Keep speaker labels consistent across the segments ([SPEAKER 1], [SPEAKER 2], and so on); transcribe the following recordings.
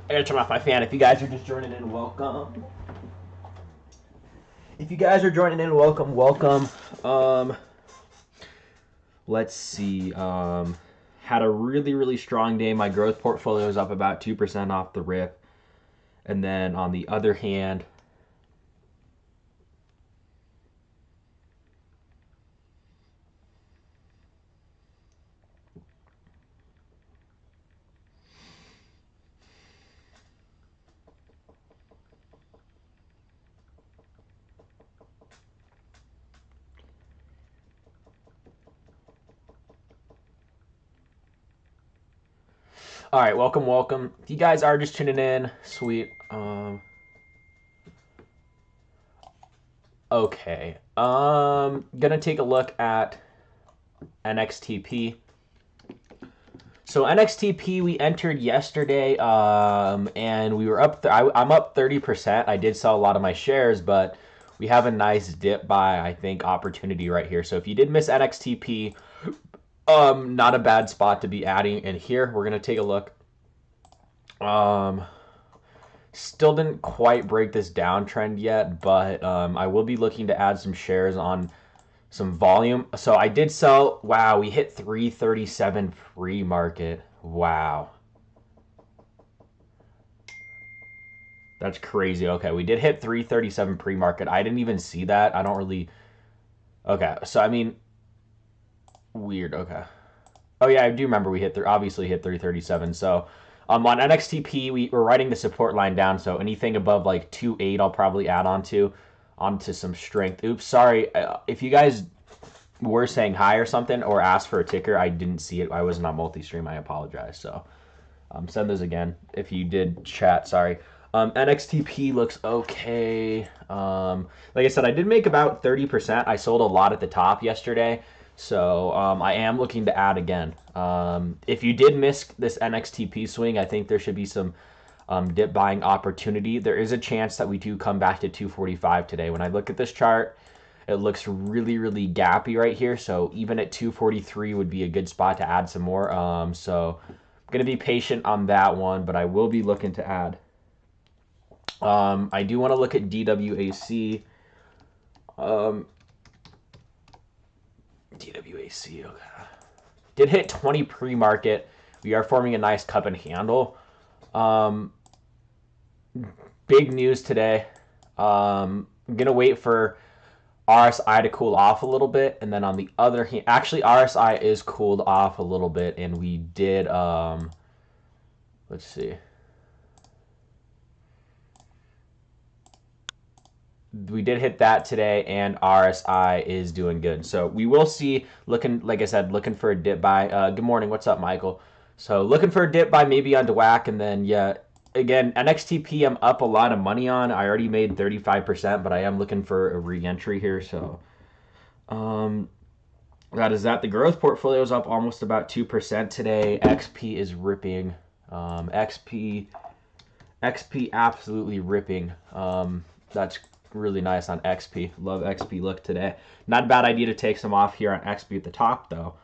[SPEAKER 1] I gotta turn off my fan. If you guys are just joining in, welcome. If you guys are joining in, welcome, welcome. Let's see. Had a really strong day. My growth portfolio is up about 2% off the rip. And then on the other hand, all right, welcome, welcome. If you guys are just tuning in, sweet. Okay. Gonna take a look at NXTP. So NXTP we entered yesterday, and we were up. I'm up 30%. I did sell a lot of my shares, but we have a nice dip buy, I think, opportunity right here. So if you did miss NXTP, not a bad spot to be adding in here. We're gonna take a look. Still didn't quite break this downtrend yet, but I will be looking to add some shares on some volume. So I did sell. Wow, we hit 337 pre-market. Wow, that's crazy. Okay, we did hit 337 pre-market. I didn't even see that. I don't really. Okay, so I mean, weird. Okay. Oh yeah, I do remember we obviously hit 337. So on NXTP we're writing the support line down. So anything above like 2.8, I'll probably add onto some strength. Oops, sorry. If you guys were saying hi or something or asked for a ticker, I didn't see it. I wasn't on multi-stream. I apologize. So send those again if you did chat. Sorry. NXTP looks okay. Like I said, I did make about 30%. I sold a lot at the top yesterday. So I am looking to add again. If you did miss this NXTP swing, I think there should be some dip buying opportunity. There is a chance that we do come back to 245 today. When I look at this chart, it looks really gappy right here. So even at 243 would be a good spot to add some more. So I'm going to be patient on that one, but I will be looking to add. I do want to look at DWAC. DWAC, okay. Did hit 20 pre-market. We are forming a nice cup and handle. Big news today. I'm going to wait for RSI to cool off a little bit. And then on the other hand, actually RSI is cooled off a little bit. And we did, let's see. We did hit that today, and RSI is doing good. So we will see. Looking, like I said, looking for a dip buy. Good morning. What's up, Michael? So looking for a dip buy maybe on DWAC, and then yeah, again NXTP I'm up a lot of money on. I already made 35%, but I am looking for a re-entry here. So that is that. The growth portfolio is up almost about 2% today. XP is ripping. XP absolutely ripping. That's really nice on XP. Love XP look today. Not a bad idea to take some off here on XP at the top though.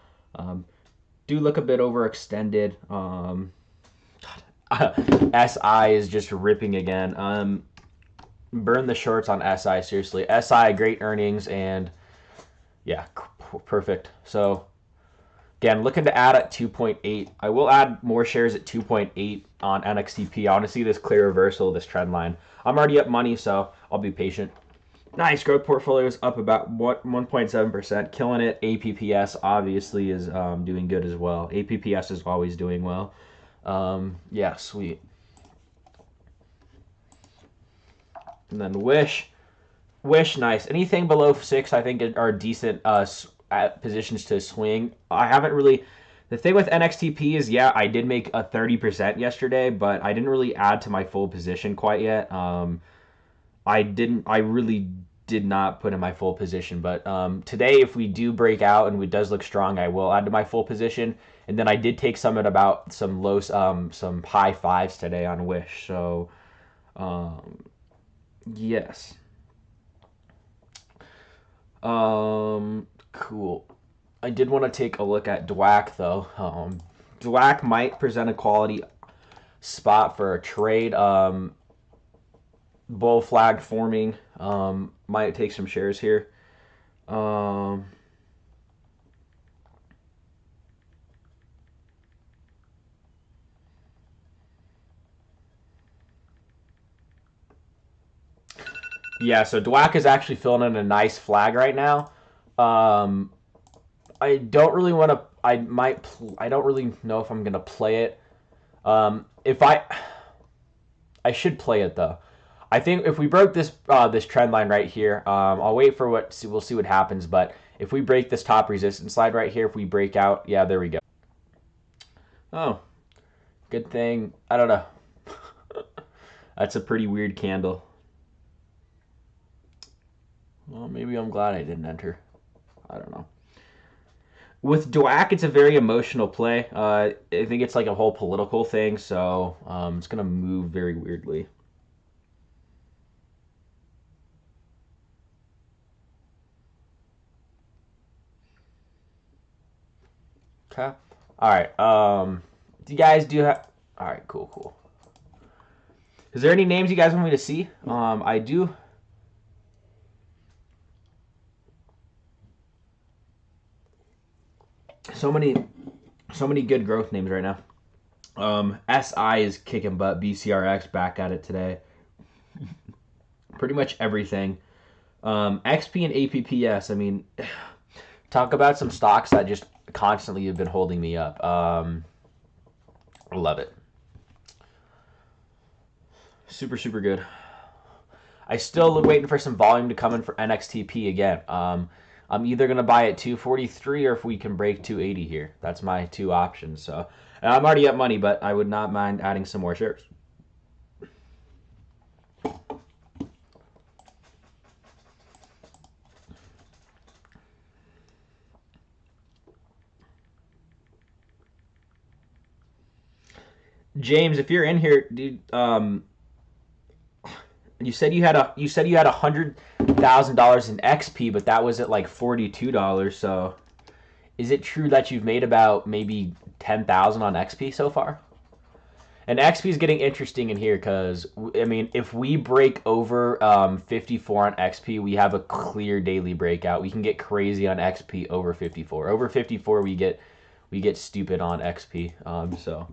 [SPEAKER 1] Do look a bit overextended. SI is just ripping again. Burn the shorts on SI, seriously. SI, great earnings, and yeah, perfect. So again, looking to add at 2.8. I will add more shares at 2.8 on NXTP. I want to see this clear reversal of this trend line. I'm already up money, so I'll be patient. Nice. Growth portfolio is up about 1.7%. Killing it. APPS obviously is doing good as well. APPS is always doing well. Yeah, sweet. And then Wish. Nice. Anything below 6, I think, are decent positions to swing. I haven't really. The thing with NXTP is, yeah, I did make a 30% yesterday, but I didn't really add to my full position quite yet. I really did not put in my full position, but today, if we do break out and it does look strong, I will add to my full position. And then I did take some at about some some high fives today on Wish. So, yes. Cool. I did want to take a look at DWAC though. DWAC might present a quality spot for a trade. Bull flag forming. Might take some shares here. Yeah, so DWAC is actually filling in a nice flag right now. I don't really want to. I don't really know if I'm gonna play it. If I should play it though. I think if we broke this trend line right here, I'll wait for we'll see what happens. But if we break this top resistance line right here, if we break out, yeah, there we go. Oh, good thing. I don't know. That's a pretty weird candle. Well, maybe I'm glad I didn't enter. I don't know. With DWAC, it's a very emotional play. I think it's like a whole political thing, so it's going to move very weirdly. Okay. All right. Do you guys do have... All right, cool. Is there any names you guys want me to see? I do... So many good growth names right now. SI is kicking butt. BCRX back at it today. Pretty much everything. XP and APPS. I mean, talk about some stocks that just constantly have been holding me up. I love it. Super good. I still waiting for some volume to come in for NXTP again. I'm either going to buy at 243 or if we can break 280 here. That's my two options. So, and I'm already up money, but I would not mind adding some more shares. James, if you're in here, dude, you said you had $100,000 in XP, but that was at like $42. So, is it true that you've made about maybe 10,000 on XP so far? And XP is getting interesting in here because I mean, if we break over 54 on XP, we have a clear daily breakout. We can get crazy on XP over 54. Over 54, we get stupid on XP. So.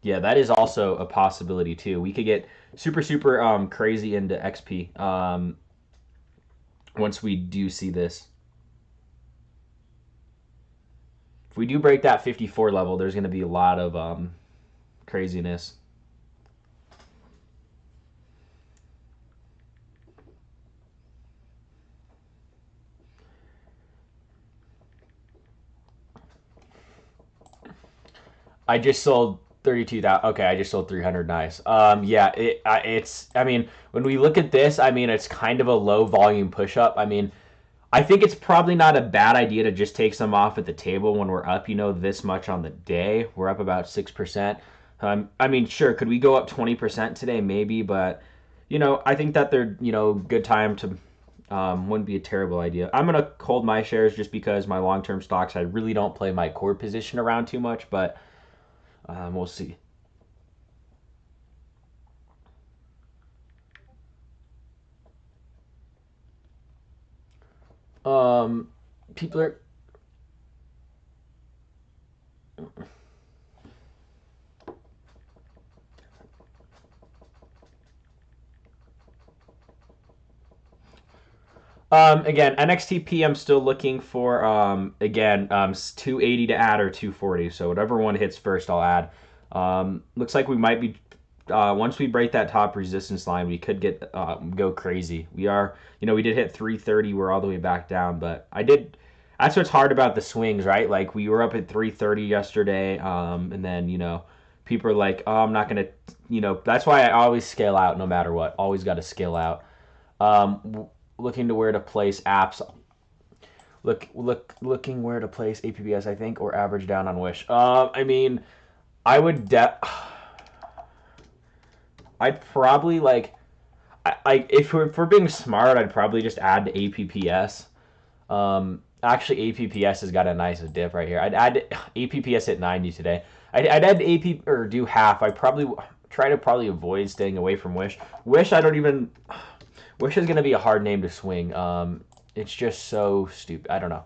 [SPEAKER 1] Yeah, that is also a possibility too. We could get super crazy into XP once we do see this. If we do break that 54 level, there's going to be a lot of craziness. I just sold 32,000. Okay, I just sold 300. Nice. Yeah, it's. I mean, when we look at this, I mean, it's kind of a low volume push up. I mean, I think it's probably not a bad idea to just take some off at the table when we're up, this much on the day. We're up about 6%. I mean, sure, could we go up 20% today? Maybe, but I think that they're good time to. Wouldn't be a terrible idea. I'm gonna hold my shares just because my long-term stocks. I really don't play my core position around too much, but. We'll see. People are. Again, NXTP, I'm still looking for, again, 280 to add or 240. So whatever one hits first, I'll add. Looks like we might be, once we break that top resistance line, we could go crazy. We are, we did hit 330. We're all the way back down, but that's what's hard about the swings, right? Like we were up at 330 yesterday, and then, people are like, oh, I'm not going to, that's why I always scale out no matter what. Always got to scale out. Looking to where to place apps. Looking where to place APBS, I think, or average down on Wish. I mean, I'd probably if we're being smart, I'd probably just add to APPS. Actually, APPS has got a nice dip right here. I'd add APPS at 90 today. I'd add AP or do half. I probably try to avoid staying away from Wish. Wish I don't even. Wish is gonna be a hard name to swing. It's just so stupid. I don't know.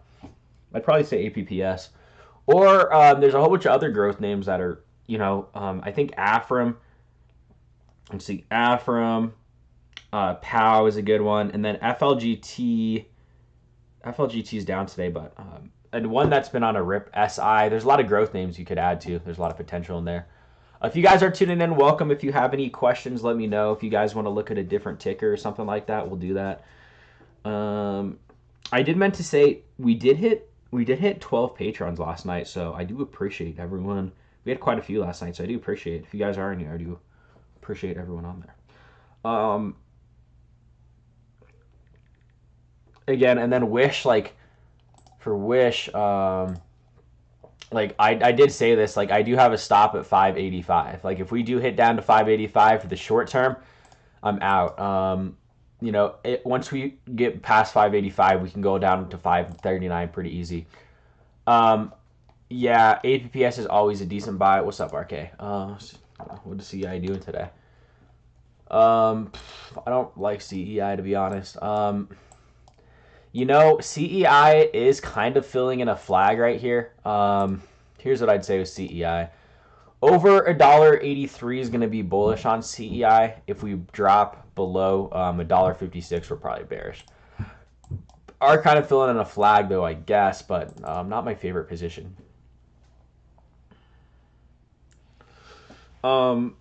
[SPEAKER 1] I'd probably say APPS. Or there's a whole bunch of other growth names that are, I think Afram. Let's see, Afram, POW is a good one, and then FLGT. FLGT is down today, but and one that's been on a rip, SI. There's a lot of growth names you could add to. There's a lot of potential in there. If you guys are tuning in, welcome. If you have any questions, let me know. If you guys want to look at a different ticker or something like that, we'll do that. I did meant to say we did hit 12 patrons last night, so I do appreciate everyone. We had quite a few last night, so I do appreciate it. If you guys are in here, I do appreciate everyone on there. Again, and then Wish, for Wish, I did say this, I do have a stop at 585. If we do hit down to 585 for the short term, I'm out. Once we get past 585, we can go down to 539 pretty easy. Yeah, APPS is always a decent buy. What's up, RK? What is CEI doing today? I don't like CEI, to be honest. CEI is kind of filling in a flag right here. Here's what I'd say with CEI. Over $1.83 is going to be bullish on CEI. If we drop below $1.56, we're probably bearish. Are kind of filling in a flag, though, I guess, but not my favorite position. Yeah,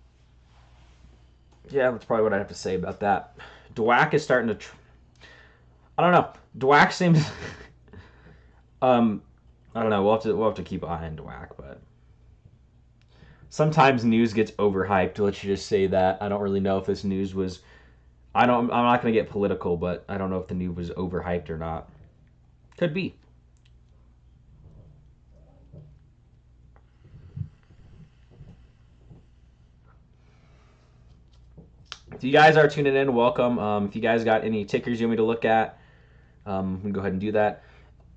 [SPEAKER 1] that's probably what I have to say about that. DWAC is starting to... I don't know. DWAC seems... I don't know. We'll have to keep an eye on DWAC, but... Sometimes news gets overhyped. Let's just say that. I don't really know if this news was... I'm not going to get political, but I don't know if the news was overhyped or not. Could be. If you guys are tuning in, welcome. If you guys got any tickers you want me to look at, we can go ahead and do that.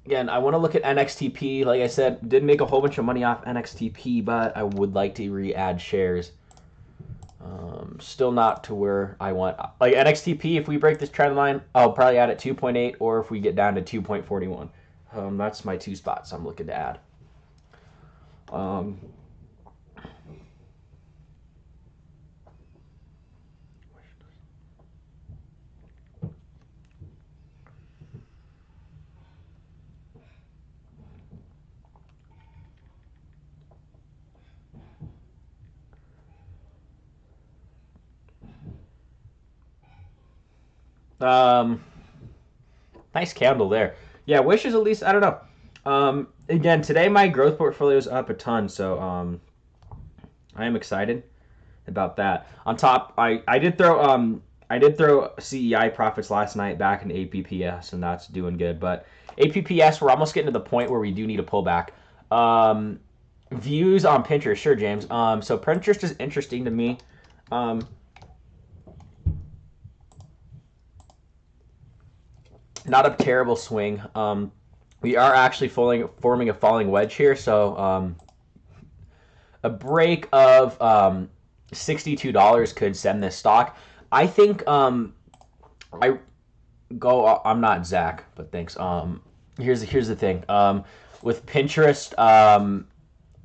[SPEAKER 1] Again, I want to look at NXTP. Like I said, did make a whole bunch of money off NXTP, but I would like to re-add shares. Still not to where I want. NXTP, if we break this trend line, I'll probably add at 2.8, or if we get down to 2.41. That's my two spots I'm looking to add. Nice candle there. Yeah, Wish is at least, I don't know. Again, today my growth portfolio is up a ton, so I am excited about that. On top, I did throw CEI profits last night back in APPS, and that's doing good. But APPS, we're almost getting to the point where we do need a pullback. Views on Pinterest, sure, James. So Pinterest is interesting to me. Not a terrible swing. We are actually forming a falling wedge here, so a break of $62 could send this stock. I think I'm not Zach, but thanks. Here's the thing. With Pinterest,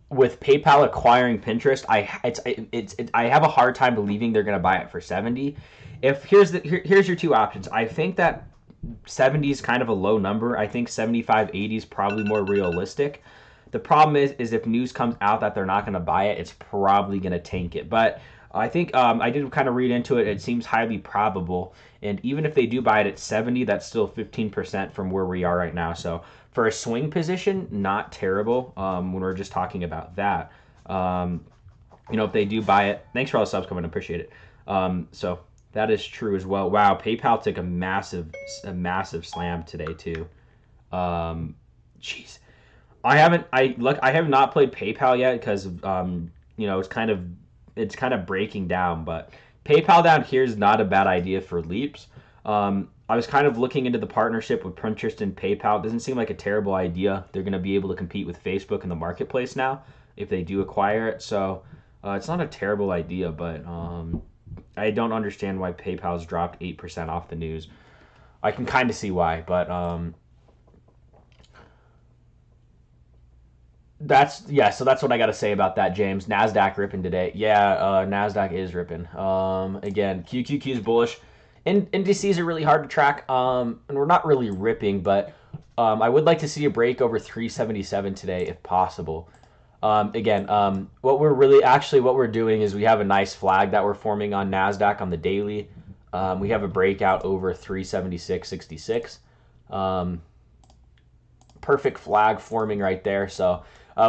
[SPEAKER 1] with PayPal acquiring Pinterest, I have a hard time believing they're going to buy it for 70. Here's your two options. I think that 70 is kind of a low number. I think 75, 80 is probably more realistic. The problem is if news comes out that they're not going to buy it, it's probably going to tank it. But I think I did kind of read into it. It seems highly probable. And even if they do buy it at 70, that's still 15% from where we are right now. So for a swing position, not terrible when we're just talking about that. If they do buy it, thanks for all the subs coming. Appreciate it. So that is true as well. Wow, PayPal took a massive slam today too. Jeez, I have not played PayPal yet because it's kind of breaking down. But PayPal down here is not a bad idea for leaps. I was kind of looking into the partnership with Pinterest and PayPal. It doesn't seem like a terrible idea. They're going to be able to compete with Facebook in the marketplace now. if they do acquire it. So it's not a terrible idea, but I don't understand why PayPal's dropped 8% off the news. I can kind of see why, but so that's what I got to say about that, James. Nasdaq ripping today. Yeah, Nasdaq is ripping. Again, QQQ is bullish. Indices are really hard to track, and we're not really ripping, but I would like to see a break over 377 today if possible. Again, what we're doing is we have a nice flag that we're forming on Nasdaq on the daily. We have a breakout over 376.66. Perfect flag forming right there. So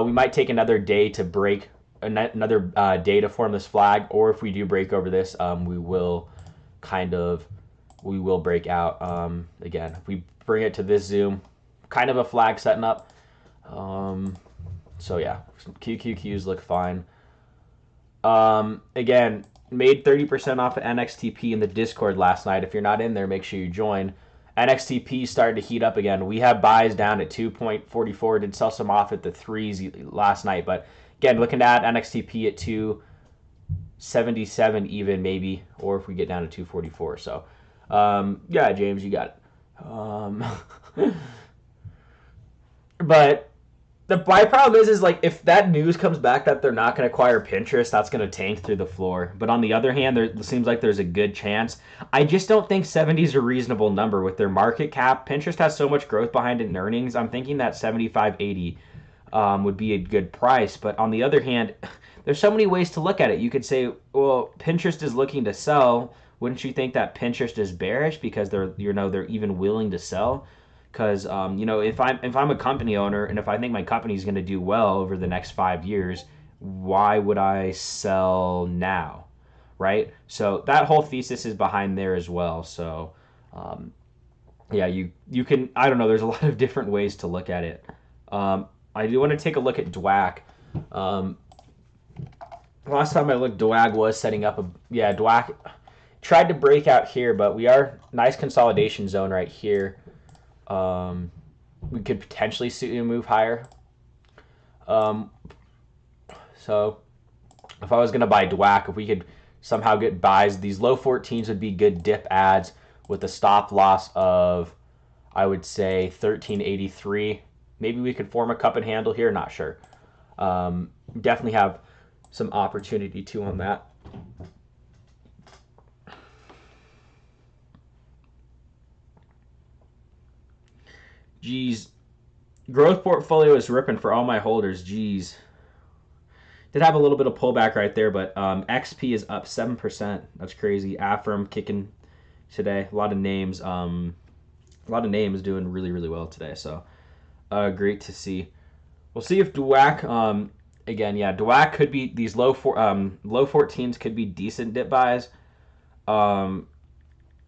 [SPEAKER 1] we might take another day to break another day to form this flag, or if we do break over this, we will break out. Again, if we bring it to this zoom, kind of a flag setting up. So yeah, QQQs look fine. Again, made 30% off of NXTP in the Discord last night. If you're not in there, make sure you join. NXTP started to heat up again. We have buys down at 2.44. Did sell some off at the 3s last night. But again, looking at NXTP at 277 even maybe, or if we get down to 244. So, yeah, James, you got it. But my problem is like if that news comes back that they're not going to acquire Pinterest, that's going to tank through the floor. But on the other hand, there seems like there's a good chance. I just don't think 70 is a reasonable number with their market cap. Pinterest has so much growth behind it in earnings. I'm thinking that 75, 80 would be a good price. But on the other hand, there's so many ways to look at it. You could say, well, Pinterest is looking to sell. Wouldn't you think that Pinterest is bearish because they're even willing to sell? Because if I'm a company owner and if I think my company is going to do well over the next 5 years, why would I sell now, right? So that whole thesis is behind there as well. So yeah, you can, I don't know, there's a lot of different ways to look at it. I do want to take a look at DWAC. Last time I looked, DWAC was setting up DWAC tried to break out here, but we are nice consolidation zone right here. We could potentially see a move higher. So if I was going to buy DWAC, if we could somehow get buys, these low 14s would be good dip ads with a stop loss of, I would say, 1383. Maybe we could form a cup and handle here. Not sure. Definitely have some opportunity too on that. Geez, growth portfolio is ripping for all my holders. Geez, did have a little bit of pullback right there, but XP is up 7%. That's crazy. Affirm kicking today. A lot of names doing really, really well today. So great to see. We'll see if DWAC again. Yeah, DWAC could be these low 14s could be decent dip buys.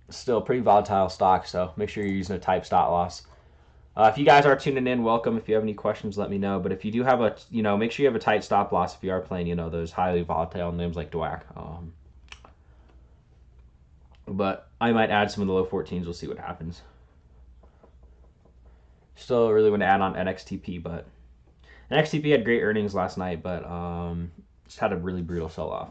[SPEAKER 1] Still pretty volatile stock, so make sure you're using a type stop loss. If you guys are tuning in, welcome. If you have any questions, let me know. But if you do have make sure you have a tight stop loss if you are playing, those highly volatile names like DWAC. But I might add some of the low 14s. We'll see what happens. Still really want to add on NXTP, but NXTP had great earnings last night, but just had a really brutal sell-off.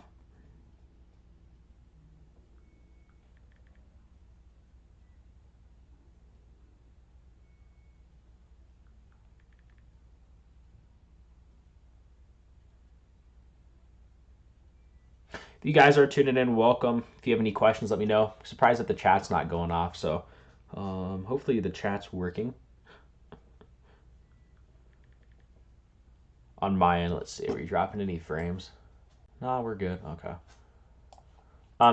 [SPEAKER 1] If you guys are tuning in, welcome. If you have any questions, let me know. I'm surprised that the chat's not going off, so hopefully the chat's working. On my end, let's see. Are we dropping any frames? No, we're good. Okay.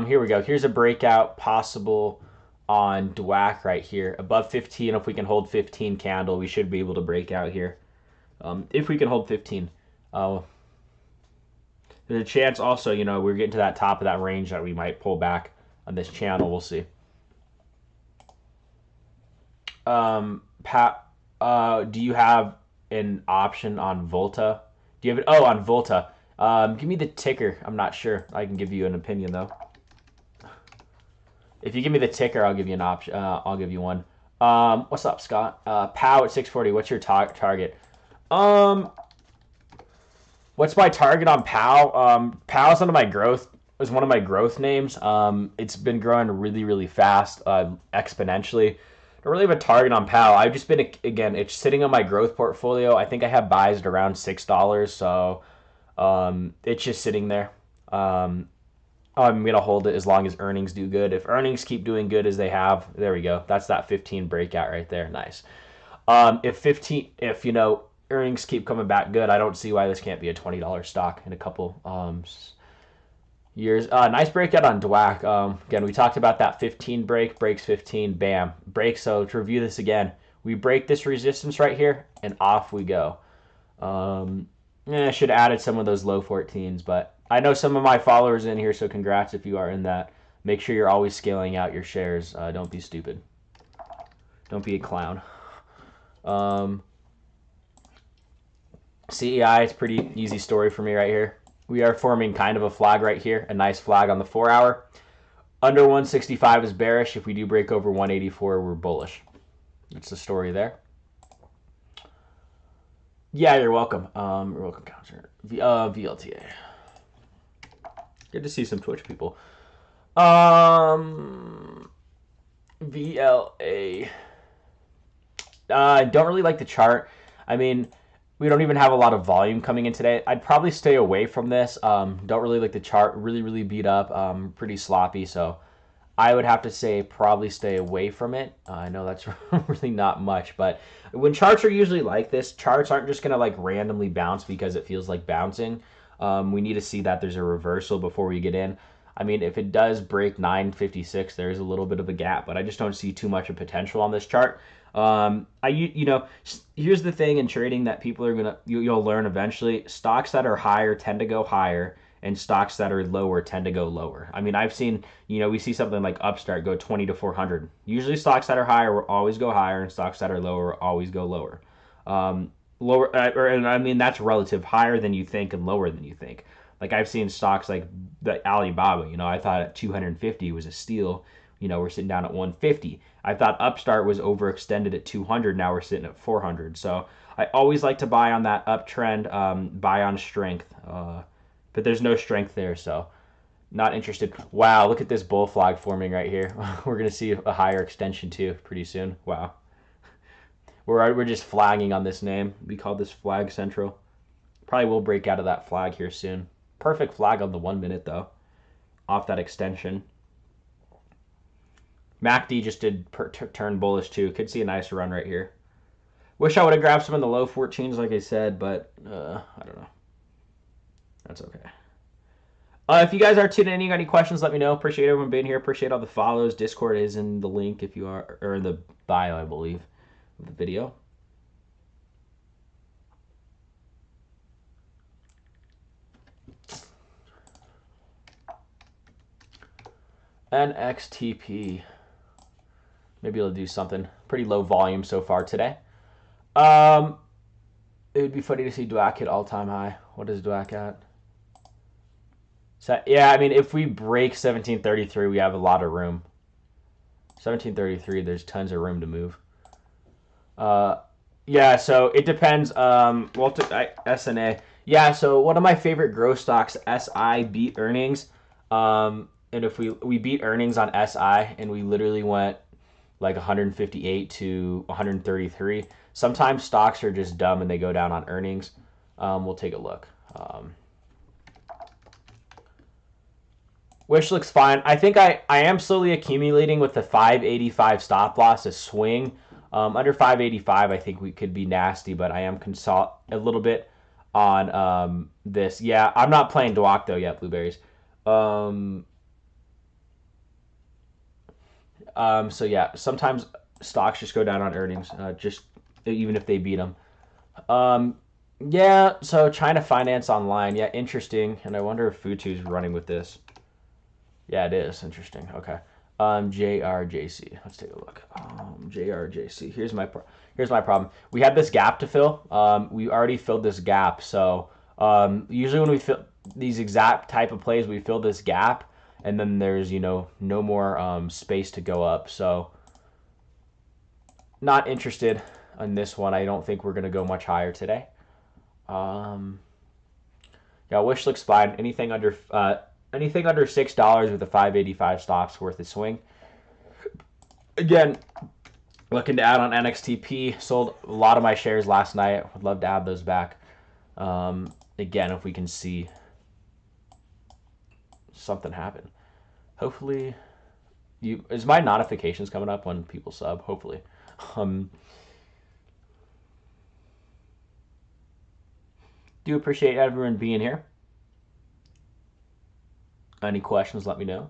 [SPEAKER 1] Here we go. Here's a breakout possible on DWAC right here. Above 15, if we can hold 15 candle, we should be able to break out here. If we can hold 15. There's a chance also, we're getting to that top of that range that we might pull back on this channel. We'll see. Pat, do you have an option on Volta? Do you have it? Oh, on Volta. Give me the ticker. I'm not sure. I can give you an opinion though. If you give me the ticker, I'll give you an option. I'll give you one. What's up, Scott? Pow at 640. What's your target? What's my target on POW? POW's is one of my growth names. It's been growing really, really fast, exponentially. Don't really have a target on POW. I've just been, again, it's sitting on my growth portfolio. I think I have buys at around $6, so it's just sitting there. I'm going to hold it as long as earnings do good. If earnings keep doing good as they have, there we go. That's that 15 breakout right there. Nice. If earnings keep coming back good, I don't see why this can't be a $20 stock in a couple years. Nice breakout on DWAC. Again, we talked about that 15 breaks 15, bam, break. So to review this again, we break this resistance right here, and off we go. I should have added some of those low 14s, but I know some of my followers in here, so congrats if you are in that. Make sure you're always scaling out your shares. Don't be stupid. Don't be a clown. CEI, it's a pretty easy story for me right here. We are forming kind of a flag right here, a nice flag on the 4 hour. Under 165 is bearish. If we do break over 184, we're bullish. That's the story there. Yeah, you're welcome. You're welcome, counselor. VLTA. Good to see some Twitch people. VLA. I don't really like the chart. I mean, we don't even have a lot of volume coming in today. I'd probably stay away from this. Don't really like the chart. Really, really beat up. Pretty sloppy. So I would have to say probably stay away from it. I know that's really not much. But when charts are usually like this, charts aren't just going to like randomly bounce because it feels like bouncing. We need to see that there's a reversal before we get in. I mean, if it does break 956, there's a little bit of a gap, but I just don't see too much of potential on this chart. Here's the thing in trading that people are you'll learn eventually. Stocks that are higher tend to go higher, and stocks that are lower tend to go lower. I mean, I've seen, we see something like Upstart go 20 to 400. Usually stocks that are higher will always go higher, and stocks that are lower will always go lower. And I mean, that's relative, higher than you think and lower than you think. Like I've seen stocks like the Alibaba, I thought at 250 was a steal. We're sitting down at 150. I thought Upstart was overextended at 200. Now we're sitting at 400. So I always like to buy on that uptrend, buy on strength. But there's no strength there, so not interested. Wow, look at this bull flag forming right here. We're going to see a higher extension too pretty soon. Wow. We're just flagging on this name. We call this flag central. Probably will break out of that flag here soon. Perfect flag on the 1 minute though. Off that extension. MACD just did turn bullish too. Could see a nice run right here. Wish I would have grabbed some in the low 14s like I said, but I don't know. That's okay. If you guys are tuning in, you got any questions, let me know. Appreciate everyone being here. Appreciate all the follows. Discord is in the link if you are, or in the bio, I believe, of the video. NXTP. Maybe it'll do something. Pretty low volume so far today. It would be funny to see DWAC hit all-time high. What is DWAC at? So, yeah, I mean, if we break 1733, we have a lot of room. 1733, there's tons of room to move. Yeah, so it depends. SNA. Yeah, so one of my favorite growth stocks, SI, beat earnings. And if we beat earnings on SI, and we literally went like 158 to 133. Sometimes stocks are just dumb and they go down on earnings. We'll take a look. Wish looks fine. I think I am slowly accumulating with the 585 stop loss, a swing. Under 585, I think we could be nasty, but I am a little bit on this. Yeah, I'm not playing DWAC though yet, blueberries. So yeah, sometimes stocks just go down on earnings, just even if they beat them. Yeah, so China finance online. Yeah, interesting. And I wonder if Futu's running with this. Yeah, it is. Interesting. Okay. JRJC. Let's take a look. JRJC. Here's my problem. We had this gap to fill. We already filled this gap. So usually when we fill these exact type of plays, we fill this gap, and then there's no more space to go up. So not interested in this one. I don't think we're gonna go much higher today. Yeah, wish looks fine. Anything under $6 with a 585 stops worth a swing. Again, looking to add on NXTP. Sold a lot of my shares last night. Would love to add those back. Again, if we can see something happen. Hopefully, is my notifications coming up when people sub? Hopefully. Do appreciate everyone being here. Any questions, let me know.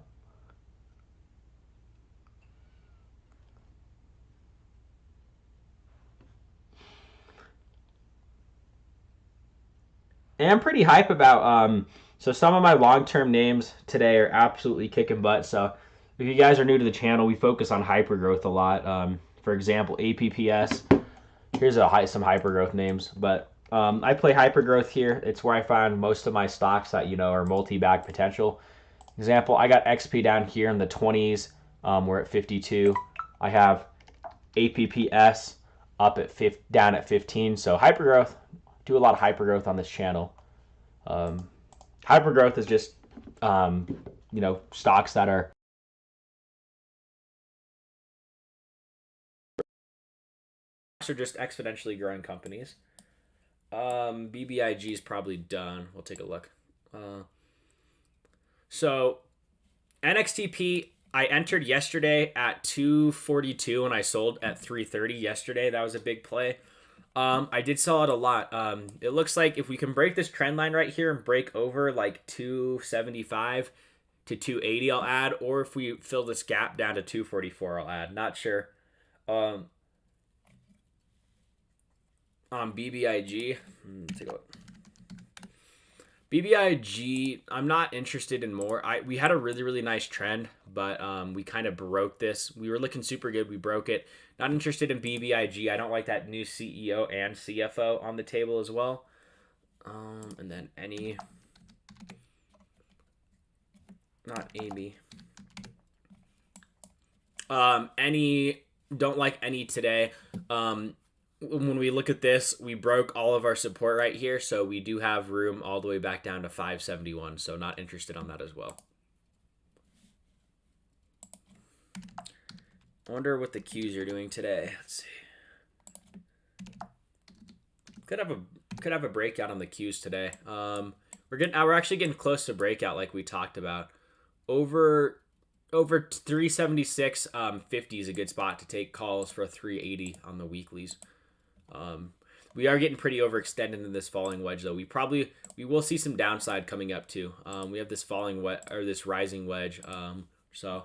[SPEAKER 1] And I'm pretty hype about so some of my long-term names today are absolutely kicking butt. So if you guys are new to the channel, we focus on hypergrowth a lot. For example, APPS. Here's some hypergrowth names, but I play hypergrowth here. It's where I find most of my stocks that are multi-bag potential. Example, I got XP down here in the 20s. We're at 52. I have APPS up at down at 15. So hypergrowth, do a lot of hypergrowth on this channel. Hypergrowth is just stocks that are just exponentially growing companies. BBIG is probably done. We'll take a look. So NXTP, I entered yesterday at 242 and I sold at 330 yesterday. That was a big play. I did sell it a lot. It looks like if we can break this trend line right here and break over like 275 to 280, I'll add. Or if we fill this gap down to 244, I'll add. Not sure. BBIG, take a look. BBIG, I'm not interested in more. We had a really nice trend, but we kind of broke this. We were looking super good. We broke it. Not interested in BBIG. I don't like that new CEO and CFO on the table as well. And then not Amy. Don't like any today. When we look at this, we broke all of our support right here, so we do have room all the way back down to 571, so not interested on that as well. I wonder what the Qs are doing today. Let's see. Could have a breakout on the Qs today. We're actually getting close to breakout like we talked about. Over 376, 50 is a good spot to take calls for 380 on the weeklies. We are getting pretty overextended in this falling wedge, though. We will see some downside coming up too. We have this this rising wedge, so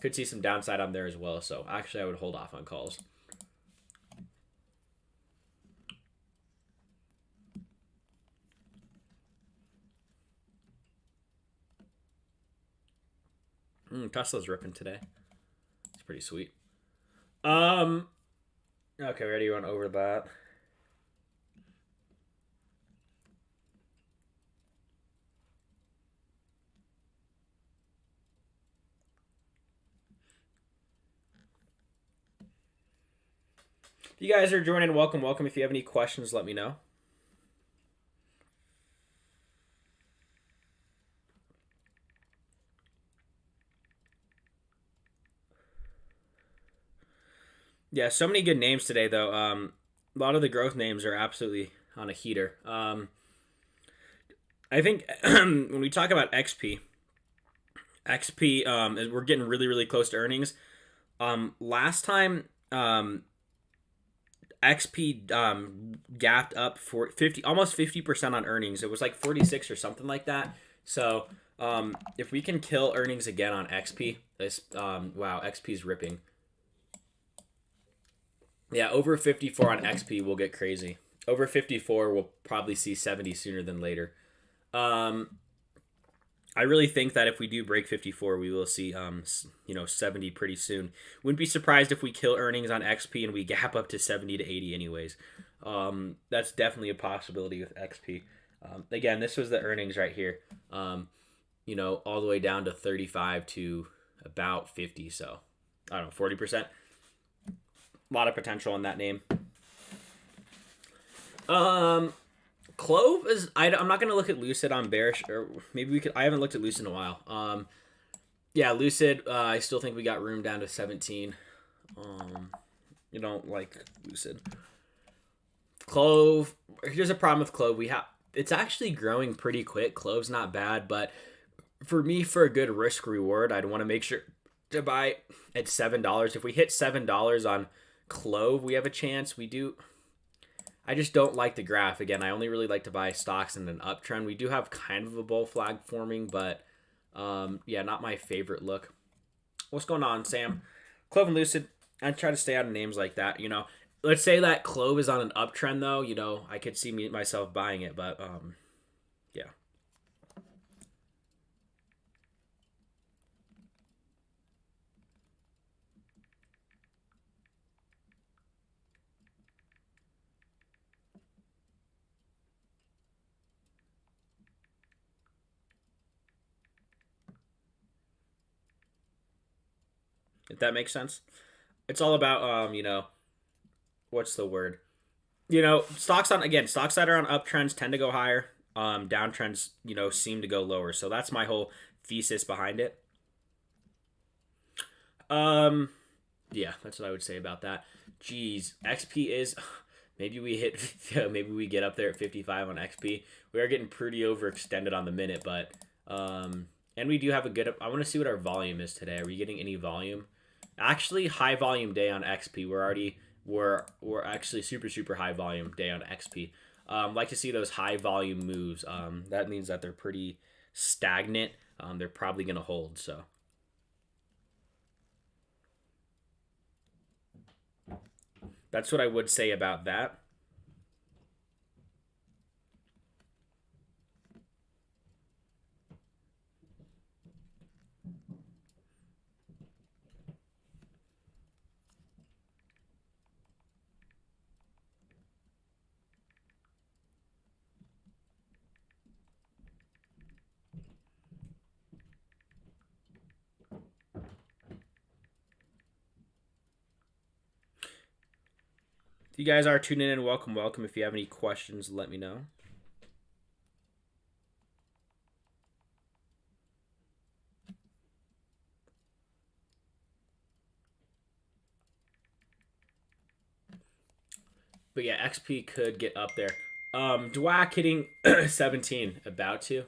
[SPEAKER 1] could see some downside on there as well. So actually, I would hold off on calls. Tesla's ripping today. It's pretty sweet. Okay, ready? You want over that? If you guys are joining, welcome. If you have any questions, let me know. Yeah, so many good names today, though. A lot of the growth names are absolutely on a heater. I think when we talk about XP, we're getting really close to earnings. Last time, XP gapped up for almost 50% on earnings. It was like 46 or something like that. So if we can kill earnings again on XP, wow, XP's ripping. Yeah, over 54 on XP will get crazy. Over 54, we'll probably see 70 sooner than later. I really think that if we do break 54, we will see 70 pretty soon. Wouldn't be surprised if we kill earnings on XP and we gap up to 70 to 80 anyways. That's definitely a possibility with XP. Again, this was the earnings right here. All the way down to 35 to about 50. So I don't know, 40%. A lot of potential in that name.
[SPEAKER 2] Clove is. I'm not gonna look at Lucid on bearish, or maybe we could. I haven't looked at Lucid in a while. Yeah, Lucid. I still think we got room down to 17. You don't like Lucid. Clove. Here's a problem with Clove. It's actually growing pretty quick. Clove's not bad, but for me, for a good risk reward, I'd want to make sure to buy at $7. If we hit $7 on Clove, we have a chance. We do. I just don't like the graph. Again, I only really like to buy stocks in an uptrend. We do have kind of a bull flag forming, but yeah, not my favorite look. What's going on, Sam? Clove and Lucid. I try to stay out of names like that. Let's say that Clove is on an uptrend, though. I could see myself buying it, but yeah. If that makes sense. It's all about what's the word? Stocks that are on uptrends tend to go higher. Downtrends, seem to go lower. So that's my whole thesis behind it. Yeah, that's what I would say about that. Jeez, XP is maybe we get up there at 55 on XP. We are getting pretty overextended on the minute, but and we do have a good. I want to see what our volume is today. Are we getting any volume? Actually, high volume day on XP. We're actually super high volume day on XP. Like to see those high volume moves. That means that they're pretty stagnant. They're probably gonna hold. So that's what I would say about that. If you guys are tuning in, welcome. If you have any questions, let me know. But yeah, XP could get up there. DWAC hitting 17, about to.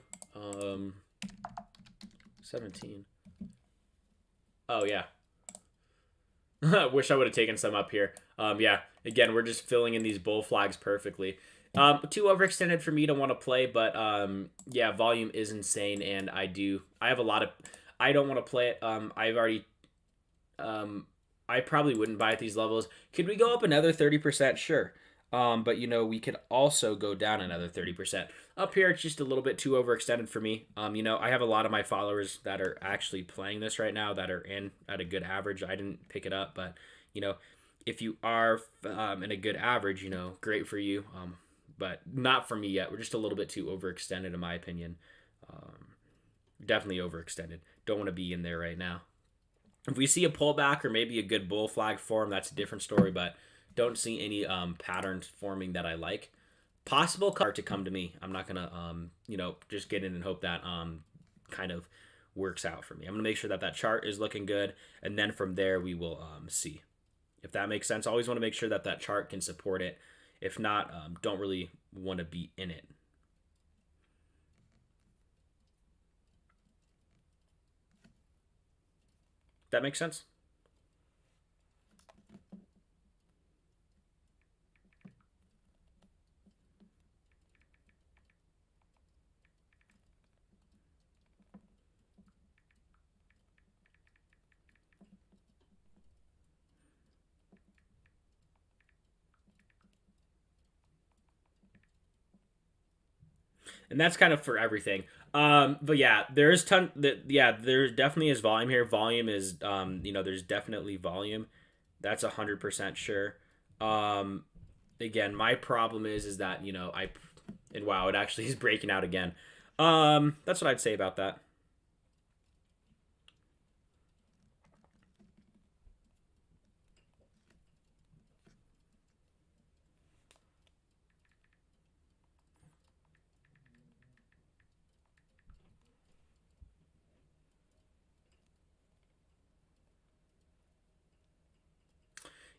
[SPEAKER 2] 17. Oh yeah. Wish I would have taken some up here. Yeah. Again, we're just filling in these bull flags perfectly. Too overextended for me to want to play, but yeah, volume is insane, and I have a lot of. I don't want to play it. I've already. I probably wouldn't buy at these levels. Could we go up another 30%? Sure. But we could also go down another 30%. Up here, it's just a little bit too overextended for me. I have a lot of my followers that are actually playing this right now that are in at a good average. I didn't pick it up, but if you are in a good average, great for you. But not for me yet. We're just a little bit too overextended, in my opinion. Definitely overextended. Don't want to be in there right now. If we see a pullback or maybe a good bull flag form, that's a different story, but don't see any patterns forming that I like. Possible card to come to me. I'm not gonna just get in and hope that kind of works out for me. I'm gonna make sure that chart is looking good, and then from there we will see if that makes sense. I always want to make sure that chart can support it. If not, don't really want to be in it. That makes sense. And that's kind of for everything. But yeah, there definitely is volume here. Volume is there's definitely volume. That's 100% sure. Again, my problem is that and wow, it actually is breaking out again. That's what I'd say about that.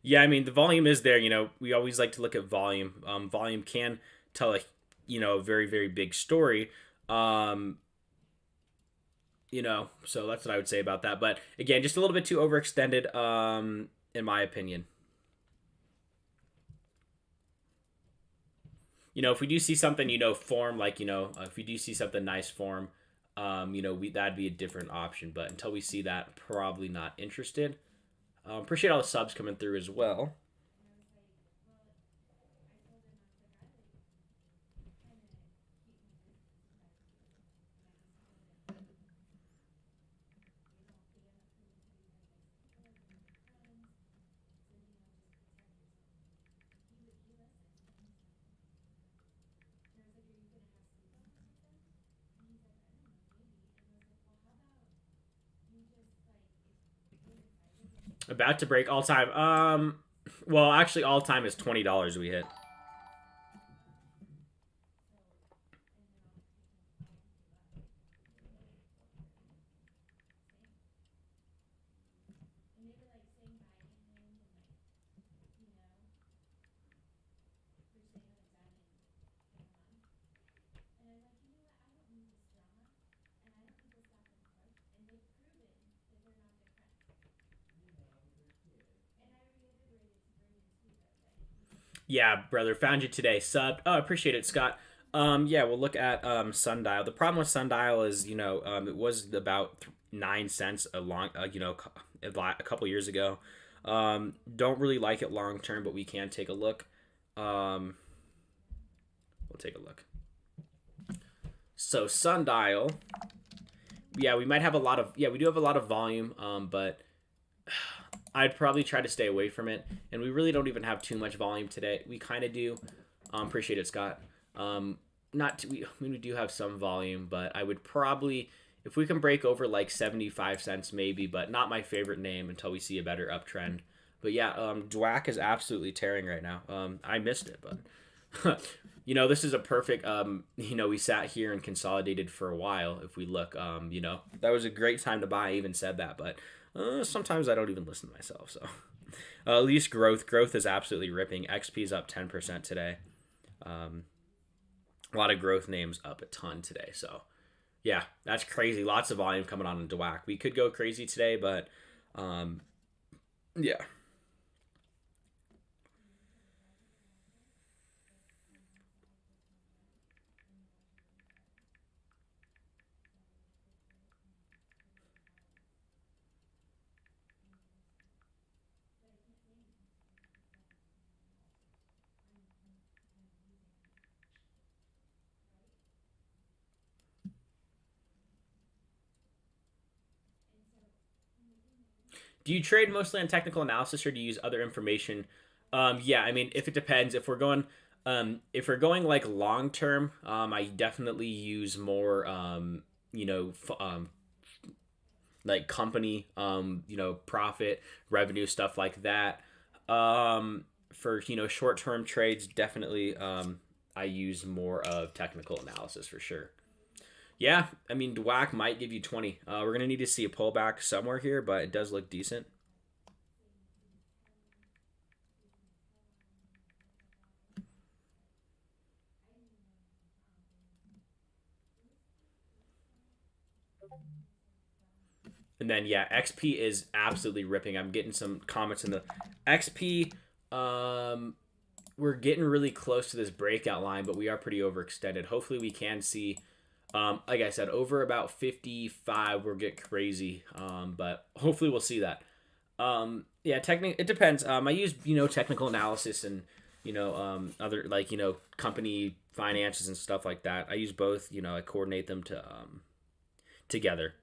[SPEAKER 2] Yeah, I mean the volume is there. We always like to look at volume. Volume can tell a very very big story. Um, so that's what I would say about that. But again, just a little bit too overextended, in my opinion. If we do see something, form like if we do see something nice form, that'd be a different option. But until we see that, probably not interested. Appreciate all the subs coming through as well. About to break all time. Well, actually, all time is $20 we hit. Yeah, brother, found you today. Subbed. Oh, appreciate it, Scott. Yeah, we'll look at Sundial. The problem with Sundial is, it was about 9 cents a long, a couple years ago. Don't really like it long term, but we can take a look. Um, we'll take a look. So Sundial, yeah, we might have a lot of, yeah, we do have a lot of volume, but I'd probably try to stay away from it. And we really don't even have too much volume today. We kind of do. Appreciate it, Scott. Not to, we do have some volume, but I would probably, if we can break over like 75 cents maybe, but not my favorite name until we see a better uptrend. But yeah, DWAC is absolutely tearing right now. I missed it, but this is a perfect. We sat here and consolidated for a while. If we look, that was a great time to buy. I even said that, but sometimes I don't even listen to myself. So at least growth is absolutely ripping. XP is up 10% today. A lot of growth names up a ton today. So yeah, that's crazy. Lots of volume coming on in DWAC. We could go crazy today, but yeah. Do you trade mostly on technical analysis or do you use other information? Yeah, I mean, if it depends. If we're going like long term, I definitely use more, like company, profit, revenue, stuff like that. For short term trades, definitely, I use more of technical analysis for sure. Yeah, I mean, DWAC might give you 20. We're gonna need to see a pullback somewhere here, but it does look decent. And then yeah, XP is absolutely ripping. I'm getting some comments in the XP. Um, we're getting really close to this breakout line, but we are pretty overextended. Hopefully, we can see. Like I said, over about 55, we'll get crazy. But hopefully, we'll see that. Yeah, it depends. I use technical analysis and other like company finances and stuff like that. I use both. I coordinate them to together.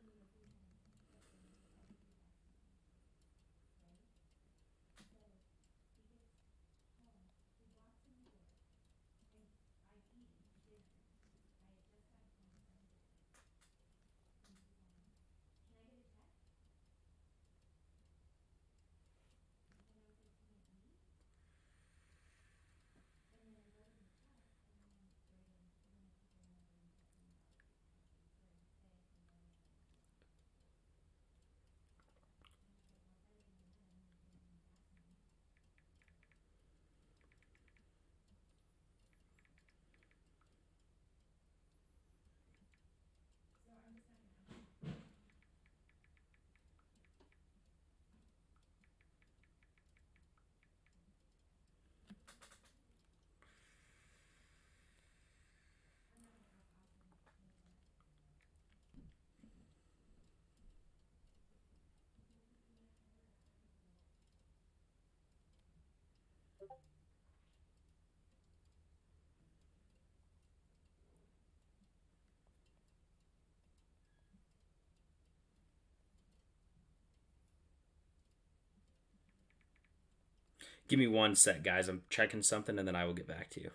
[SPEAKER 2] Give me one sec, guys. I'm checking something, and then I will get back to you.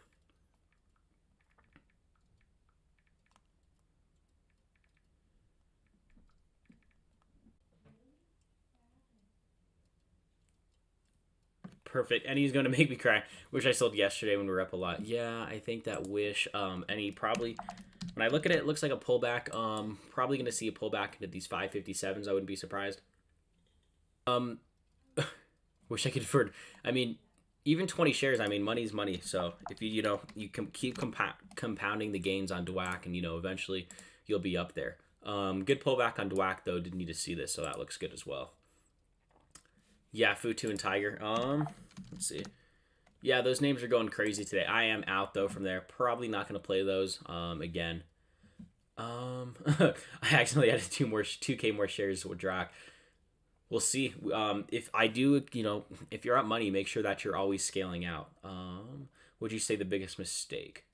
[SPEAKER 2] Perfect. And he's going to make me cry. Wish I sold yesterday when we were up a lot. Yeah, I think that wish. And he probably, when I look at it, it looks like a pullback. Probably going to see a pullback into these 557s. I wouldn't be surprised. Wish I could afford. I mean, even 20 shares. I mean, money's money. So if you can keep compounding the gains on DWAC, and eventually you'll be up there. Good pullback on DWAC though. Didn't need to see this, so that looks good as well. Yeah, Futu and Tiger. Let's see. Yeah, those names are going crazy today. I am out though from there. Probably not going to play those again. I accidentally added 2K more shares with DWAC. We'll see. If I do, if you're up money, make sure that you're always scaling out. Would you say the biggest mistake?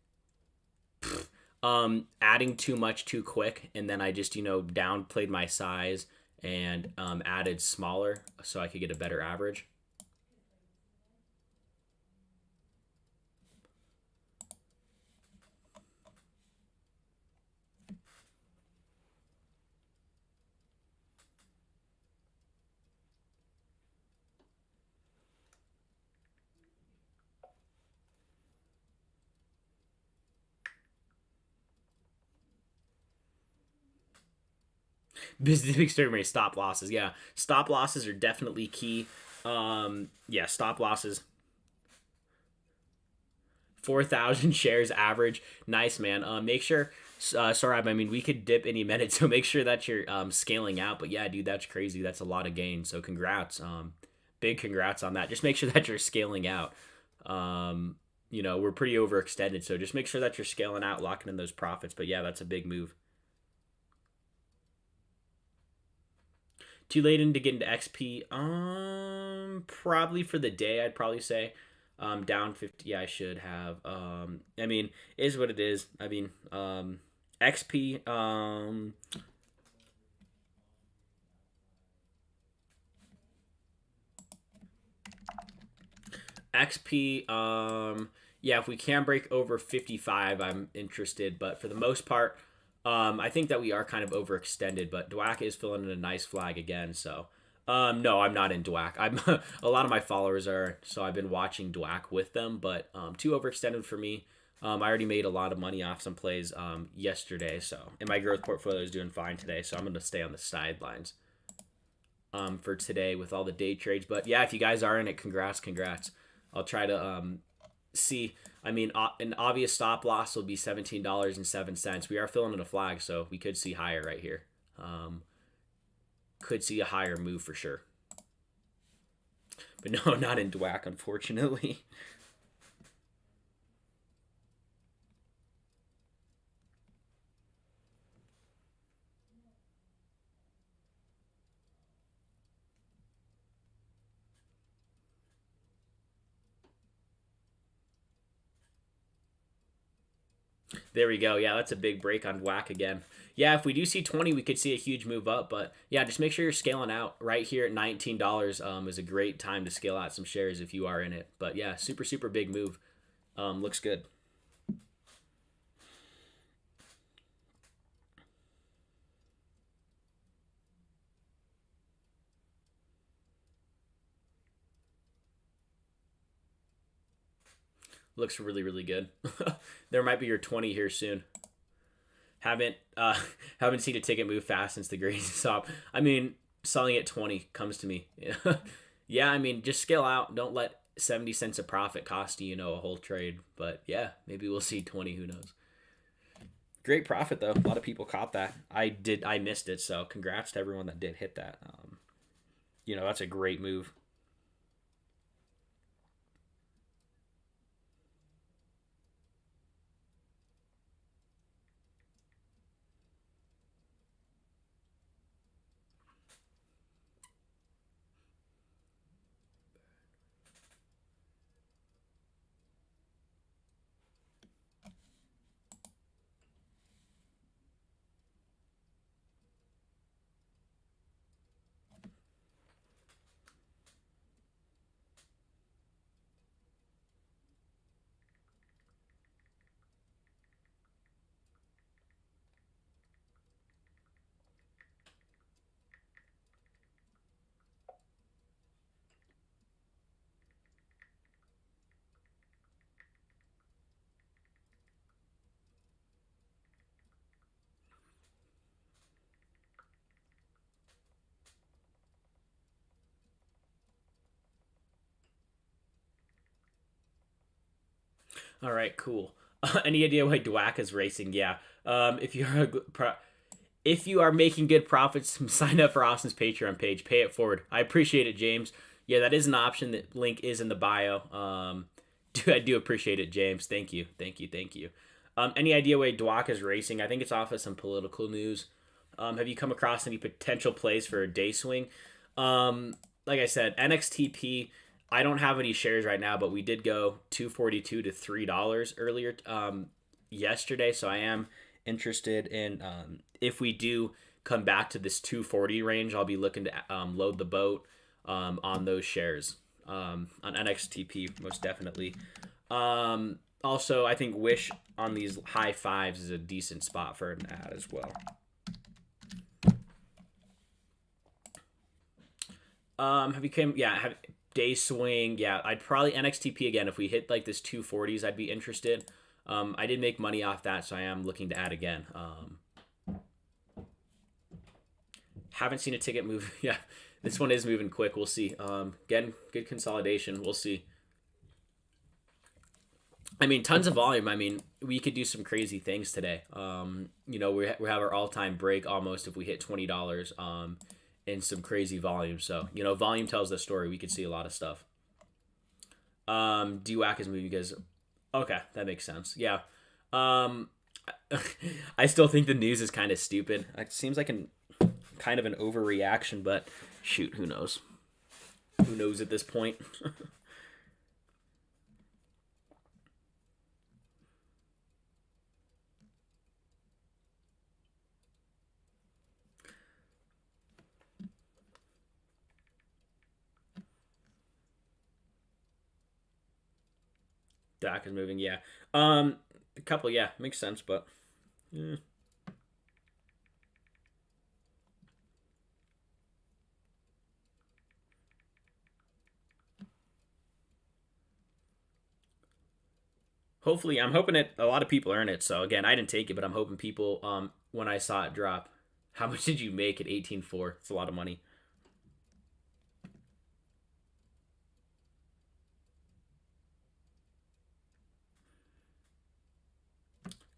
[SPEAKER 2] Adding too much too quick, and then I just downplayed my size and added smaller so I could get a better average. Business extraordinary stop losses. Yeah, stop losses are definitely key. Yeah, stop losses. 4,000 shares average. Nice, man. Make sure. Sorry, I mean we could dip any minute, so make sure that you're scaling out. But yeah, dude, that's crazy. That's a lot of gain. So congrats. Big congrats on that. Just make sure that you're scaling out. We're pretty overextended, so just make sure that you're scaling out, locking in those profits. But yeah, that's a big move. Too late in to get into XP. Probably for the day, I'd probably say. Down 50. Yeah, I should have. I mean, is what it is. I mean, XP. XP. Yeah, if we can break over 55, I'm interested. But for the most part, I think that we are kind of overextended. But DWAC is filling in a nice flag again. So, no, I'm not in DWAC. I'm a lot of my followers are, so I've been watching DWAC with them. But too overextended for me. I already made a lot of money off some plays yesterday. So, and my growth portfolio is doing fine today. So I'm going to stay on the sidelines for today with all the day trades. But yeah, if you guys are in it, congrats. I'll try to see. I mean, an obvious stop loss will be $17.07. We are filling in a flag, so we could see higher right here. Could see a higher move for sure. But no, not in DWAC, unfortunately. There we go. Yeah, that's a big break on DWAC again. Yeah, if we do see 20, we could see a huge move up. But yeah, just make sure you're scaling out. Right here at $19 is a great time to scale out some shares if you are in it. But yeah, super big move. Looks good. Looks really good. There might be your 20 here soon. Haven't seen a ticket move fast since the grading stop. I mean, selling at 20 comes to me. Yeah, I mean, just scale out. Don't let 70 cents a profit cost you, a whole trade. But yeah, maybe we'll see 20. Who knows? Great profit though. A lot of people caught that. I missed it. So congrats to everyone that did hit that. That's a great move. All right, cool. Any idea why DWAC is racing? Yeah. If you're if you are making good profits, sign up for Austin's Patreon page. Pay it forward. I appreciate it, James. Yeah, that is an option. That link is in the bio. I do appreciate it, James. Thank you, thank you, thank you. Any idea why DWAC is racing? I think it's off of some political news. Have you come across any potential plays for a day swing? Like I said, NXTP. I don't have any shares right now, but we did go 242 to $3 earlier yesterday, so I am interested in if we do come back to this 240 range, I'll be looking to load the boat on those shares on NXTP most definitely. Also, I think Wish on these high fives is a decent spot for an ad as well. Have you came? Yeah, have day swing. Yeah, I'd probably NXTP again if we hit like this 240s. I'd be interested. I did make money off that, so I am looking to add again. Haven't seen a ticket move. Yeah, this one is moving quick. We'll see. Again, good consolidation. We'll see. I mean, tons of volume. I mean, we could do some crazy things today. You know, we have our all-time break almost if we hit $20 in some crazy volume. So, you know, volume tells the story. We could see a lot of stuff. DWAC is moving because, okay, that makes sense. Yeah. I still think the news is kind of stupid. It seems like kind of an overreaction, but shoot, who knows? Who knows at this point? Dak is moving, yeah. A couple, yeah, makes sense, but eh. Hopefully, I'm hoping it. A lot of people earn it. So again, I didn't take it, but I'm hoping people. When I saw it drop, how much did you make at 18.4? It's a lot of money.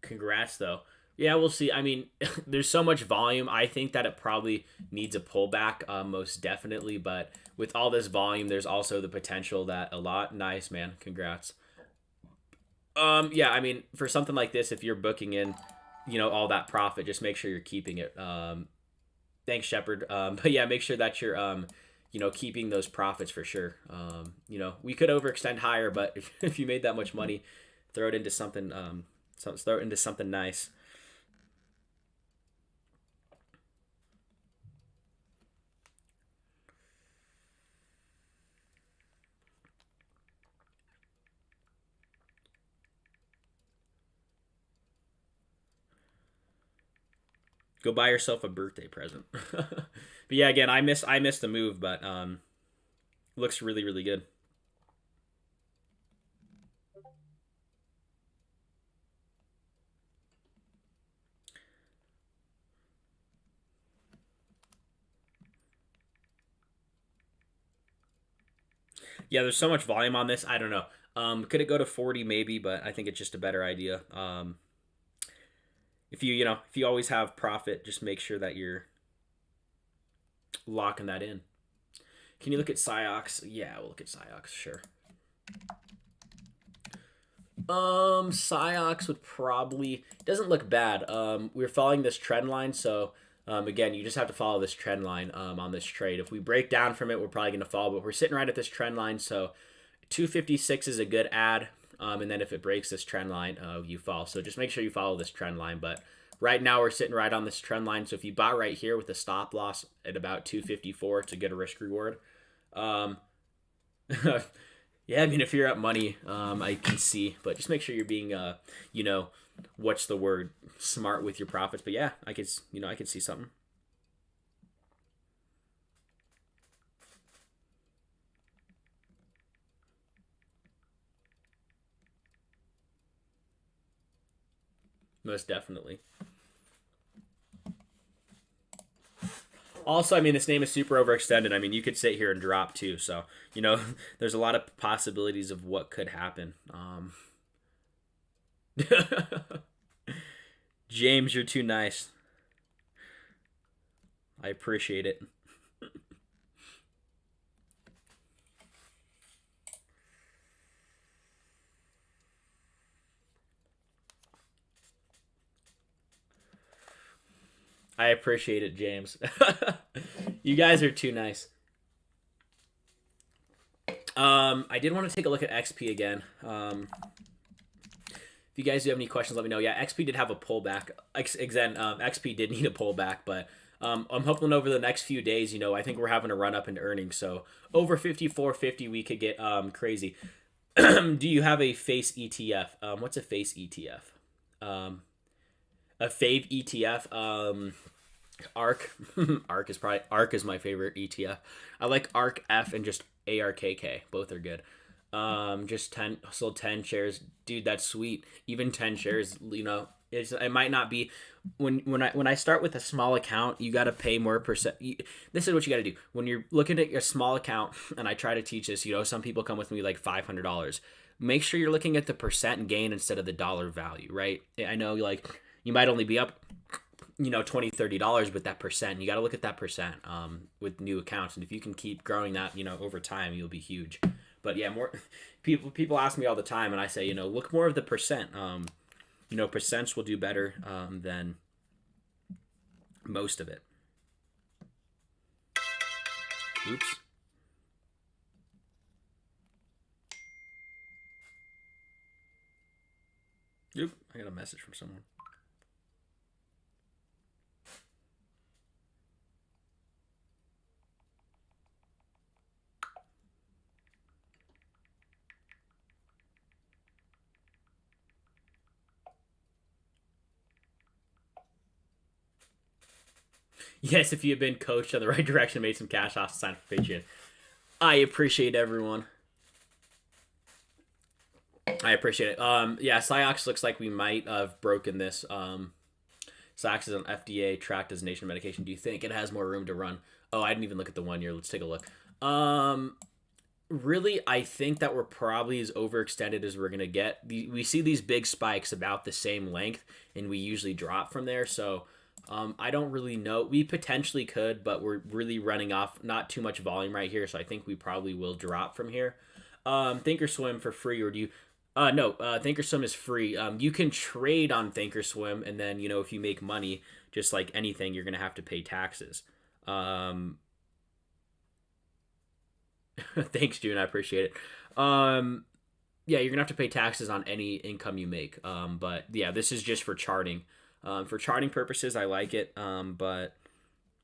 [SPEAKER 2] Congrats, though. Yeah, we'll see. I mean, there's so much volume. I think that it probably needs a pullback, most definitely. But with all this volume, there's also the potential that a lot. Nice, man. Congrats. Yeah, I mean, for something like this, if you're booking in, you know, all that profit, just make sure you're keeping it. Thanks, Shepard. But yeah, make sure that you're, you know, keeping those profits for sure. You know, we could overextend higher, but if you made that much money, throw it into something. Throw it into something nice. Go buy yourself a birthday present. But yeah, again, I missed the move, but looks really really good. Yeah, there's so much volume on this. I don't know. Could it go to 40 maybe, but I think it's just a better idea. If if you always have profit, just make sure that you're locking that in. Can you look at Psyox? Yeah, we'll look at Psyox, sure. Psyox would probably doesn't look bad. We're following this trend line, so again, you just have to follow this trend line on this trade. If we break down from it, we're probably gonna fall, but we're sitting right at this trend line, so 256 is a good add. And then if it breaks this trend line, you fall. So just make sure you follow this trend line. But right now we're sitting right on this trend line. So if you bought right here with a stop loss at about 254 to get a risk reward, um, yeah, I mean, if you're up money, I can see, but just make sure you're being, you know, what's the word, smart with your profits. But yeah, I could see something. Most definitely. Also, I mean, this name is super overextended. I mean, you could sit here and drop too. So, you know, there's a lot of possibilities of what could happen. James, you're too nice. I appreciate it. I appreciate it, James. You guys are too nice. I did want to take a look at XP again. If you guys do have any questions, let me know. Yeah, XP did have a pullback. XP did need a pullback, but I'm hoping over the next few days, I think we're having a run up in earnings. So over 54.50, we could get crazy. Do you have a face ETF? What's a face ETF? A fave ETF. ARK. ARK is my favorite ETF. I like ARK F and just ARKK. Both are good. Just 10, still 10 shares, dude. That's sweet. Even 10 shares, it might not be when I start with a small account, you got to pay more percent. This is what you got to do when you're looking at your small account. And I try to teach this. Some people come with me like $500. Make sure you're looking at the percent gain instead of the dollar value, right? I know you might only be up $20-$30, but that percent, you got to look at that percent with new accounts. And if you can keep growing that over time, you'll be huge. But yeah, more people ask me all the time, and I say look more of the percent. Percents will do better than most of it. Oops. Oop, I got a message from someone. Yes, if you have been coached in the right direction, made some cash off, sign for Patreon. I appreciate everyone. I appreciate it. Yeah, Ciox looks like we might have broken this. Ciox is an FDA tracked designation medication. Do you think it has more room to run? Oh, I didn't even look at the 1 year. Let's take a look. Really, I think that we're probably as overextended as we're gonna get. We see these big spikes about the same length, and we usually drop from there. So I don't really know. We potentially could, but we're really running off not too much volume right here, so I think we probably will drop from here. Thinkorswim for free, or do you? No, Thinkorswim is free. You can trade on Thinkorswim, and then if you make money, just like anything, you're gonna have to pay taxes. Thanks, June. I appreciate it. Yeah, you're gonna have to pay taxes on any income you make. But yeah, this is just for charting. For charting purposes, I like it. But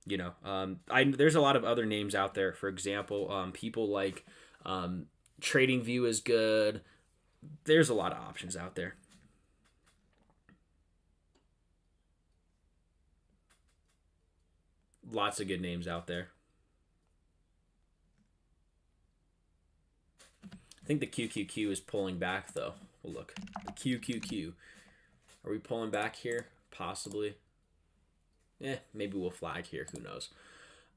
[SPEAKER 2] there's a lot of other names out there. For example, people like TradingView is good. There's a lot of options out there. Lots of good names out there. I think the QQQ is pulling back, though. Well, look. The QQQ. Are we pulling back here? Possibly. Maybe we'll flag here. Who knows?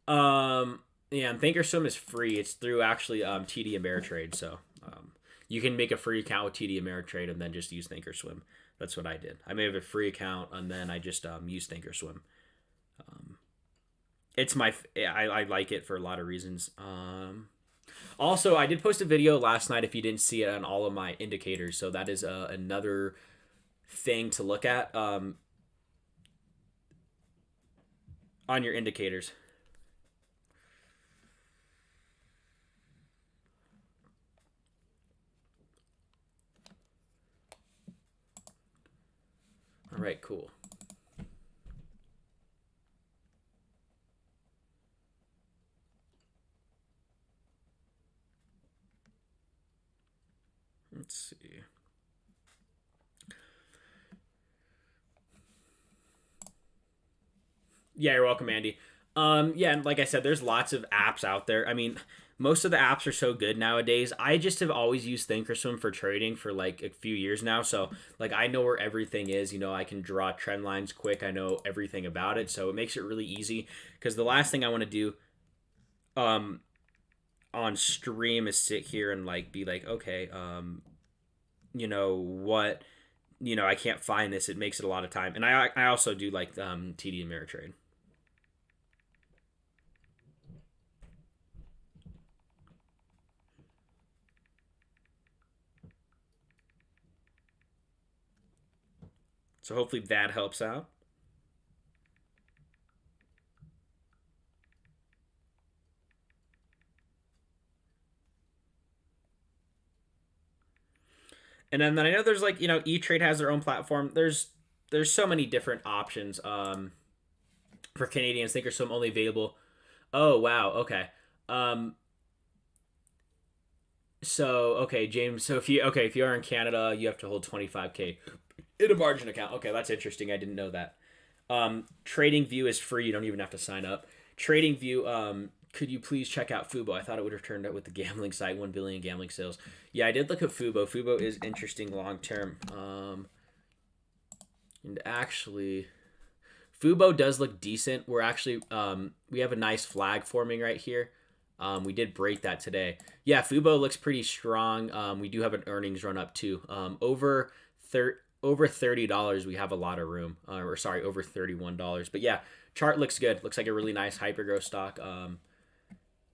[SPEAKER 2] Yeah, and Thinkorswim is free. It's through actually TD Ameritrade, so you can make a free account with TD Ameritrade and then just use Thinkorswim. That's what I did. I made a free account and then I just used Thinkorswim. It's I like it for a lot of reasons. Also, I did post a video last night if you didn't see it on all of my indicators, so that is another thing to look at on your indicators. All right, cool. Let's see. Yeah, you're welcome, Andy. Yeah, and like I said, there's lots of apps out there. I mean, most of the apps are so good nowadays. I just have always used Thinkorswim for trading for like a few years now. So like I know where everything is. I can draw trend lines quick. I know everything about it. So it makes it really easy. Because the last thing I want to do on stream is sit here and like be like, okay, what I can't find this, it makes it a lot of time. And I also do like TD Ameritrade. So hopefully that helps out. And then I know there's like, E-Trade has their own platform. There's so many different options for Canadians. Thinkorswim only available. Oh wow, okay. Um so okay, James, so if you are in Canada, you have to hold 25K in a margin account. Okay, that's interesting. I didn't know that. Trading View is free. You don't even have to sign up. Trading View, could you please check out Fubo? I thought it would have turned out with the gambling site, 1 billion gambling sales. Yeah, I did look at Fubo. Fubo is interesting long term. And actually, Fubo does look decent. We're actually we have a nice flag forming right here. We did break that today. Yeah, Fubo looks pretty strong. We do have an earnings run up too. Over $30, we have a lot of room. Or sorry, over $31. But yeah, chart looks good. Looks like a really nice hypergrowth stock.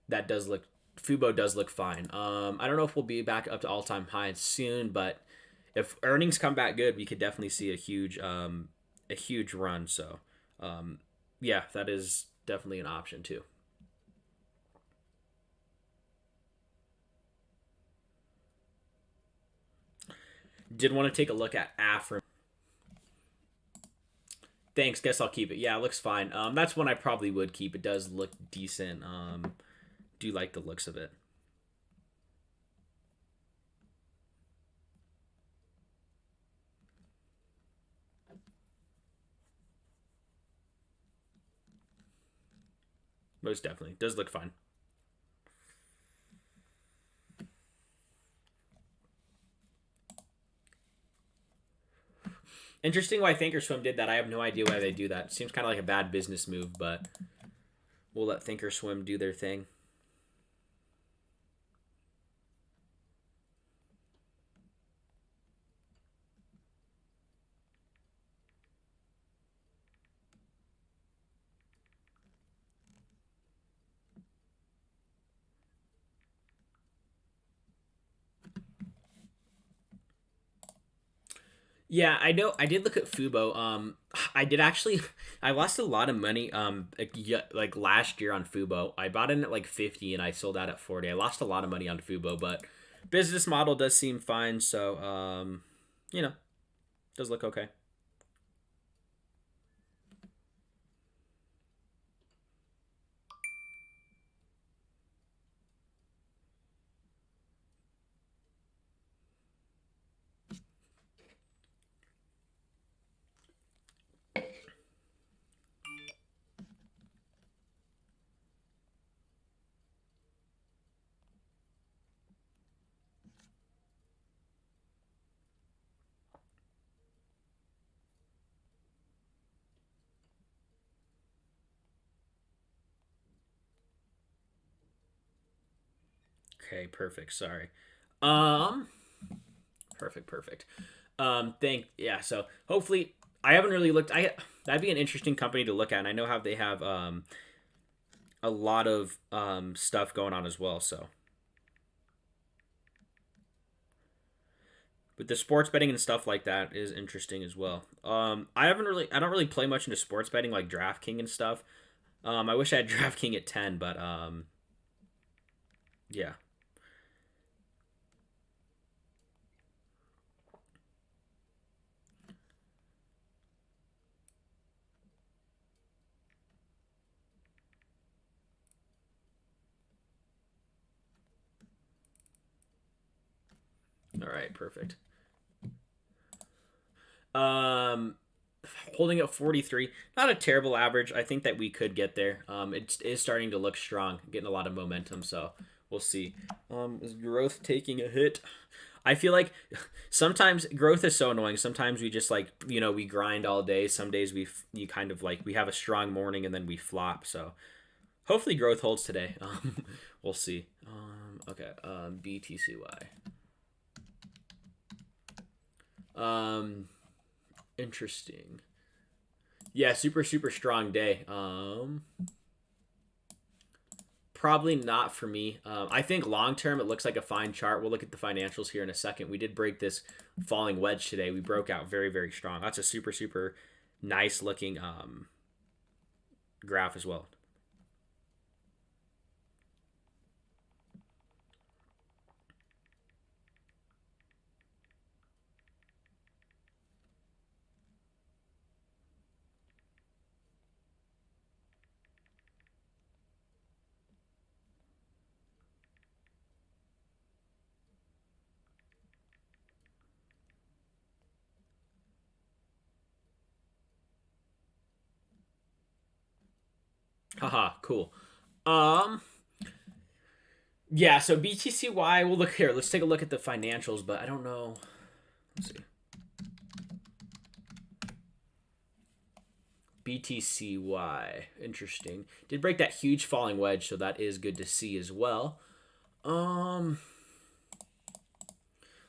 [SPEAKER 2] That does look Fubo does look fine. I don't know if we'll be back up to all time highs soon, but if earnings come back good, we could definitely see a huge run. So yeah, that is definitely an option too. Did want to take a look at Afrim. Thanks. Guess I'll keep it. Yeah, it looks fine. That's one I probably would keep. It does look decent. Do like the looks of it. Most definitely. Does look fine. Interesting why Thinkorswim did that. I have no idea why they do that. Seems kind of like a bad business move, but we'll let Thinkorswim do their thing. Yeah, I know. I did look at Fubo. I did actually. I lost a lot of money. Like last year on Fubo, I bought in at like 50 and I sold out at 40. I lost a lot of money on Fubo, but business model does seem fine. So, you know, does look okay. Okay, perfect. Sorry. Um, perfect. Yeah. So hopefully, I haven't really looked. That'd be an interesting company to look at. And I know how they have a lot of stuff going on as well. So, but the sports betting and stuff like that is interesting as well. I don't really play much into sports betting like DraftKings and stuff. I wish I had DraftKings at 10, but yeah. All right, perfect. Um, Holding at 43, not a terrible average. I think that we could get there. It is starting to look strong, getting a lot of momentum. So we'll see. Is growth taking a hit? I feel like sometimes growth is so annoying. Sometimes we just like we grind all day. Some days you kind of like we have a strong morning and then we flop. So hopefully growth holds today. We'll see. Okay. BTCY. Interesting. Yeah, super super strong day. Probably not for me. I think long term it looks like a fine chart. We'll look at the financials here in a second. We did break this falling wedge today. We broke out very very strong. That's a super super nice looking graph as well. Haha, cool. Um, yeah. So BTCY. We'll look here. Let's take a look at the financials. But I don't know. Let's see. BTCY. Interesting. Did break that huge falling wedge, so that is good to see as well. A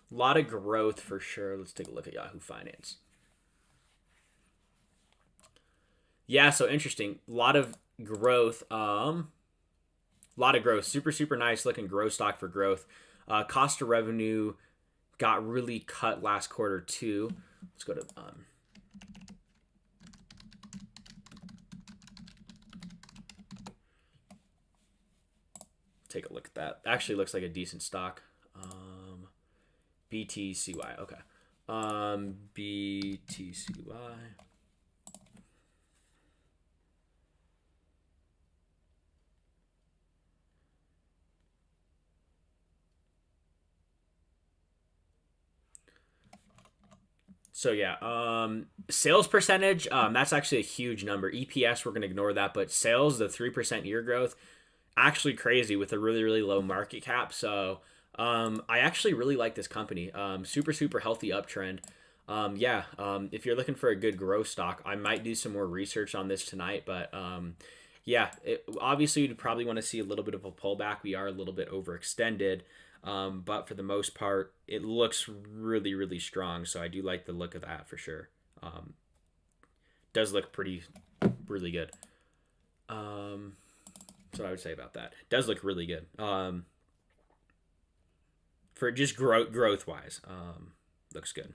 [SPEAKER 2] lot of growth for sure. Let's take a look at Yahoo Finance. Yeah, so interesting. A lot of growth. Lot of growth. Super super nice looking growth stock for growth. Cost of revenue got really cut last quarter too. Let's go to take a look at that. Actually looks like a decent stock. BTCY. Okay. BTCY. So yeah, sales percentage, that's actually a huge number. EPS, we're gonna ignore that, but sales, the 3% year growth, actually crazy with a really really low market cap. So I actually really like this company. Super super healthy uptrend. Yeah, if you're looking for a good growth stock, I might do some more research on this tonight. But yeah, obviously you'd probably want to see a little bit of a pullback. We are a little bit overextended. But for the most part, it looks really, really strong. So I do like the look of that for sure. Does look pretty, really good. So I would say about that. Does look really good. For just growth wise, looks good.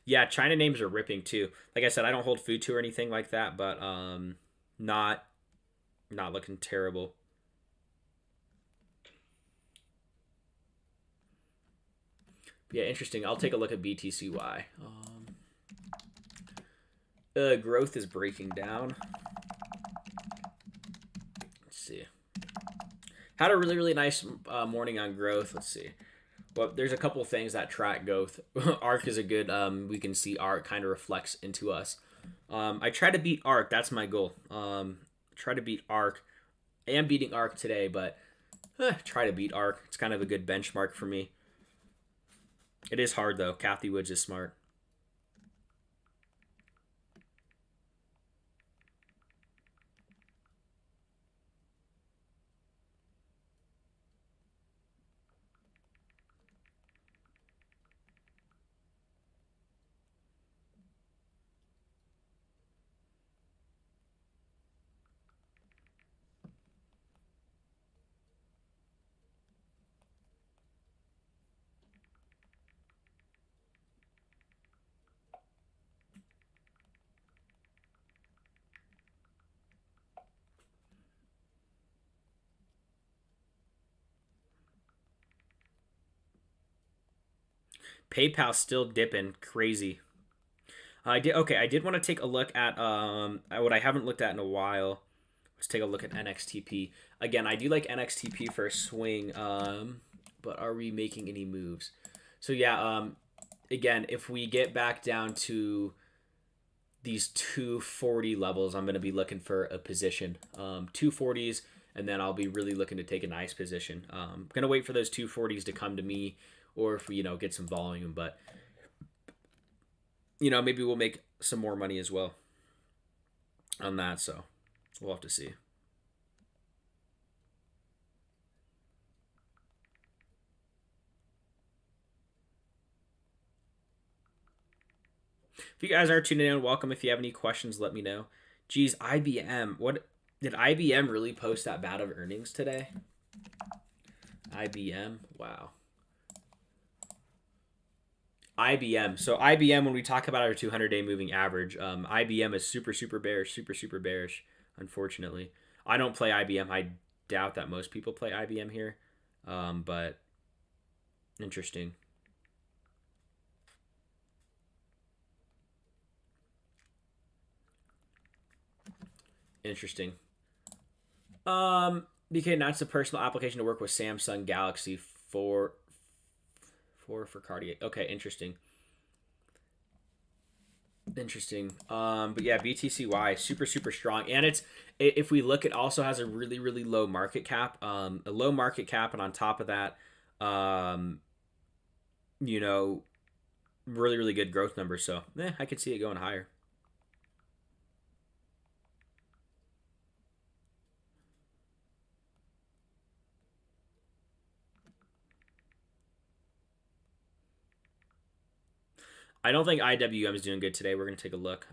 [SPEAKER 2] Yeah, China names are ripping too. Like I said, I don't hold food to or anything like that, but not not looking terrible. Yeah, interesting. I'll take a look at BTCY. Growth is breaking down. Let's see. Had a really really nice morning on growth. Let's see. Well, there's a couple things that track growth. ARC is a good. We can see ARC kind of reflects into us. I try to beat ARC. That's my goal. Try to beat ARC. I am beating ARC today, but try to beat ARC. It's kind of a good benchmark for me. It is hard though. Kathy Woods is smart. PayPal still dipping crazy. I did okay. I did want to take a look at what I haven't looked at in a while. Let's take a look at NXTP again. I do like NXTP for a swing, but are we making any moves? So yeah, again, if we get back down to these 240 levels, I'm going to be looking for a position. 240s, and then I'll be really looking to take a nice position. I'm going to wait for those 240s to come to me, or if we, get some volume. But, maybe we'll make some more money as well on that. So we'll have to see. If you guys are tuning in, welcome. If you have any questions, let me know. Geez, IBM. What did IBM really post that bad of earnings today? IBM. Wow. IBM. So IBM, when we talk about our 200-day moving average, IBM is super bearish, super bearish. Unfortunately, I don't play IBM. I doubt that most people play IBM here, but interesting. Interesting. BK announced a personal application to work with Samsung Galaxy for Cartier. Okay, interesting. Interesting. But yeah, BTCY super strong, and it's if we look, it also has a really low market cap. A low market cap, and on top of that, um, you know, really good growth numbers. So I could see it going higher. I don't think IWM is doing good today. We're gonna take a look.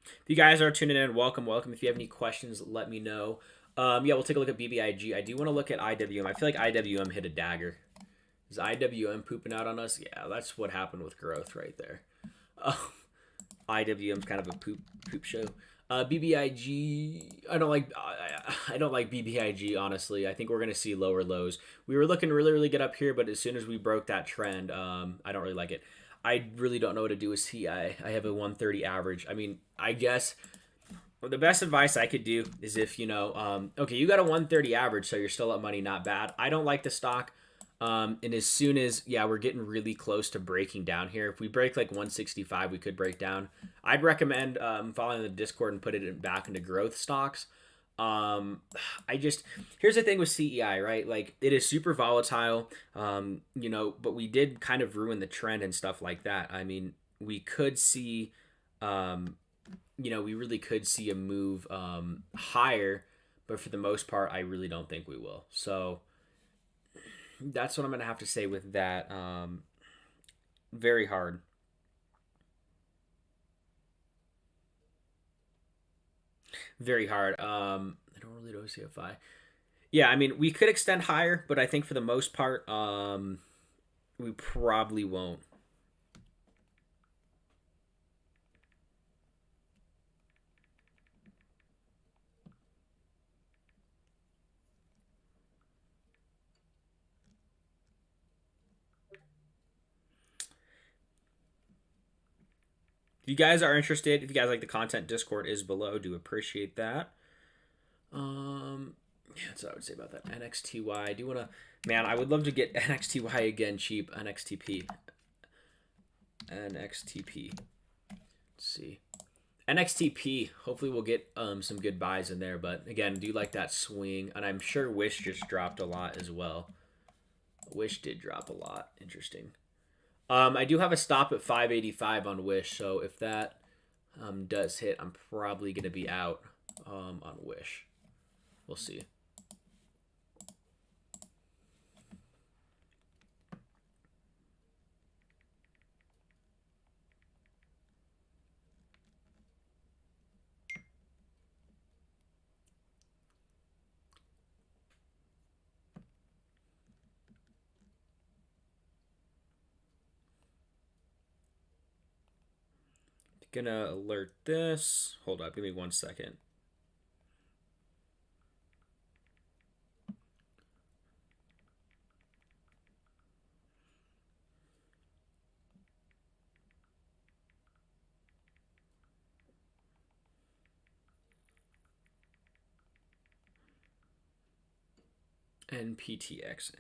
[SPEAKER 2] If you guys are tuning in, welcome. If you have any questions, let me know. Yeah, we'll take a look at BBIG. I do want to look at IWM. I feel like IWM hit a dagger. Is IWM pooping out on us? Yeah, that's what happened with growth right there. IWM's kind of a poop show. BBIG, I don't like BBIG honestly. I think we're gonna see lower lows. We were looking really good up here, but as soon as we broke that trend, I don't really like it. I really don't know what to do with CI. I have a 130 average. I mean, I guess the best advice I could do is if okay, you got a 130 average, so you're still up money, not bad. I don't like the stock. And as soon as we're getting really close to breaking down here. If we break like 165, we could break down. I'd recommend following the Discord and put it back into growth stocks. Here's the thing with CEI, right? Like it is super volatile, but we did kind of ruin the trend and stuff like that. I mean, we could see, we really could see a move higher, but for the most part, I really don't think we will. So that's what I'm gonna have to say with that. Very hard. Very hard. I don't really know CFI. Yeah, I mean, we could extend higher, but I think for the most part, we probably won't. If you guys are interested, if you guys like the content, Discord is below. Do appreciate that. Yeah, that's what I would say about that. NXTY. I do want to, man, I would love to get NXTY again cheap. NXTP. NXTP. Let's see. NXTP. Hopefully we'll get some good buys in there. But again, do like that swing. And I'm sure Wish just dropped a lot as well. Wish did drop a lot. Interesting. I do have a stop at 585 on Wish. So if that does hit, I'm probably going to be out on Wish. We'll see. Gonna alert this. Hold up, give me 1 second. NPTX.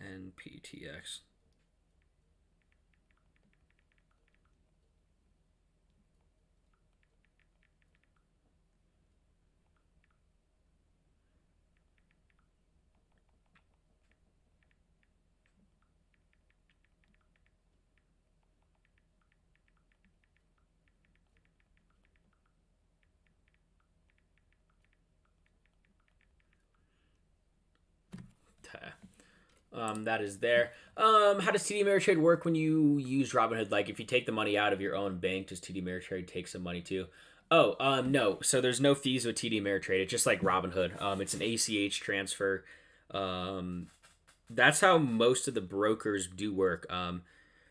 [SPEAKER 2] That is there. How does TD Ameritrade work when you use Robinhood? Like, if you take the money out of your own bank, does TD Ameritrade take some money too? Oh, no. So there's no fees with TD Ameritrade. It's just like Robinhood. It's an ACH transfer. Um, that's how most of the brokers do work.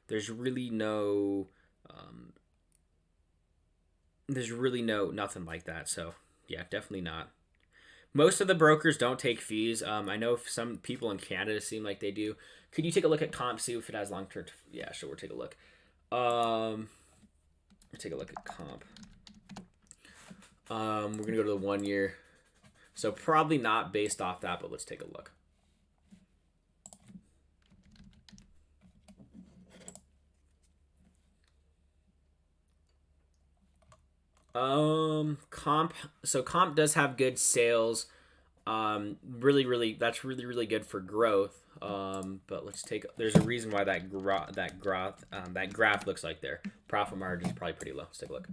[SPEAKER 2] There's really no, um, there's really nothing like that. So yeah, definitely not. Most of the brokers don't take fees. I know some people in Canada seem like they do. Could you take a look at comp, see if it has long term? Yeah, sure. We'll take a look. Let's take a look at comp. We're gonna go to the 1 year. So probably not based off that, but let's take a look. Comp. So comp does have good sales. Really, that's really good for growth. But let's take. There's a reason why that graph looks like their profit margin is probably pretty low. Let's take a look.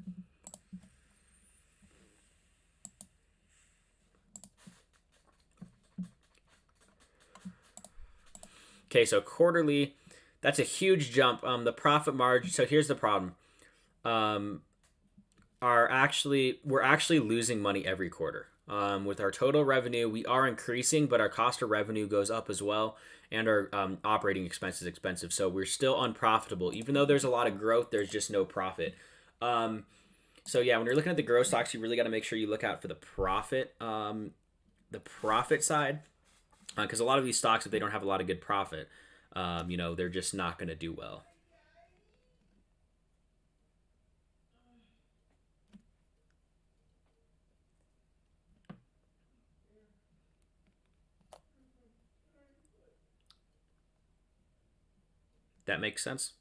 [SPEAKER 2] Okay, so quarterly, that's a huge jump. The profit margin. So here's the problem. Um, we're actually losing money every quarter. With our total revenue, we are increasing, but our cost of revenue goes up as well, and our operating expense is expensive. So we're still unprofitable. Even though there's a lot of growth, there's just no profit. So yeah, when you're looking at the growth stocks, you really got to make sure you look out for the profit side, because a lot of these stocks, if they don't have a lot of good profit, they're just not going to do well. That makes sense.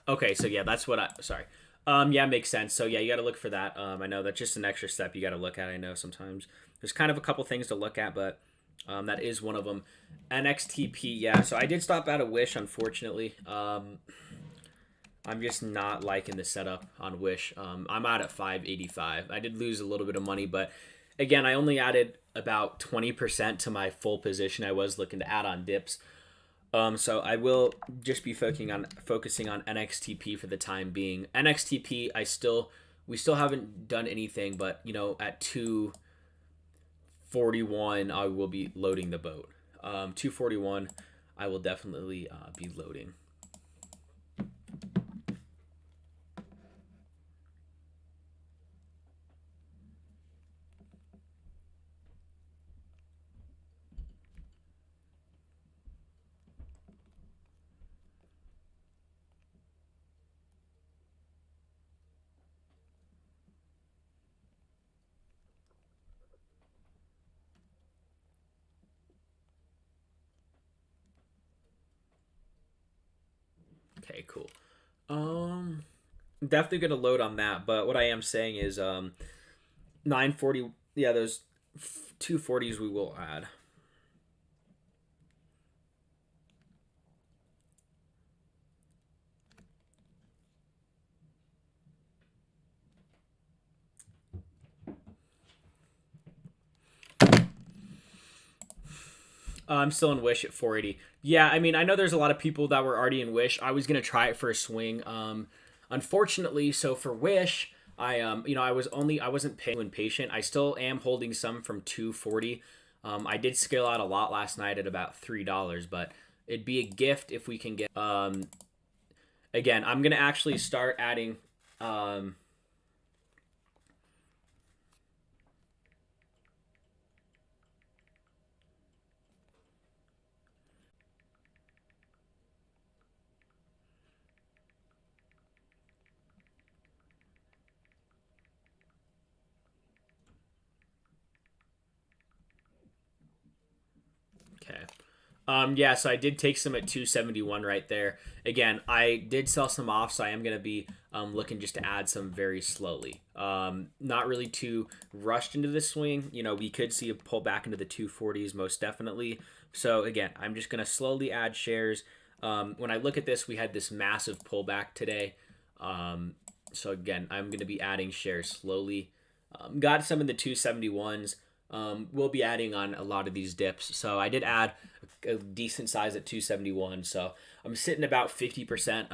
[SPEAKER 2] Okay, so yeah, that's what I. Sorry. Yeah, makes sense. So yeah, you got to look for that. I know that's just an extra step you got to look at. I know sometimes there's kind of a couple things to look at, but that is one of them. NXTP, yeah. So I did stop out of Wish, unfortunately. I'm just not liking the setup on Wish. I'm out at 585. I did lose a little bit of money, but again, I only added about 20% to my full position. I was looking to add on dips. So I will just be focusing on NXTP for the time being. NXTP, we still haven't done anything, but at 241, I will be loading the boat. 241, I will definitely be loading. Okay, cool. Um, Definitely gonna load on that. But what I am saying is, 940. Yeah, those 240s we will add. I'm still in Wish at 480. Yeah, I mean, I know there's a lot of people that were already in Wish. I was gonna try it for a swing. Unfortunately, so for Wish, I wasn't patient. I still am holding some from 240. I did scale out a lot last night at about $3, but it'd be a gift if we can get. Again, I'm gonna actually start adding. Okay. Yeah, so I did take some at 271 right there. Again, I did sell some off, so I am going to be looking just to add some very slowly. Not really too rushed into this swing. You know, we could see a pull back into the 240s most definitely. So again, I'm just going to slowly add shares. When I look at this, we had this massive pullback today. So again, I'm going to be adding shares slowly. Got some in the 271s. We'll be adding on a lot of these dips. So I did add a decent size at 271. So I'm sitting about 50%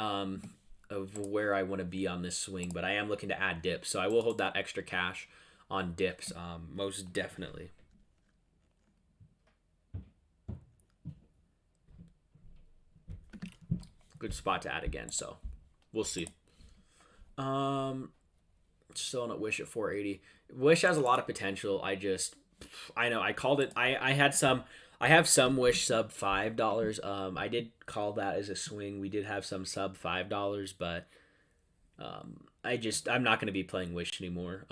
[SPEAKER 2] of where I want to be on this swing, but I am looking to add dips. So I will hold that extra cash on dips, most definitely. Good spot to add again. So we'll see. Still not Wish at 480. Wish has a lot of potential. I know I called it. I have some Wish sub $5. I did call that as a swing. We did have some sub $5, but I'm not going to be playing Wish anymore.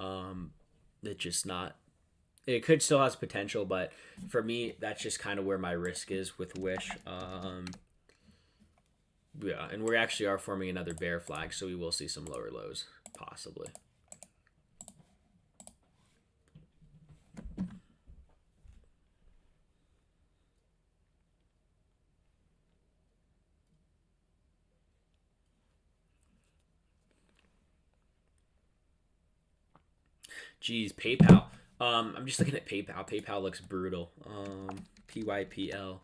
[SPEAKER 2] It's just not. It could still has potential, but for me, that's just kind of where my risk is with Wish. Yeah, and we actually are forming another bear flag, so we will see some lower lows possibly. Geez, PayPal. I'm just looking at PayPal. PayPal looks brutal. PYPL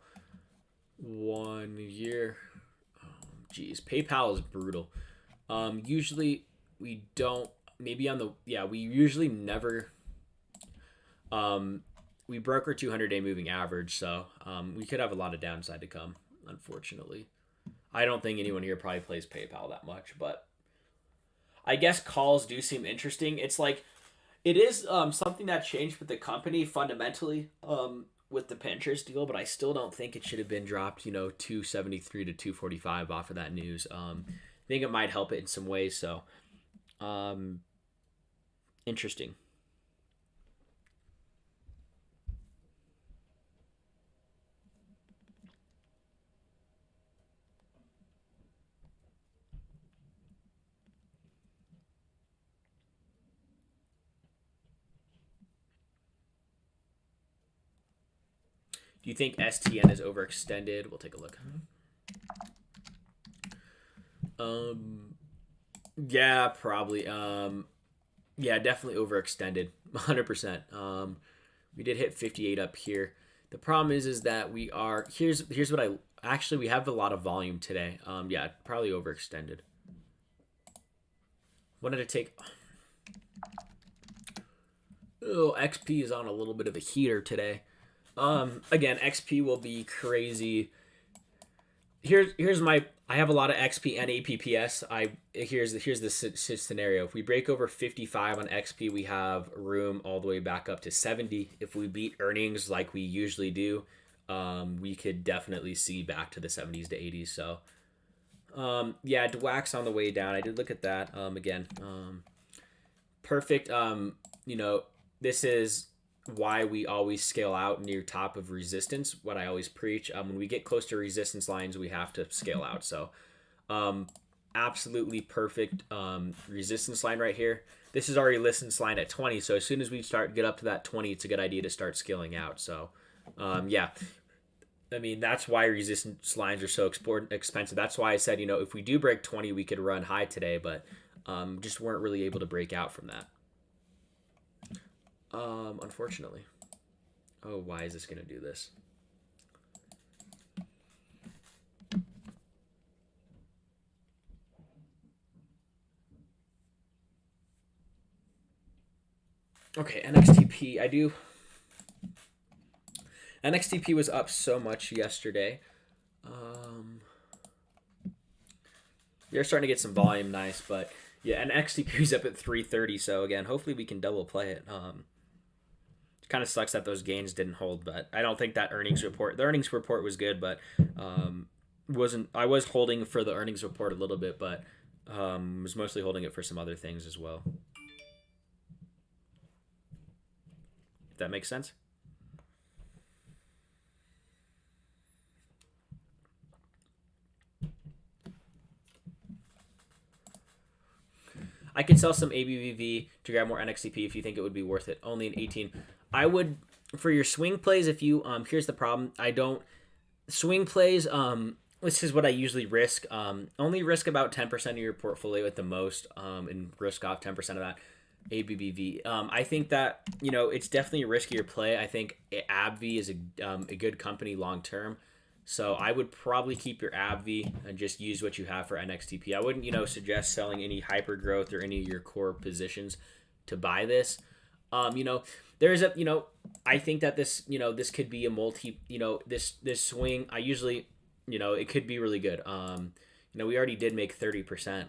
[SPEAKER 2] 1 year. Geez, PayPal is brutal. Usually we don't. Maybe on the we usually never. We broke our 200-day moving average, so we could have a lot of downside to come. Unfortunately, I don't think anyone here probably plays PayPal that much, but I guess calls do seem interesting. It's like it is something that changed with the company fundamentally with the Pinterest deal, but I still don't think it should have been dropped, 273 to 245 off of that news. I think it might help it in some ways, so interesting. Do you think STN is overextended? We'll take a look. Yeah, probably. Yeah, definitely overextended. 100%. We did hit 58 up here. The problem is that we are here's what I actually we have a lot of volume today. Yeah, probably overextended. Wanted to take. Oh, XP is on a little bit of a heater today. Again, XP will be crazy. Here's my. I have a lot of XP and APPS. Here's the scenario. If we break over 55 on XP, we have room all the way back up to 70. If we beat earnings like we usually do, we could definitely see back to the 70s to 80s. So, yeah, DWAC's on the way down. I did look at that again. Perfect. This is why we always scale out near top of resistance, what I always preach. When we get close to resistance lines, we have to scale out. So absolutely perfect resistance line right here. This is our resistance line at 20. So as soon as we get up to that 20, it's a good idea to start scaling out. So yeah, I mean, that's why resistance lines are so expensive. That's why I said, if we do break 20, we could run high today, but just weren't really able to break out from that. Unfortunately. Oh, why is this going to do this? Okay, NXTP. NXTP was up so much yesterday. You're starting to get some volume, nice, but yeah, NXTP is up at 330. So again, hopefully we can double play it. Kind of sucks that those gains didn't hold, but I don't think that the earnings report was good, but I was holding for the earnings report a little bit, but was mostly holding it for some other things as well. If that makes sense. I could sell some ABVV to grab more NXTP if you think it would be worth it. Only an 18. I would, for your swing plays, if you, here's the problem. I don't, swing plays, this is what I usually risk. Only risk about 10% of your portfolio at the most, and risk off 10% of that ABBV. I think that, it's definitely a riskier play. I think AbbVie is a good company long term. So I would probably keep your AbbVie and just use what you have for NXTP. I wouldn't, suggest selling any hyper growth or any of your core positions to buy this. There's a, I think that this, this could be a multi, this swing. I usually, it could be really good. We already did make 30%.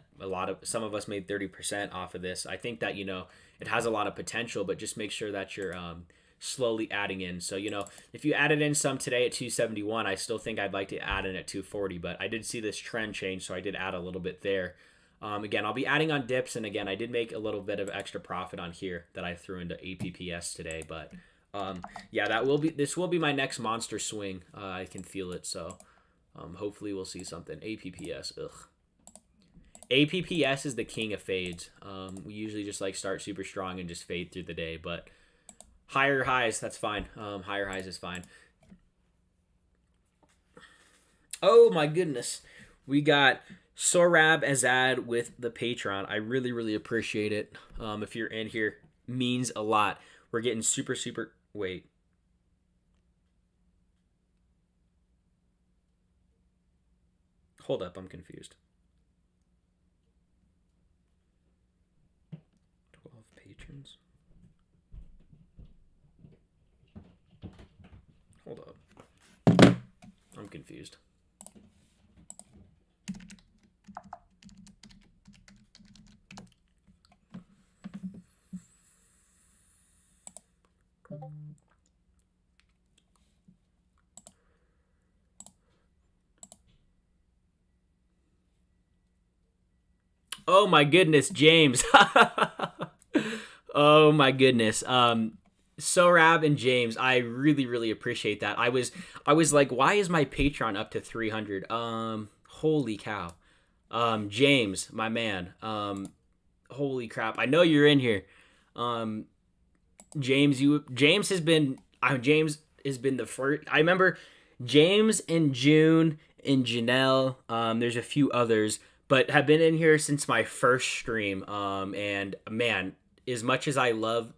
[SPEAKER 2] Some of us made 30% off of this. I think that, it has a lot of potential, but just make sure that you're, slowly adding in. So, if you added in some today at 271, I still think I'd like to add in at 240, but I did see this trend change, so I did add a little bit there. Again, I'll be adding on dips, and again, I did make a little bit of extra profit on here that I threw into APPS today, but yeah, this will be my next monster swing. I can feel it, so hopefully we'll see something. APPS, ugh. APPS is the king of fades. We usually just start super strong and just fade through the day, but higher highs, that's fine. Higher highs is fine. Oh my goodness. We got Sorab Azad with the Patreon. I really, really appreciate it. If you're in here, means a lot. We're getting super, super... Wait. Hold up, I'm confused. 12 patrons. Hold up. I'm confused. Oh my goodness, James. Oh my goodness. Sorab and James, I really, really appreciate that. I was like, why is my Patreon up to 300? Holy cow. James, my man. Holy crap. I know you're in here. James has been the first. I remember James and June and Janelle. There's a few others, but have been in here since my first stream. And man, as much as I love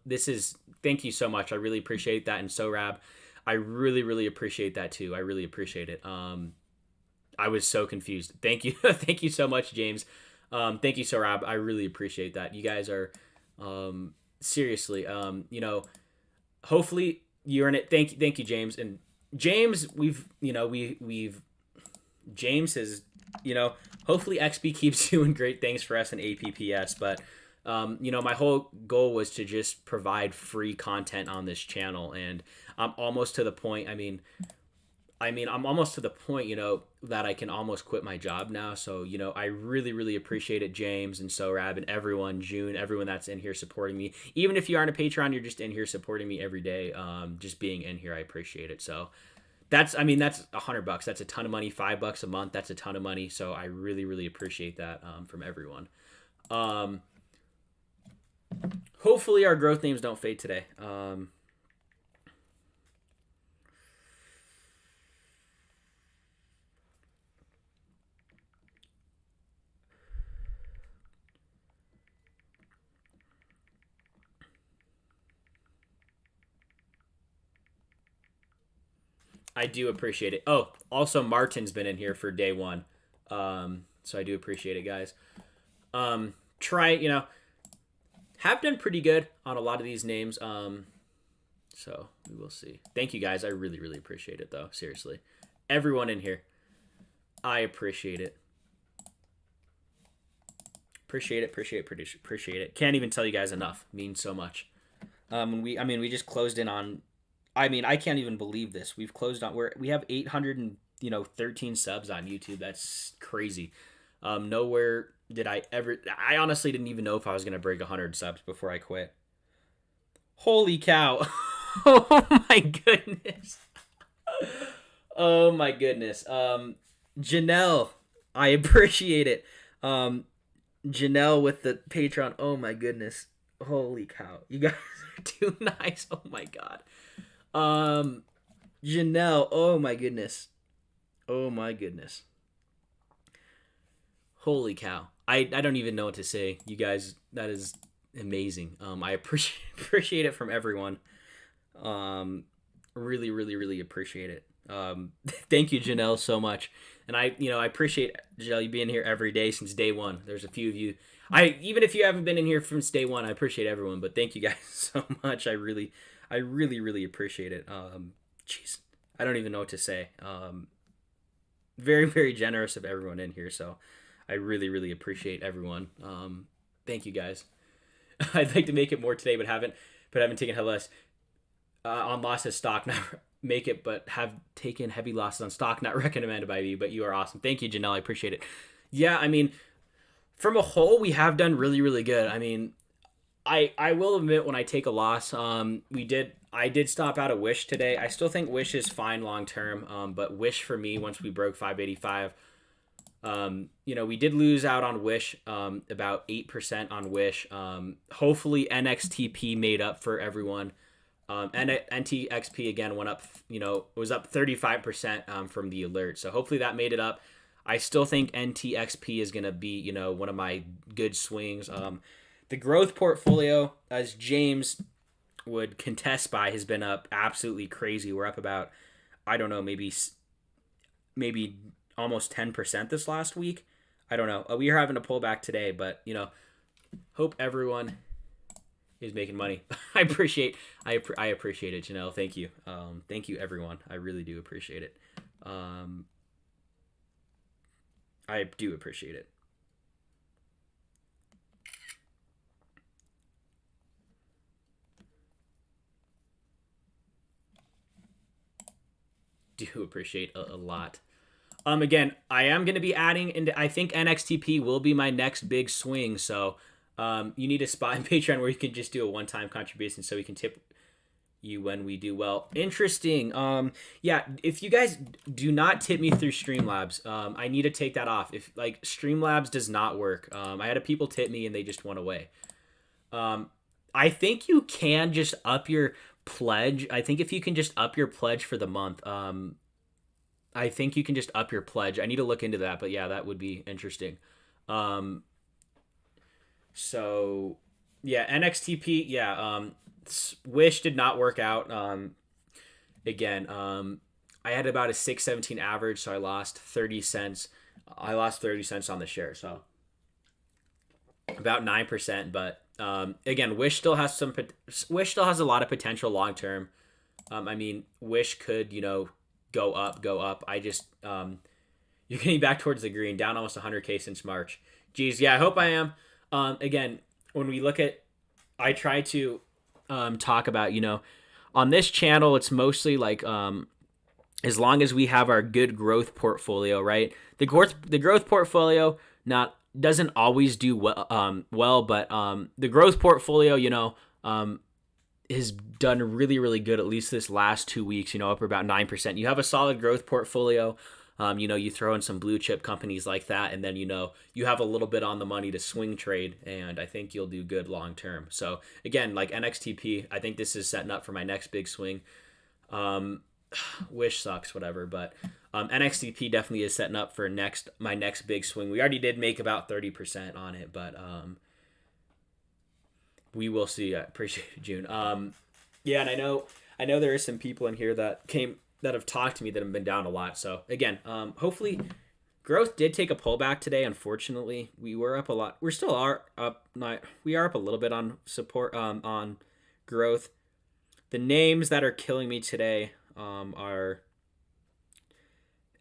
[SPEAKER 2] thank you so much. I really appreciate that. And Sorab, I really, really appreciate that too. I really appreciate it. I was so confused. Thank you. Thank you so much, James. Thank you, Sorab. I really appreciate that. You guys are, seriously, hopefully you're in it. Thank you, James. And James, James has, hopefully XP keeps doing great things for us in APPS, but my whole goal was to just provide free content on this channel, and I'm almost to the point. I'm almost to the point, that I can almost quit my job now. So, I really, really appreciate it, James and Sorab and everyone, June, everyone that's in here supporting me. Even if you aren't a Patreon, you're just in here supporting me every day. Just being in here, I appreciate it. So that's $100. That's a ton of money. $5 a month. That's a ton of money. So I really, really appreciate that, from everyone. Hopefully our growth names don't fade today. I do appreciate it. Oh, also Martin's been in here for day one. So I do appreciate it, guys. Have done pretty good on a lot of these names. So we will see. Thank you, guys. I really, really appreciate it, though. Seriously. Everyone in here. I appreciate it. Appreciate it. Can't even tell you guys enough. Means so much. We just closed in on... I can't even believe this. We've closed on... We have 813 subs on YouTube. That's crazy. Nowhere did I ever... I honestly didn't even know if I was going to break 100 subs before I quit. Holy cow. Oh my goodness. Oh my goodness. Janelle, I appreciate it. Janelle with the Patreon. Oh my goodness. Holy cow. You guys are too nice. Oh my god. Janelle. Oh my goodness. Oh my goodness. Holy cow. I don't even know what to say. You guys, that is amazing. I appreciate it from everyone. Really, really, really appreciate it. Thank you, Janelle, so much. And I appreciate Janelle you being here every day since day one. There's a few of you. Even if you haven't been in here since day one, I appreciate everyone. But thank you guys so much. I really, really appreciate it. Jeez, I don't even know what to say. Very, very generous of everyone in here. So I really, really appreciate everyone. Thank you guys. I'd like to make it more today, but haven't taken heavy less on losses stock. Not make it, but have taken heavy losses on stock. Not recommended by me, but you are awesome. Thank you, Janelle. I appreciate it. Yeah, I mean, from a whole, we have done really, really good. I mean, I will admit when I take a loss, I did stop out of Wish today. I still think Wish is fine long term, but Wish for me once we broke 585. We did lose out on Wish, about 8% on Wish. Hopefully NXTP made up for everyone. NTXP again went up, was up 35% from the alert. So hopefully that made it up. I still think NTXP is going to be, one of my good swings. The growth portfolio, as James would contest by, has been up absolutely crazy. We're up about, I don't know, maybe almost 10% this last week. I don't know. We are having a pullback today, but hope everyone is making money. I appreciate it, Janelle. Thank you. Thank you, everyone. I really do appreciate it. I do appreciate it. Do appreciate a lot. Again, I am going to be adding into. I think NXTP will be my next big swing. So, you need a spot in Patreon where you can just do a one-time contribution, so we can tip you when we do well. Interesting. Yeah. If you guys do not tip me through Streamlabs, I need to take that off. If Streamlabs does not work, I had people tip me and they just went away. I think you can just up your pledge. I think if you can just up your pledge for the month, I think you can just up your pledge. I need to look into that, but yeah, that would be interesting. So yeah, NXTP, yeah, Wish did not work out. Again, I had about a 617 average, so I lost 30 cents. I lost 30 cents on the share, so about 9%, but again, Wish still has a lot of potential long term. I mean, Wish could, go up. I just you're getting back towards the green, down almost 100K since March. Geez, yeah, I hope I am. Again, when we look at, I try to talk about, on this channel, it's mostly like as long as we have our good growth portfolio, right? The growth portfolio doesn't always do well, but the growth portfolio, has done really, really good, at least this last 2 weeks, up about 9%. You have a solid growth portfolio. You throw in some blue chip companies like that, and then, you have a little bit on the money to swing trade, and I think you'll do good long term. So again, like NXTP, I think this is setting up for my next big swing. Wish sucks, whatever, but NXTP definitely is setting up for my next big swing. We already did make about 30% on it, but we will see. I appreciate it, June. Yeah, and I know there are some people in here that have talked to me that have been down a lot. So again, hopefully, growth did take a pullback today. Unfortunately, we were up a lot. We still are up. We are up a little bit on support on growth. The names that are killing me today are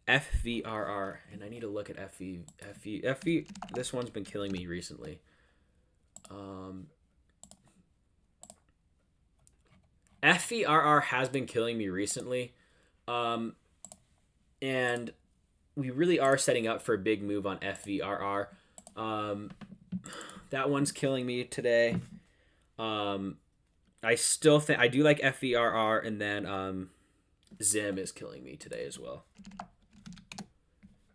[SPEAKER 2] FVRR, and I need to look at FV. This one's been killing me recently. FVRR has been killing me recently. And we really are setting up for a big move on FVRR. That one's killing me today. I still think I do like FVRR, and then Zim is killing me today as well.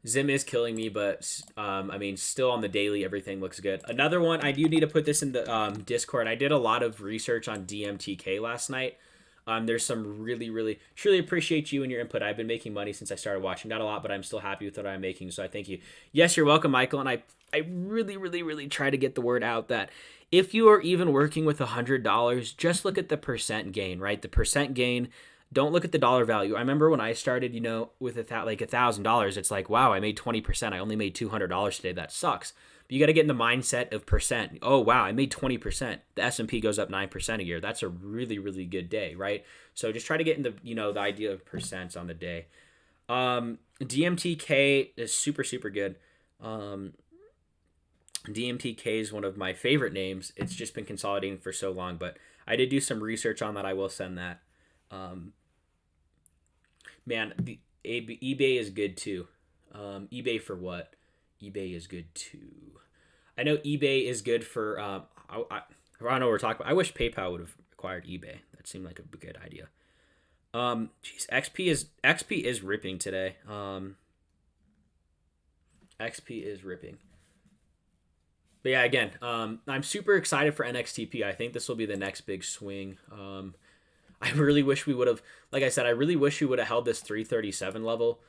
[SPEAKER 2] Zim is killing me, but I mean, still on the daily, everything looks good. Another one, I do need to put this in the Discord. I did a lot of research on DMTK last night. There's some really, truly appreciate you and your input. I've been making money since I started watching. Not a lot, but I'm still happy with what I'm making. So I thank you. Yes, you're welcome, Michael. And I really try to get the word out that if you are even working with $100, just look at the percent gain, right? The percent gain. Don't look at the dollar value. I remember when I started, with like $1,000, it's like, wow, I made 20%. I only made $200 today. That sucks. But you got to get in the mindset of percent. Oh, wow, I made 20%. The S&P goes up 9% a year. That's a really good day, right? So just try to get in the idea of percents on the day. DMTK is super good. DMTK is one of my favorite names. It's just been consolidating for so long, but I did do some research on that. I will send that. Man, the eBay is good too. eBay for what? eBay is good too. I know eBay is good for. I don't know what we're talking about. I wish PayPal would have acquired eBay. That seemed like a good idea. Jeez, XP is ripping today. XP is ripping. But yeah, again, I'm super excited for NXTP. I think this will be the next big swing. I really wish we would have, like I said, I really wish we would have held this 337 level.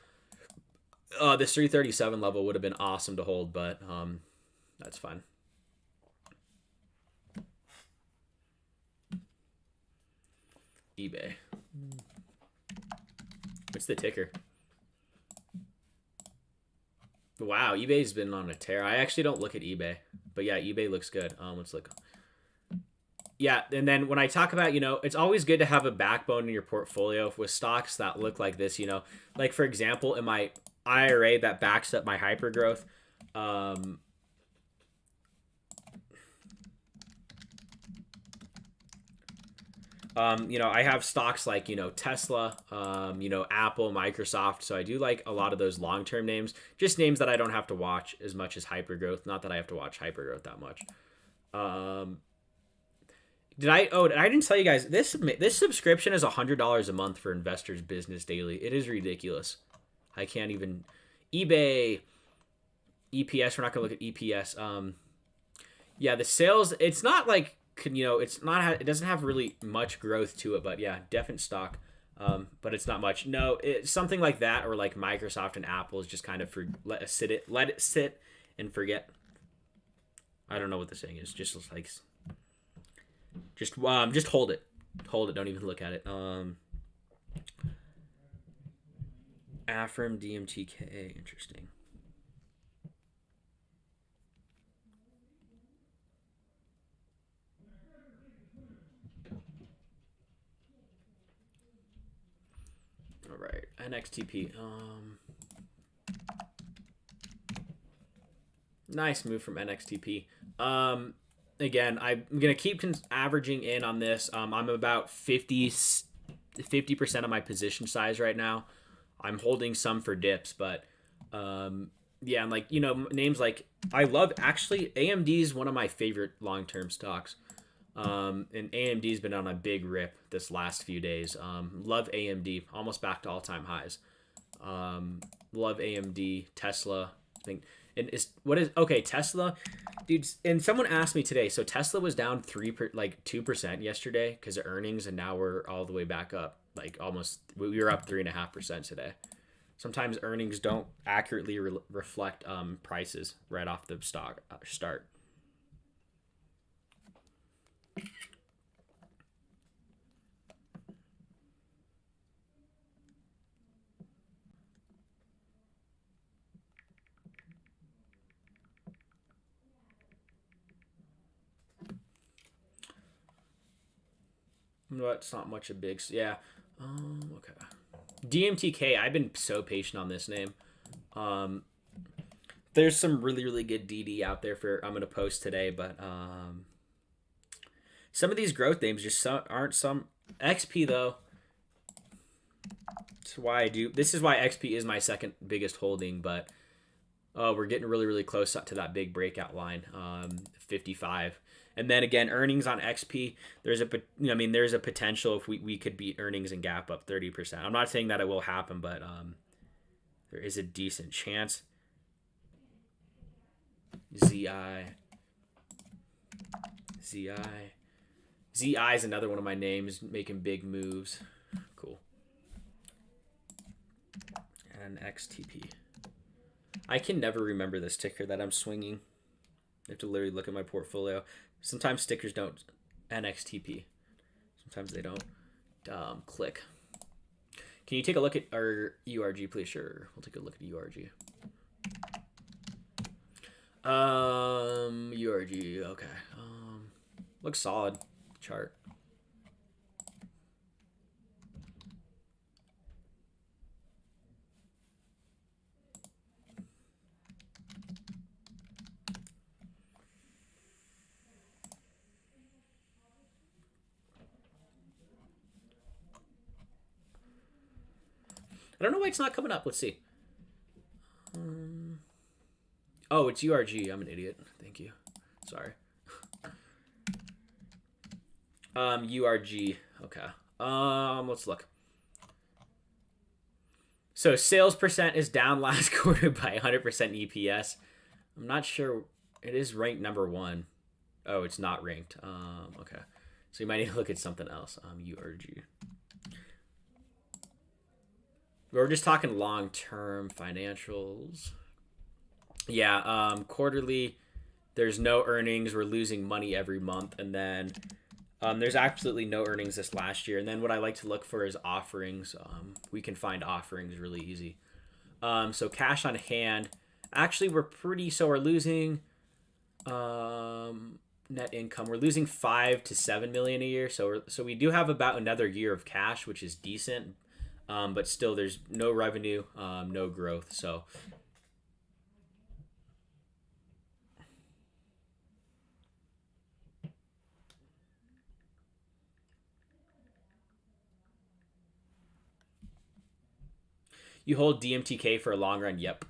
[SPEAKER 2] This 337 level would have been awesome to hold, but that's fine. eBay. What's the ticker? Wow, eBay's been on a tear. I actually don't look at eBay, but yeah, eBay looks good. Let's look. Yeah, and then when I talk about, it's always good to have a backbone in your portfolio with stocks that look like this, like for example, in my IRA that backs up my hypergrowth. I have stocks like, Tesla, Apple, Microsoft. So I do like a lot of those long-term names, just names that I don't have to watch as much as hypergrowth. Not that I have to watch hypergrowth that much. I didn't tell you guys this subscription is $100 a month for Investors Business Daily. It is ridiculous. I can't even eBay EPS. We're not gonna look at EPS. Yeah, the sales. It's not like it's not. It doesn't have really much growth to it, but yeah, definite stock. But it's not much. No, it's something like that, or like Microsoft and Apple is just kind of let it sit and forget. I don't know what the saying is. Just like. Just hold it. Hold it. Don't even look at it. Afrim DMTK. Interesting. All right. NXTP. Nice move from NXTP. Again, I'm gonna keep averaging in on this. I'm about 50% of my position size right now. I'm holding some for dips, but yeah, and like names like I love actually AMD is one of my favorite long-term stocks. And AMD's been on a big rip this last few days. Love AMD, almost back to all-time highs. Love AMD, Tesla. I think. And Tesla, dude. And someone asked me today. So Tesla was down 2% yesterday because of earnings, and now we're all the way back up. Like almost, we were up 3.5% today. Sometimes earnings don't accurately reflect prices right off the stock start. That's not much a big. Yeah. Okay. DMTK. I've been so patient on this name. There's some really good DD out there I'm gonna post today, but some of these growth names just aren't some. XP though. That's why I do. This is why XP is my second biggest holding, but we're getting really close up to that big breakout line. 55. And then again, earnings on XP, there's a potential if we could beat earnings and gap up 30%. I'm not saying that it will happen, but There is a decent chance. ZI. ZI. ZI is another one of my names making big moves. Cool. NXTP. I can never remember the sticker that I'm swinging. I have to literally look at my portfolio. Sometimes stickers don't. NXTP. Sometimes they don't click. Can you take a look at our URG, please? Sure. We'll take a look at URG. URG. Okay. Looks solid. Chart. I don't know why it's not coming up. Let's see. Oh, it's URG. I'm an idiot. Thank you. Sorry. URG. Okay. Let's look. So sales percent is down last quarter by 100% EPS. I'm not sure. It is ranked number 1. Oh, it's not ranked. Okay. So you might need to look at something else. URG. We're just talking long-term financials. Yeah, quarterly, there's no earnings. We're losing money every month. And then there's absolutely no earnings this last year. And then what I like to look for is offerings. We can find offerings really easy. So cash on hand. Actually, we're losing net income. We're losing 5 to 7 million a year. So we do have about another year of cash, which is decent. But still, there's no revenue, no growth. So you hold DMTK for a long run. Yep,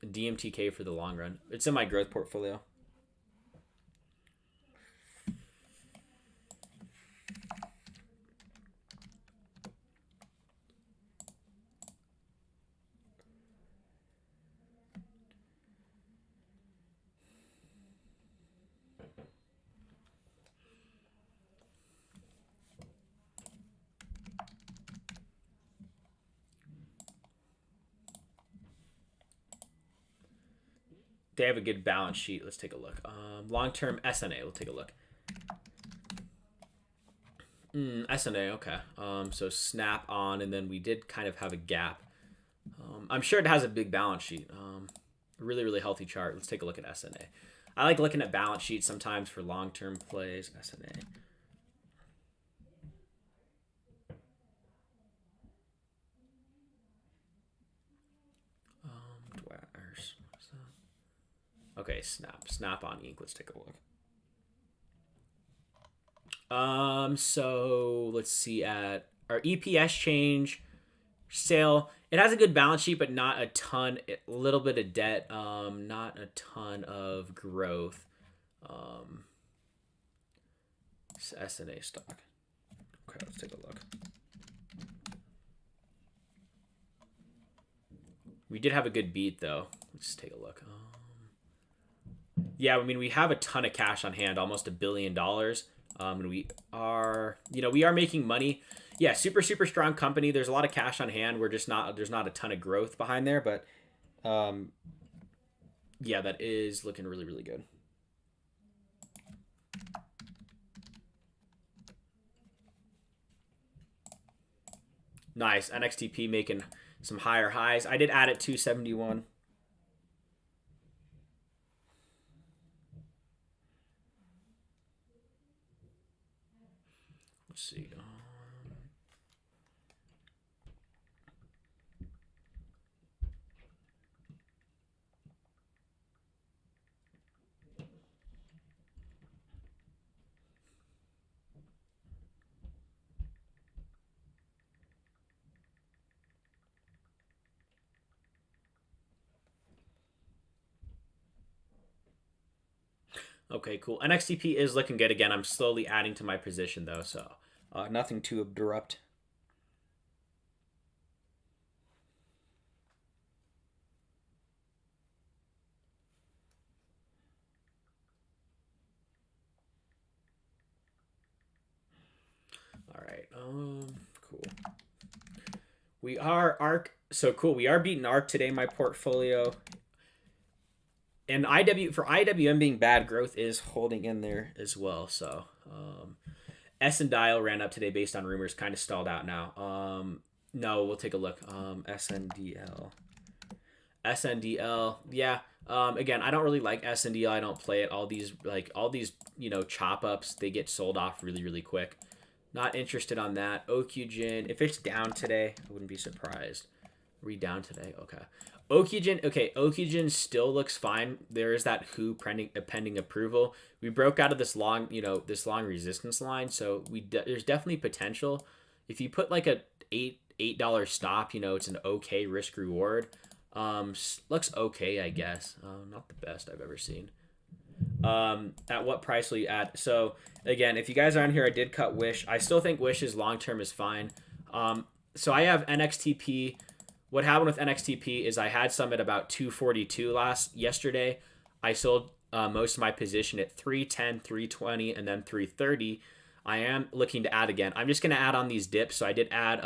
[SPEAKER 2] DMTK for the long run. It's in my growth portfolio. They have a good balance sheet. Let's take a look. Long-term SNA. We'll take a look. SNA, okay. So snap on, and then we did kind of have a gap. I'm sure it has a big balance sheet. Really, really healthy chart. Let's take a look at SNA. I like looking at balance sheets sometimes for long-term plays. SNA. Okay, snap on ink. Let's take a look. So let's see at our EPS change sale. It has a good balance sheet, but not a ton. A little bit of debt. Not a ton of growth. SNA stock. Okay, let's take a look. We did have a good beat though. Let's take a look. Yeah, I mean, we have a ton of cash on hand, almost $1 billion. And we are making money. Yeah, super, super strong company. There's a lot of cash on hand. There's not a ton of growth behind there, but yeah, that is looking really, really good. Nice. NXTP making some higher highs. I did add it 271. Let's see. Okay, cool. NXTP is looking good again. I'm slowly adding to my position though, so nothing too abrupt. All right. Cool. We are ARC. So cool. We are beating ARC today, my portfolio. And for IWM being bad, growth is holding in there as well. So S and Dial ran up today based on rumors, kind of stalled out now. No, we'll take a look. SNDL. SNDL. Yeah. Again, I don't really like SNDL. I don't play it. All these chop ups, they get sold off really, really quick. Not interested on that. Okujin, if it's down today, I wouldn't be surprised. Are we down today? Okay. Okujin still looks fine. There is that who pending approval. We broke out of this long, resistance line, so there's definitely potential. If you put like a $8 stop, it's an okay risk reward. Looks okay, I guess. Not the best I've ever seen. At what price will you add? So again, if you guys aren't here, I did cut Wish. I still think Wish's long term is fine. So I have NXTP. What happened with NXTP is I had some at about 242 yesterday. I sold most of my position at 310, 320, and then 330. I am looking to add again. I'm just going to add on these dips. So I did add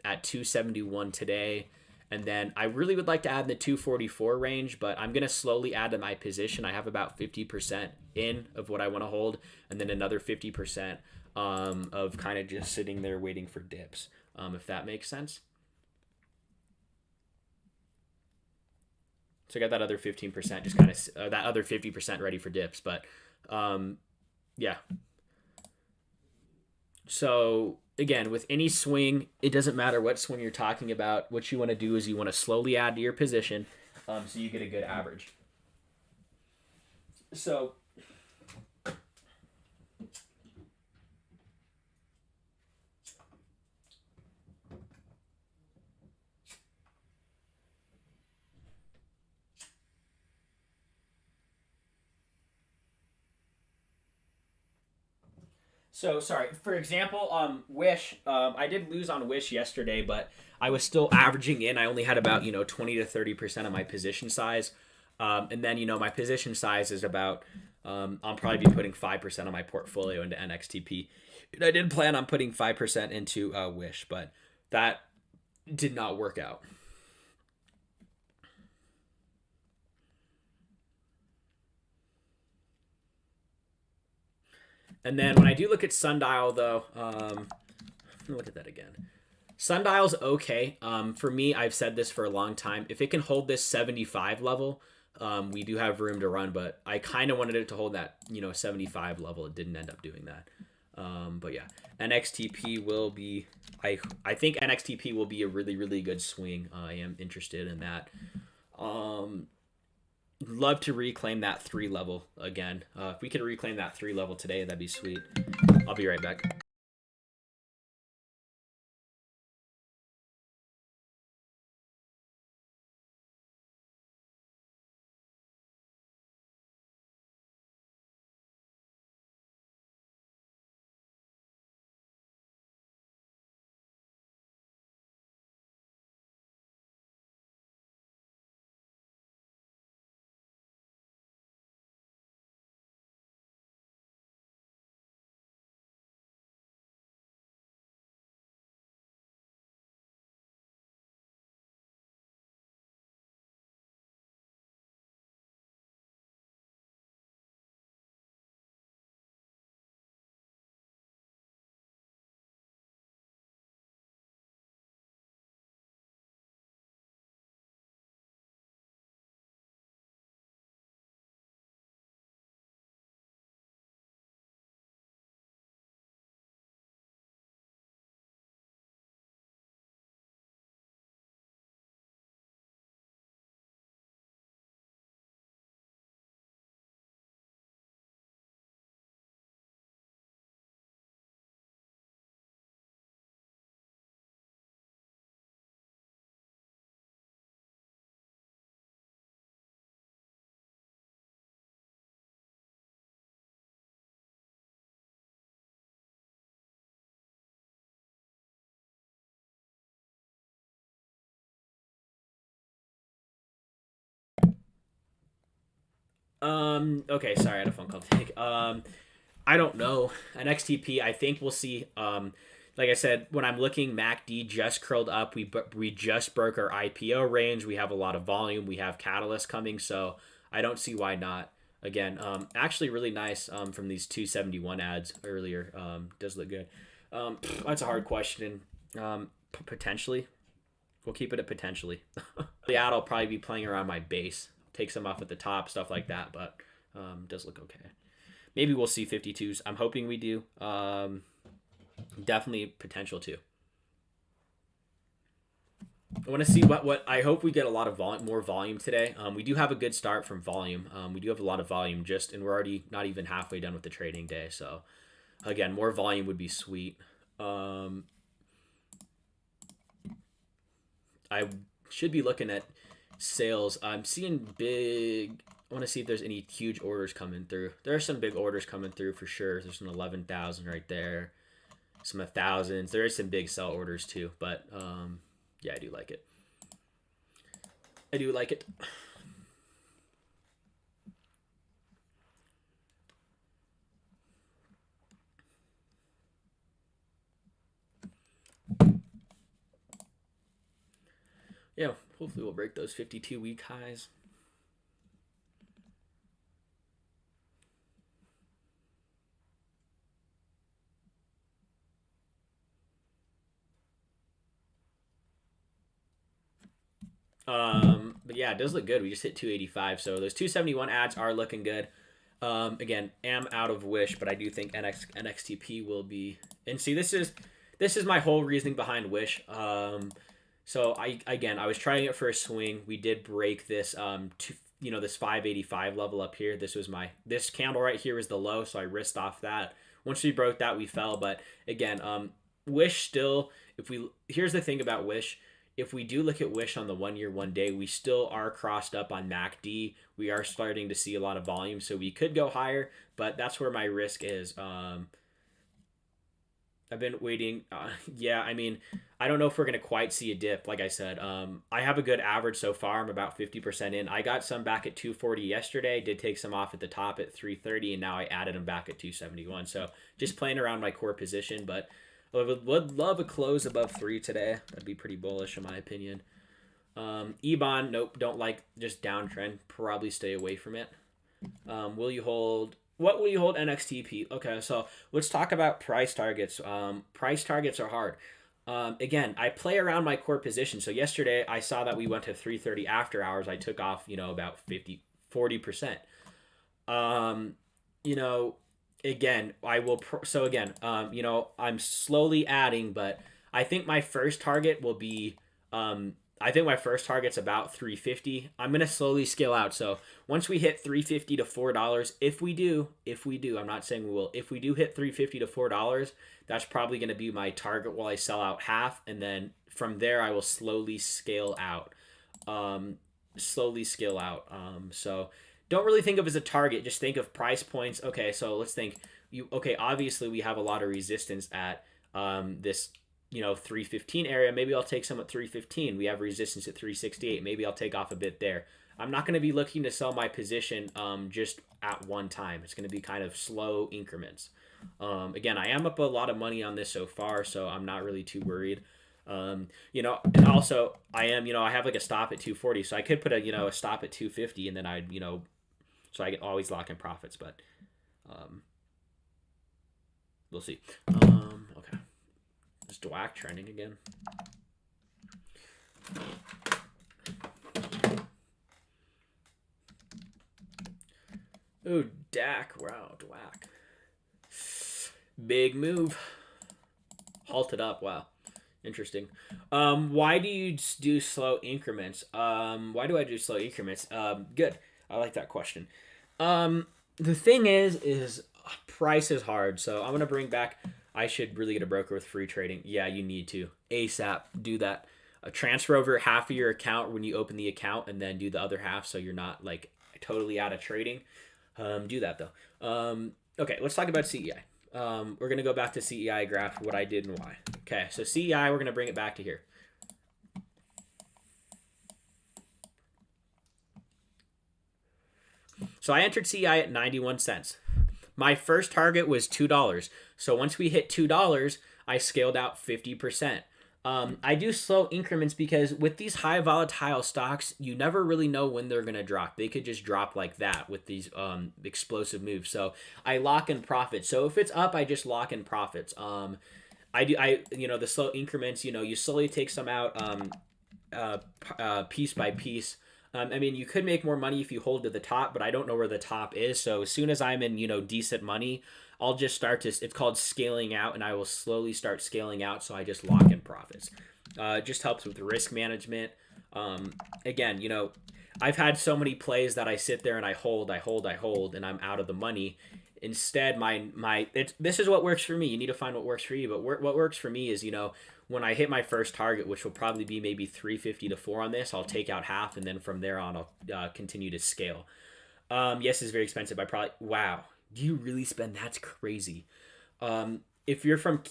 [SPEAKER 2] at 271 today. And then I really would like to add in the 244 range, but I'm going to slowly add to my position. I have about 50% in of what I want to hold, and then another 50% of kind of just sitting there waiting for dips, if that makes sense. So I got that other 15%, just kind of that other 50% ready for dips. But yeah. So again, with any swing, it doesn't matter what swing you're talking about. What you want to do is you want to slowly add to your position, so you get a good average. So sorry. For example, Wish. I did lose on Wish yesterday, but I was still averaging in. I only had about 20 to 30% of my position size, and then my position size is about. I'll probably be putting 5% of my portfolio into NXTP. And I did plan on putting 5% into Wish, but that did not work out. And then when I do look at Sundial, though, look at that again. Sundial's okay. For me, I've said this for a long time. If it can hold this 75 level, we do have room to run. But I kind of wanted it to hold that 75 level. It didn't end up doing that. But yeah, NXTP will be. I think NXTP will be a really, really good swing. I am interested in that. Love to reclaim that 3 level again. If we could reclaim that 3 level today, that'd be sweet. I'll be right back. Okay, sorry, I had a phone call to take. I don't know. An XTP, I think we'll see. like I said, when I'm looking, MACD just curled up. We just broke our IPO range. We have a lot of volume. We have catalyst coming, so I don't see why not. Again, actually really nice from these 271 ads earlier. Does look good. That's a hard question. Potentially, we'll keep it at potentially. The ad, I'll probably be playing around my base, take some off at the top, stuff like that. But does look okay. Maybe we'll see 52s. I'm hoping we do. Definitely potential too. I want to see what I hope we get a lot of more volume today. We do have a good start from volume. We do have a lot of volume and we're already not even halfway done with the trading day. So again, more volume would be sweet. I should be looking at sales. I'm seeing big. I want to see if there's any huge orders coming through. There are some big orders coming through for sure. There's an 11,000 right there. Some 1,000s. There is some big sell orders too, but yeah, I do like it. I do like it. Yeah, hopefully we'll break those 52-week highs. But yeah, it does look good. We just hit 285, so those 271 ads are looking good. Again, am out of Wish, but I do think NXTP will be. And see, this is my whole reasoning behind Wish. So I was trying it for a swing. We did break this this 585 level up here. This candle right here is the low, so I risked off that. Once we broke that, we fell. But again, Wish still. Here's the thing about Wish. If we do look at Wish on the 1 year, 1 day, we still are crossed up on MACD. We are starting to see a lot of volume, so we could go higher, but that's where my risk is. I've been waiting. Yeah, I mean, I don't know if we're going to quite see a dip. Like I said, I have a good average so far. I'm about 50% in. I got some back at 240 yesterday, did take some off at the top at 330, and now I added them back at 271. So just playing around my core position, but I would love a close above 3 today. That'd be pretty bullish in my opinion. EBON, nope, don't like, just downtrend. Probably stay away from it. What will you hold NXTP? Okay, so let's talk about price targets. Price targets are hard. Again, I play around my core position. So yesterday I saw that we went to 330 after hours. I took off, about 40%. Again, I will. I'm slowly adding, but I think my first target will be. I think my first target's about 350. I'm gonna slowly scale out. So once we hit 350 to $4, if we do, I'm not saying we will. If we do hit 350 to $4, that's probably gonna be my target while I sell out half, and then from there I will slowly scale out. So don't really think of it as a target. Just think of price points. Okay, so let's think. Obviously we have a lot of resistance at this 315 area. Maybe I'll take some at 315. We have resistance at 368. Maybe I'll take off a bit there. I'm not going to be looking to sell my position just at one time. It's going to be kind of slow increments. Again, I am up a lot of money on this so far, so I'm not really too worried. And also I am, I have like a stop at 240, so I could put a stop at 250, and then I'd, so I can always lock in profits, but we'll see. Okay. Is DWAC trending again? Oh, DAC. Wow, DWAC. Big move. Halted up. Wow. Interesting. Why do you do slow increments? Why do I do slow increments? Good. I like that question. The thing is price is hard. So I'm going to bring back, I should really get a broker with free trading. Yeah, you need to. ASAP. Do that. Transfer over half of your account when you open the account, and then do the other half so you're not like totally out of trading. Do that though. Okay, let's talk about CEI. We're going to go back to CEI graph, what I did and why. Okay, so CEI, we're going to bring it back to here. So I entered CEI at 91 cents. My first target was $2. So once we hit $2, I scaled out 50%. I do slow increments because with these high volatile stocks, you never really know when they're going to drop. They could just drop like that with these explosive moves. So I lock in profits. So if it's up, I just lock in profits. The slow increments, you slowly take some out piece by piece. I mean, you could make more money if you hold to the top, but I don't know where the top is. So as soon as I'm in, decent money, I'll just start to. It's called scaling out, and I will slowly start scaling out. So I just lock in profits. It just helps with risk management. Again, I've had so many plays that I sit there and I hold, and I'm out of the money. Instead, this is what works for me. You need to find what works for you. But what works for me is when I hit my first target, which will probably be maybe 350 to 4 on this, I'll take out half, and then from there on, I'll continue to scale. Yes, it's very expensive. I probably wow. Do you really spend? That's crazy. If you're from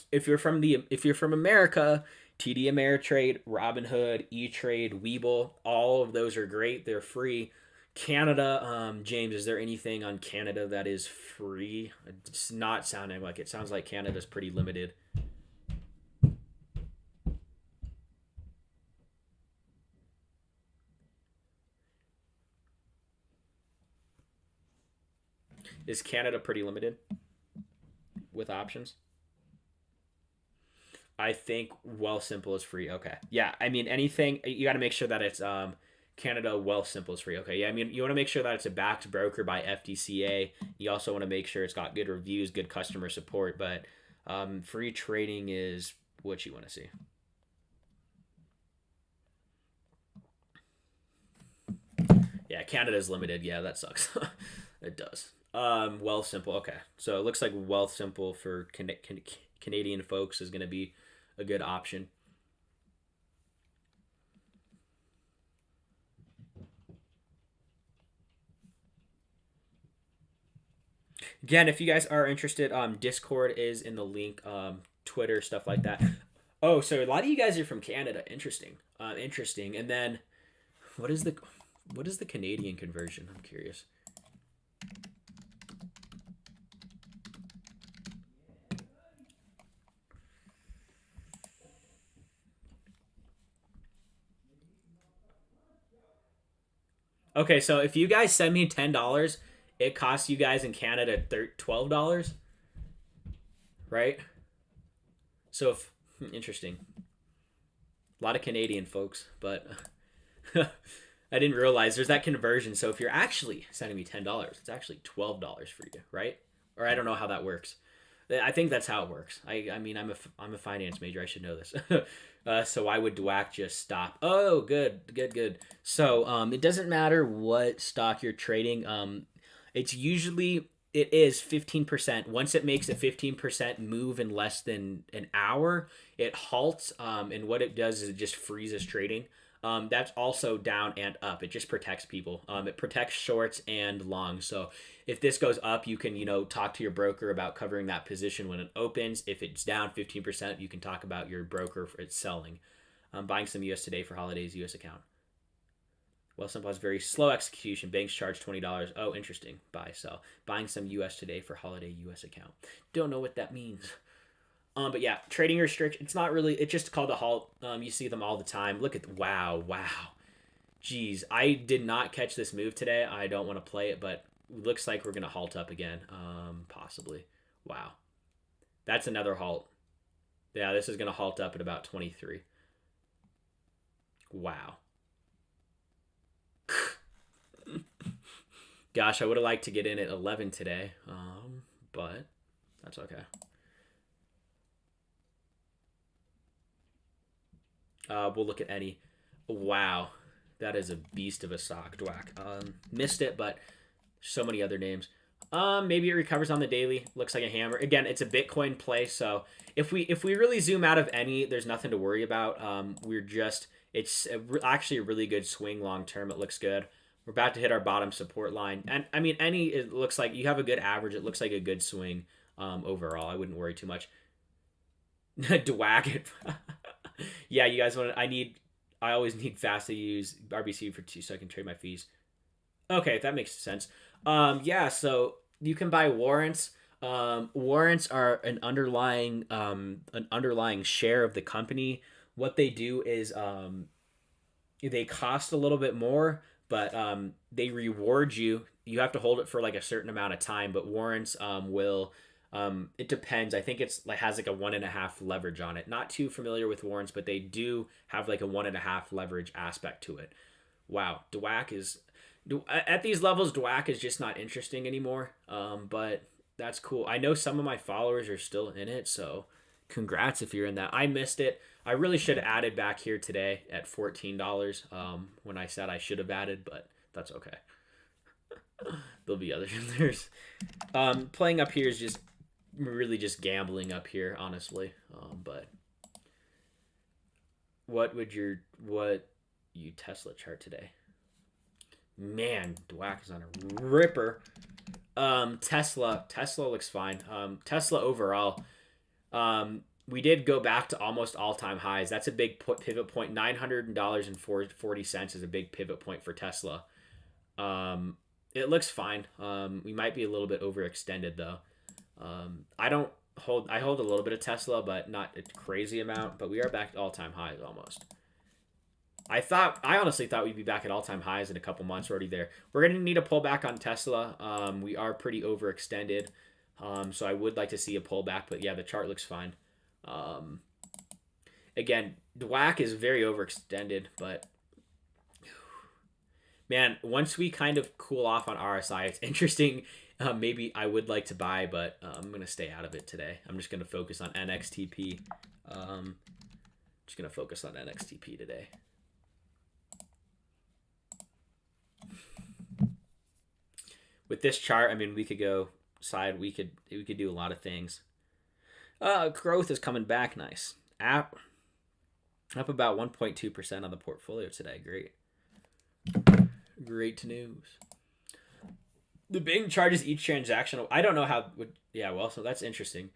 [SPEAKER 2] America, TD Ameritrade, Robinhood, E-Trade, Webull, all of those are great. They're free. Canada, James, is there anything on Canada that is free? It's not sounding like it. Sounds like Canada's pretty limited. Is Canada pretty limited with options? I think Wealthsimple is free. Okay. Yeah, I mean anything you got to make sure that it's Canada Wealthsimple is free. Okay. Yeah, I mean you want to make sure that it's a backed broker by FDCA. You also want to make sure it's got good reviews, good customer support, but free trading is what you want to see. Yeah, Canada's limited. Yeah, that sucks. It does. Wealthsimple. Okay, so it looks like Wealthsimple for Canadian folks is going to be a good option. Again, if you guys are interested, Discord is in the link. Twitter, stuff like that. Oh, so a lot of you guys are from Canada. Interesting. Interesting. And then, what is the Canadian conversion? I'm curious. Okay, so if you guys send me $10, it costs you guys in Canada $12, right? So if interesting, a lot of Canadian folks, but I didn't realize there's that conversion. So if you're actually sending me $10, it's actually $12 for you, right? Or I don't know how that works. I think that's how it works. I mean I'm a finance major. I should know this. So why would DWAC just stop? Oh, good. So it doesn't matter what stock you're trading. It's usually it is 15%. Once it makes a 15% move in less than an hour, it halts. And what it does is it just freezes trading. That's also down and up. It just protects people. It protects shorts and longs. So if this goes up, you can talk to your broker about covering that position when it opens. If it's down 15%, you can talk about your broker for its selling. Buying some US today for holidays US account. Wealthsimple has very slow execution. Banks charge $20. Oh, interesting. Buy, sell. Buying some US today for holiday US account. Don't know what that means. But yeah, trading restriction. It's not really. It's just called a halt. You see them all the time. Look at wow. Jeez, I did not catch this move today. I don't want to play it, but it looks like we're gonna halt up again. Possibly. Wow, that's another halt. Yeah, this is gonna halt up at about 23. Wow. Gosh, I would have liked to get in at 11 today, but that's okay. We'll look at any. Wow, that is a beast of a sock, DWAC. Missed it, but so many other names. Maybe it recovers on the daily. Looks like a hammer. Again, it's a Bitcoin play, so if we really zoom out of any, there's nothing to worry about. It's actually a really good swing long term. It looks good. We're about to hit our bottom support line, and I mean any. It looks like you have a good average. It looks like a good swing overall. I wouldn't worry too much. DWAC. Yeah, you guys want to, I always need fast to use RBC for 2 so I can trade my fees. Okay, that makes sense. Yeah, so you can buy warrants. Warrants are an underlying share of the company. What they do is they cost a little bit more, but they reward you. You have to hold it for like a certain amount of time, but warrants will. It depends. I think it's like has like a 1.5 leverage on it. Not too familiar with warrants, but they do have like a 1.5 leverage aspect to it. Wow, DWAC is at these levels. DWAC is just not interesting anymore. But that's cool. I know some of my followers are still in it, so congrats if you're in that. I missed it. I really should have added back here today at $14 when I said I should have added, but that's okay. There'll be others. There's playing up here is just really just gambling up here, honestly. But what you Tesla chart today? Man, DWAC is on a ripper. Tesla looks fine. Tesla overall. We did go back to almost all-time highs. That's a big pivot point. $900.40 is a big pivot point for Tesla. It looks fine. We might be a little bit overextended though. I hold a little bit of Tesla, but not a crazy amount. But we are back to all-time highs almost. I honestly thought we'd be back at all-time highs in a couple months. We're already there. We're going to need a pullback on Tesla. We are pretty overextended. So I would like to see a pullback, but yeah, the chart looks fine. Again, DWAC is very overextended, but man, once we kind of cool off on RSI, it's interesting. Maybe I would like to buy, but I'm going to stay out of it today. I'm just going to focus on NXTP. Just going to focus on NXTP today. With this chart, I mean, we could go side. We could do a lot of things. Growth is coming back nice. Up about 1.2% on the portfolio today. Great news. The Bing charges each transaction. I don't know how. Yeah, well, so that's interesting.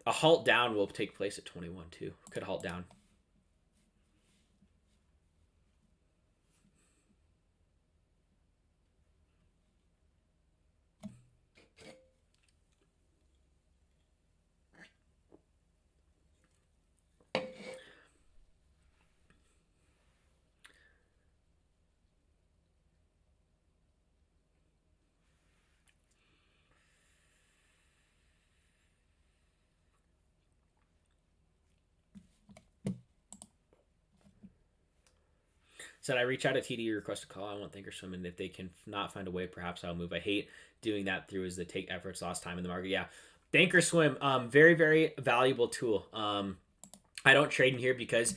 [SPEAKER 2] A halt down will take place at 21 too. Could halt down. Said I reach out to TD, request a call. I want Thinkorswim, and if they can not find a way, perhaps I'll move. I hate doing that through as the take efforts lost time in the market. Yeah, Thinkorswim, very very valuable tool. I don't trade in here because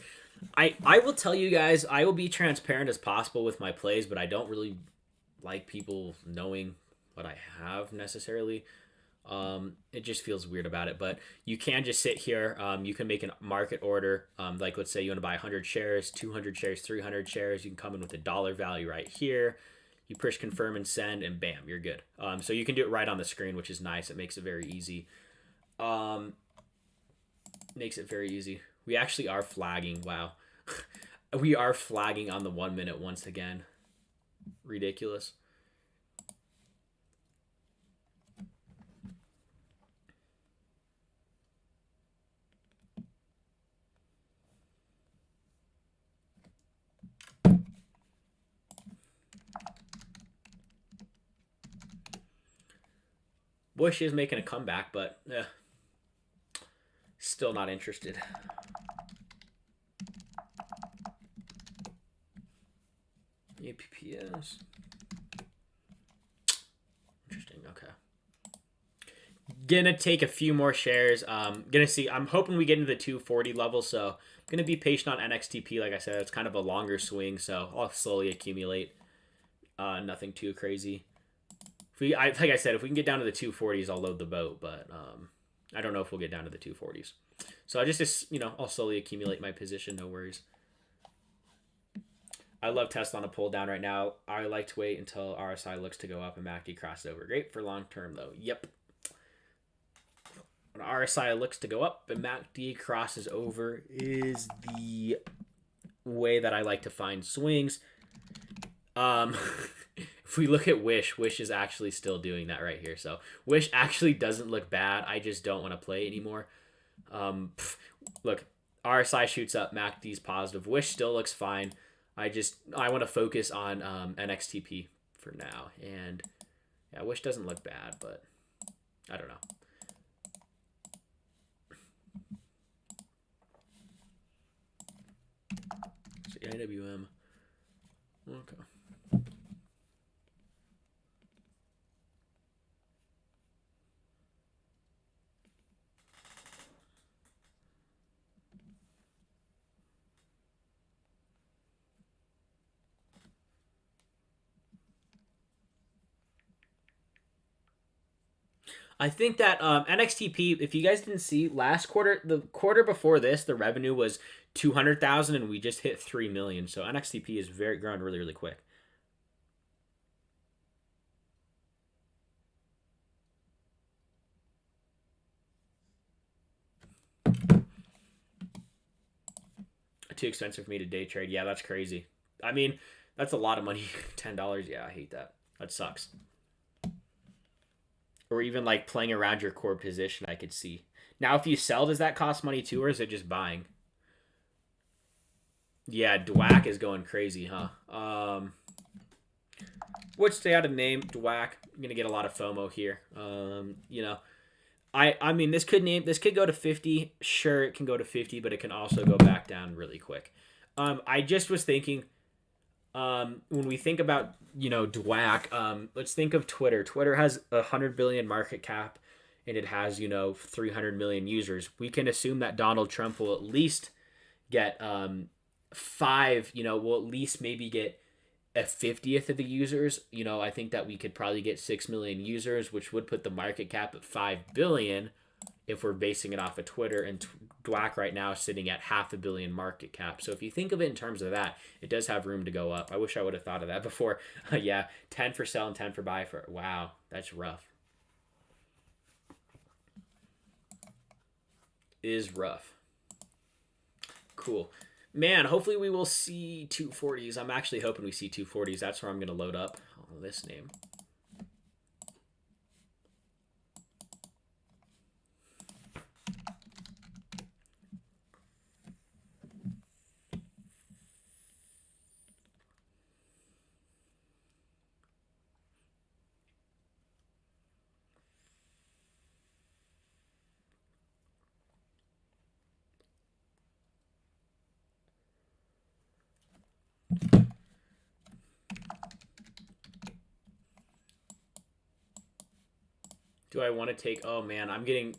[SPEAKER 2] I will tell you guys, I will be transparent as possible with my plays, but I don't really like people knowing what I have necessarily. It just feels weird about it, but you can just sit here. You can make a market order. Like let's say you want to buy 100 shares, 200 shares, 300 shares. You can come in with a dollar value right here. You push confirm and send, and bam, you're good. So you can do it right on the screen, which is nice. It makes it very easy. Makes it very easy. We actually are flagging. Wow. We are flagging on the 1 minute once again. Ridiculous. Bush is making a comeback, but still not interested. APPS. Interesting. Okay. Gonna take a few more shares. Gonna see. I'm hoping we get into the 240 level, so I'm gonna be patient on NXTP. Like I said, it's kind of a longer swing, so I'll slowly accumulate. Nothing too crazy. Like I said, if we can get down to the 240s, I'll load the boat, but I don't know if we'll get down to the 240s. So I just I'll slowly accumulate my position. No worries. I love Tesla on a pull down right now. I like to wait until RSI looks to go up and MACD crosses over. Great for long term though. Yep. When RSI looks to go up and MACD crosses over is the way that I like to find swings. If If we look at Wish is actually still doing that right here. So Wish actually doesn't look bad. I just don't want to play anymore. Look, RSI shoots up, MACD's positive. Wish still looks fine. I want to focus on NXTP for now. And yeah, Wish doesn't look bad, but I don't know. So AWM. Okay. I think that NXTP, if you guys didn't see last quarter, the quarter before this, the revenue was 200,000, and we just hit 3 million. So NXTP is very growing really, really quick. Too expensive for me to day trade. Yeah, that's crazy. I mean, that's a lot of money. $10. Yeah, I hate that. That sucks. Or even like playing around your core position, I could see. Now, if you sell, does that cost money too, or is it just buying? Yeah, DWAC is going crazy, huh? Would stay out of name, DWAC. I'm gonna get a lot of FOMO here. You know, I mean, this could go to 50. Sure, it can go to 50, but it can also go back down really quick. I just was thinking, when we think about DWAC, let's think of Twitter. Twitter has 100 billion market cap, and it has 300 million users. We can assume that Donald Trump will at least get five. Will at least maybe get a 50th of the users. I think that we could probably get 6 million users, which would put the market cap at 5 billion if we're basing it off of Twitter, and DWAC right now is sitting at 500 million market cap. So if you think of it in terms of that, it does have room to go up. I wish I would have thought of that before. Yeah, 10 for sell and 10 for buy. Wow, that's rough. Is rough. Cool. Man, hopefully we will see 240s. I'm actually hoping we see 240s. That's where I'm going to load up. Oh, this name. Do I want to take... Oh, man, I'm getting...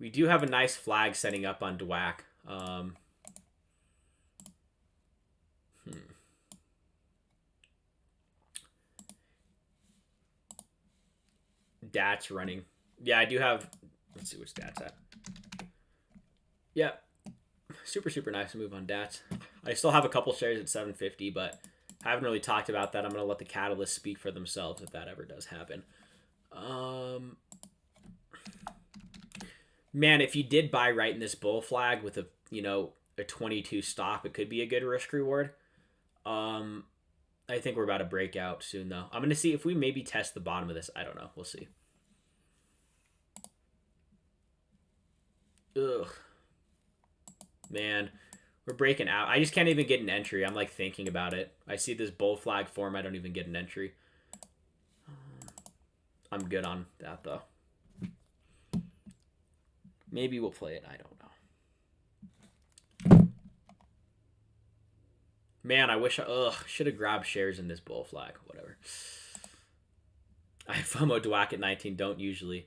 [SPEAKER 2] We do have a nice flag setting up on DWAC. DAT's running. Yeah, I do have... Let's see which DAT's at. Yeah. Super, super nice move on DATs. I still have a couple shares at 750, but I haven't really talked about that. I'm going to let the catalysts speak for themselves if that ever does happen. Man, if you did buy right in this bull flag with a 22 stop, it could be a good risk reward. I think we're about to break out soon, though. I'm going to see if we maybe test the bottom of this. I don't know. We'll see. Ugh. Man, we're breaking out. I just can't even get an entry. I'm like thinking about it. I see this bull flag form. I don't even get an entry. I'm good on that, though. Maybe we'll play it. I don't know. Man, I wish I should have grabbed shares in this bull flag. Whatever. I FOMO DWAC at 19. Don't usually.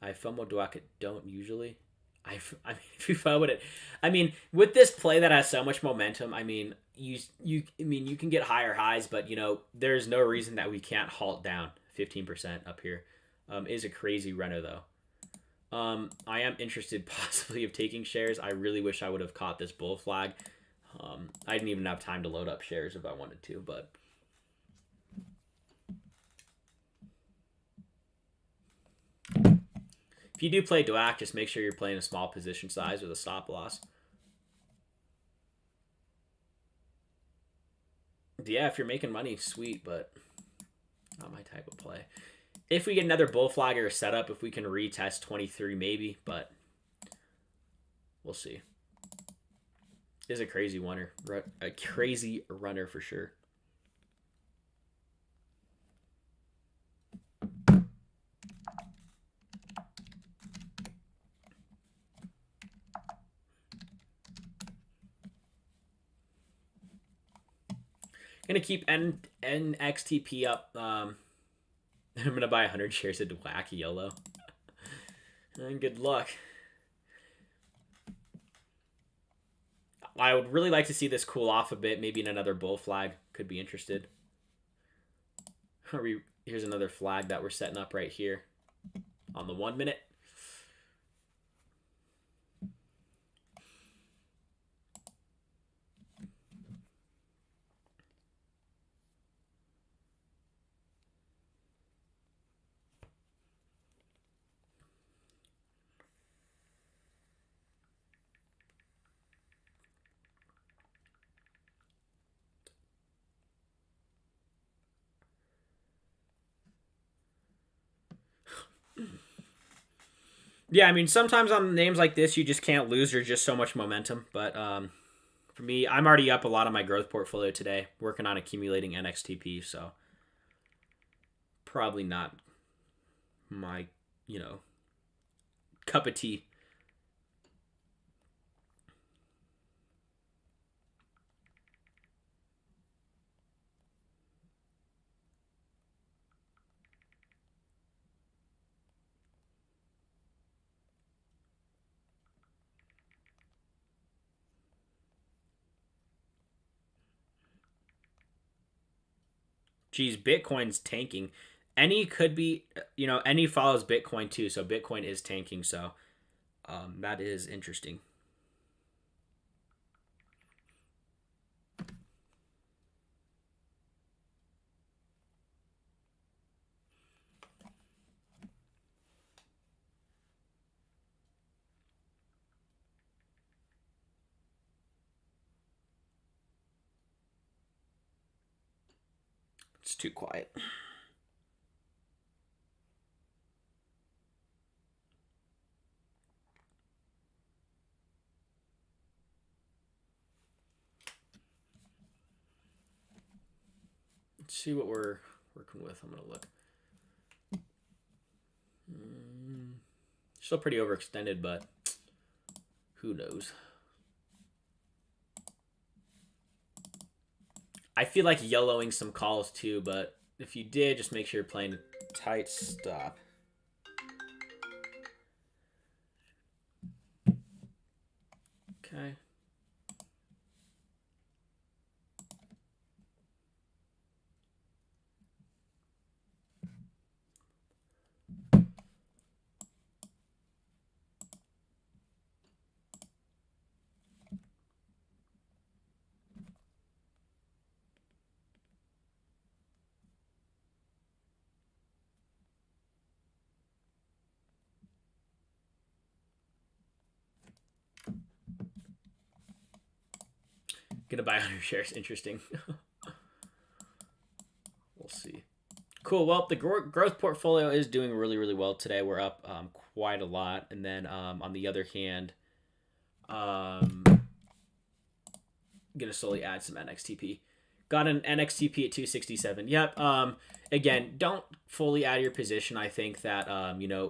[SPEAKER 2] I FOMO DWAC at don't usually. I mean, if you FOMO it, I mean, with this play that has so much momentum, I mean, you can get higher highs, but there's no reason that we can't halt down 15% up here. Is a crazy runner though. I am interested possibly of taking shares. I really wish I would have caught this bull flag. I didn't even have time to load up shares if I wanted to, but if you do play DWAC, just make sure you're playing a small position size with a stop loss. Yeah, if you're making money, sweet, but not my type of play. If we get another bull flag or a setup, if we can retest 23, maybe, but we'll see. Is a crazy runner, a crazy runner for sure. Gonna keep NXTP up. I'm gonna buy 100 shares of DWAC YOLO. And good luck. I would really like to see this cool off a bit. Maybe in another bull flag. Could be interested. Here's another flag that we're setting up right here on the 1 minute. Yeah, I mean, sometimes on names like this, you just can't lose. There's just so much momentum. But for me, I'm already up a lot on my growth portfolio today, working on accumulating NXTP. So probably not my, you know, cup of tea. Geez, Bitcoin's tanking. Any could be, any follows Bitcoin too. So Bitcoin is tanking. So that is interesting. It's too quiet. Let's see what we're working with. I'm going to look. Still pretty overextended, but who knows? I feel like yellowing some calls too, but if you did, just make sure you're playing a tight stop. Okay. Gonna buy 100 shares. Interesting. We'll see. Cool. Well, the growth portfolio is doing really, really well today. We're up quite a lot. And then on the other hand, gonna slowly add some NXTP. Got an NXTP at 267. Yep. Again, don't fully add your position. I think that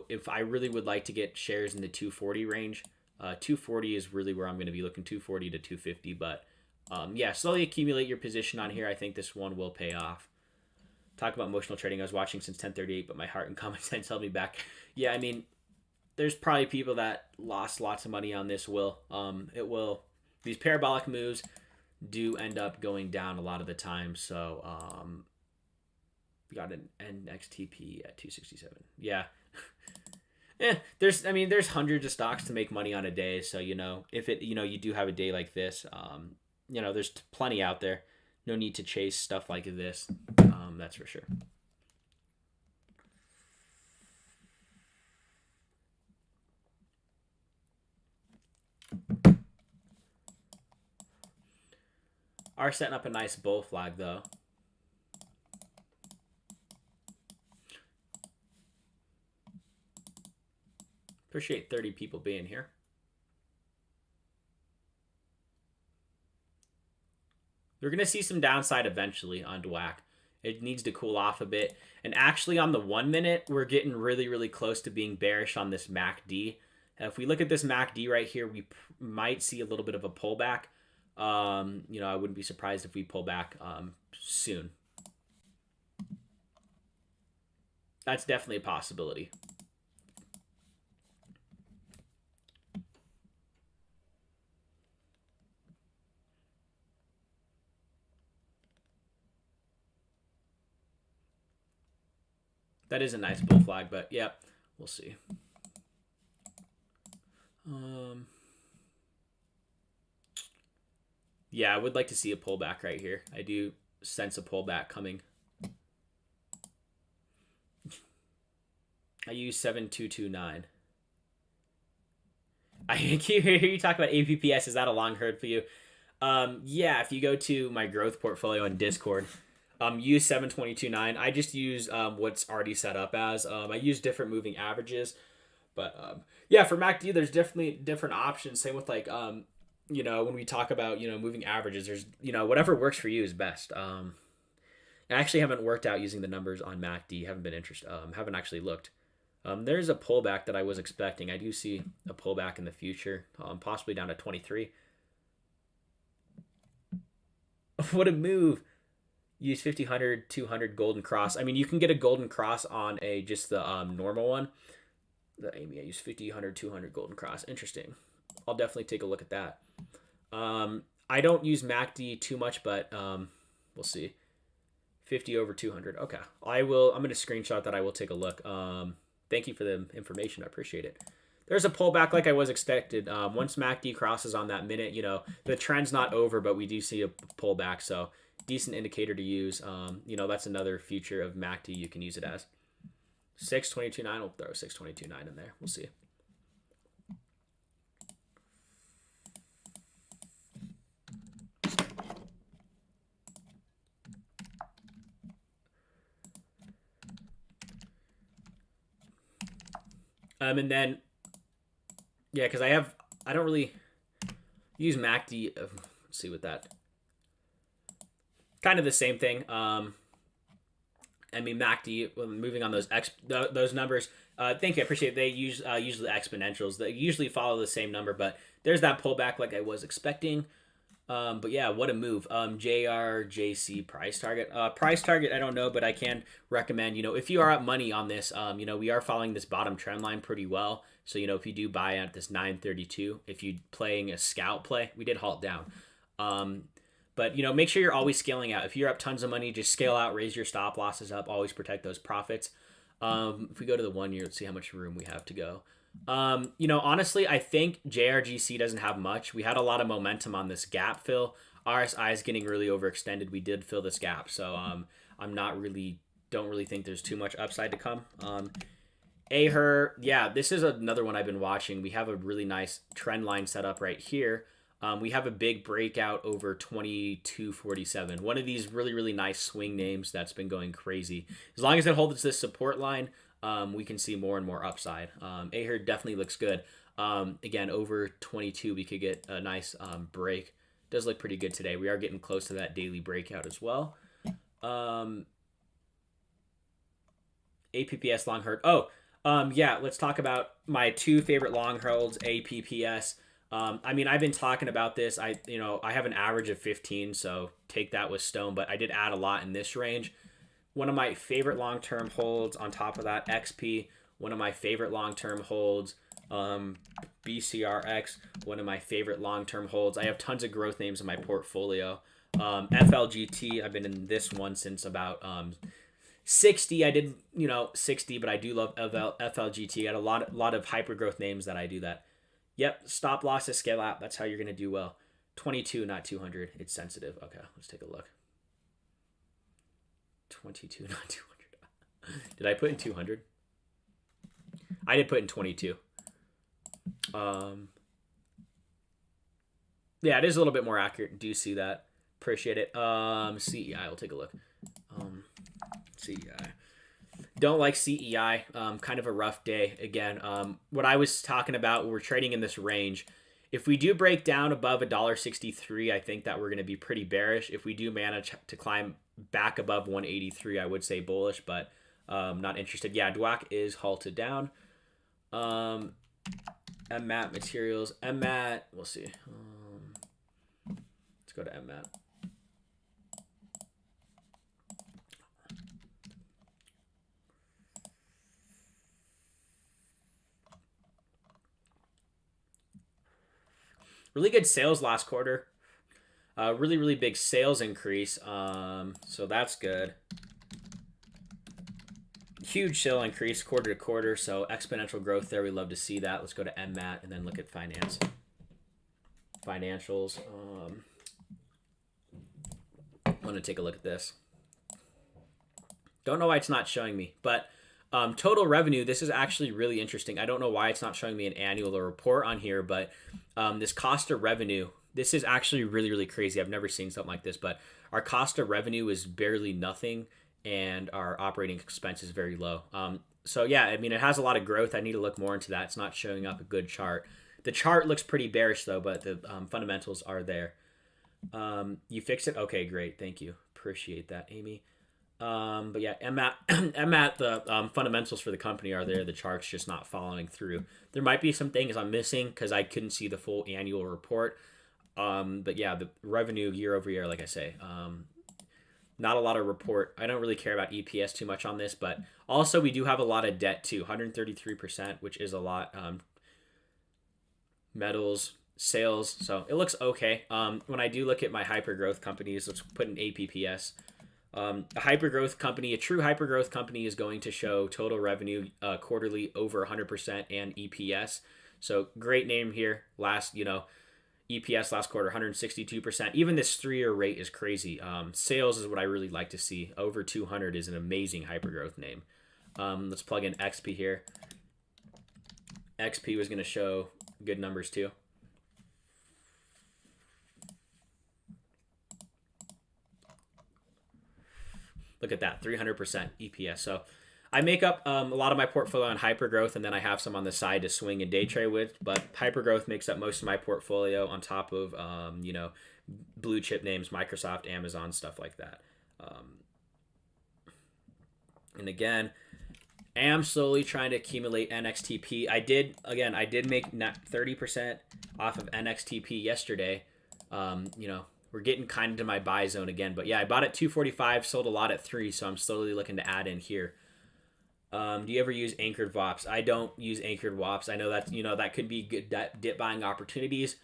[SPEAKER 2] if I really would like to get shares in the 240 range, 240 is really where I'm going to be looking, 240 to 250. But yeah, slowly accumulate your position on here. I think this one will pay off. Talk about emotional trading. I was watching since 10:38, but my heart and common sense held me back. Yeah, I mean, there's probably people that lost lots of money on this. It will. These parabolic moves do end up going down a lot of the time. So we got an NXTP at 267. Yeah. There's hundreds of stocks to make money on a day. So, if you do have a day like this, there's plenty out there. No need to chase stuff like this. That's for sure. Are setting up a nice bull flag, though. Appreciate 30 people being here. We're going to see some downside eventually on DWAC. It needs to cool off a bit. And actually on the 1 minute, we're getting really, really close to being bearish on this MACD. If we look at this MACD right here, we might see a little bit of a pullback. You know, I wouldn't be surprised if we pull back soon. That's definitely a possibility. That is a nice bull flag, but yeah, we'll see. Yeah, I would like to see a pullback right here. I do sense a pullback coming. I use 7229. I hear you talk about APPS. Is that a long herd for you? Yeah, if you go to my growth portfolio on Discord, use 7229. I just use what's already set up as. I use different moving averages. But yeah, for MACD, there's definitely different options. Same with like, you know, when we talk about, you know, moving averages, there's, you know, whatever works for you is best. I actually haven't worked out using the numbers on MACD. Haven't been interested. Haven't actually looked. There's a pullback that I was expecting. I do see a pullback in the future, possibly down to 23. What a move. Use 50, 100, 200 golden cross. I mean, you can get a golden cross on a just the normal one. The Amy, I use 50, 100, 200 golden cross. Interesting. I'll definitely take a look at that. I don't use MACD too much, but we'll see. 50 over 200. Okay. I'm going to screenshot that. I will take a look. Thank you for the information. I appreciate it. There's a pullback like I was expected. Once MACD crosses on that minute, you know, the trend's not over, but we do see a pullback. So decent indicator to use. You know, that's another feature of MACD you can use it as. 6229, we'll throw 6229 in there. We'll see. And then, yeah, because I don't really use MACD. Let's see what that. Kind of the same thing. I mean, MACD, moving on those numbers. Thank you. I appreciate it. They use usually exponentials. They usually follow the same number, but there's that pullback like I was expecting. But yeah, what a move. JRJC price target. Price target, I don't know, but I can recommend, you know, if you are up money on this, you know, we are following this bottom trend line pretty well. So, you know, if you do buy at this 932, if you're playing a scout play, we did halt down. But, you know, make sure you're always scaling out. If you're up tons of money, just scale out, raise your stop losses up, always protect those profits. If we go to the 1 year, let's see how much room we have to go. You know, honestly, I think JRGC doesn't have much. We had a lot of momentum on this gap fill. RSI is getting really overextended. We did fill this gap. So I'm don't really think there's too much upside to come. AHER, yeah, this is another one I've been watching. We have a really nice trend line set up right here. We have a big breakout over 2247. One of these really, really nice swing names that's been going crazy. As long as it holds this support line, we can see more and more upside. AHER definitely looks good. Again, over 22, we could get a nice break. Does look pretty good today. We are getting close to that daily breakout as well. APPS long held. Yeah, let's talk about my two favorite long holds, APPS. I mean, I've been talking about this. I have an average of 15, so take that with stone, but I did add a lot in this range. One of my favorite long-term holds on top of that, XP. One of my favorite long-term holds, BCRX. One of my favorite long-term holds. I have tons of growth names in my portfolio. FLGT, I've been in this one since about 60. I did, 60, but I do love FLGT. I got a lot of hyper growth names that I do that. Yep, stop losses, scale out. That's how you're going to do well. 22, not 200. It's sensitive. Okay, let's take a look. 22, not 200. Did I put in 200? I did put in 22. Yeah, it is a little bit more accurate. Do you see that? Appreciate it. CEI, we'll take a look. CEI. Don't like CEI. Kind of a rough day. Again, what I was talking about, we're trading in this range. If we do break down above $1.63, I think that we're going to be pretty bearish. If we do manage to climb back above 183, I would say bullish, but not interested. Yeah, DWAC is halted down. MMAT materials. MMAT, we'll see. Let's go to MMAT. Really good sales last quarter. Really big sales increase. So that's good. Huge sale increase quarter to quarter. So exponential growth there. We love to see that. Let's go to MMAT and then look at financials. I'm going to take a look at this. Don't know why it's not showing me, but total revenue, this is actually really interesting. I don't know why it's not showing me an annual report on here, but this cost of revenue, this is actually really crazy. I've never seen something like this, but our cost of revenue is barely nothing, and our operating expense is very low. So yeah, I mean, it has a lot of growth. I need to look more into that. It's not showing up a good chart. The chart looks pretty bearish though, but the fundamentals are there. You fixed it? Okay, great. Thank you. Appreciate that, Amy. But yeah, MMAT, the fundamentals for the company are there. The chart's just not following through. There might be some things I'm missing because I couldn't see the full annual report. But yeah, the revenue year over year, like I say, not a lot of report. I don't really care about EPS too much on this, but also we do have a lot of debt too, 133%, which is a lot. Metals, sales, so it looks okay. When I do look at my hyper growth companies, let's put in APPS. A hyper growth company, a true hyper growth company, is going to show total revenue quarterly over 100% and EPS. So great name here. EPS last quarter 162%. Even this 3-year rate is crazy. Sales is what I really like to see. Over 200 is an amazing hyper growth name. Let's plug in XP here. XP was going to show good numbers too. Look at that, 300% EPS. So I make up a lot of my portfolio on hyper growth, and then I have some on the side to swing and day trade with. But hyper growth makes up most of my portfolio on top of blue chip names, Microsoft, Amazon, stuff like that. And again, I am slowly trying to accumulate NXTP. I did make 30% off of NXTP yesterday. We're getting kind of to my buy zone again. But yeah, I bought at 245, sold a lot at 3, so I'm slowly looking to add in here. Do you ever use anchored VWAPs? I don't use anchored VWAPs. I know that that could be good dip buying opportunities.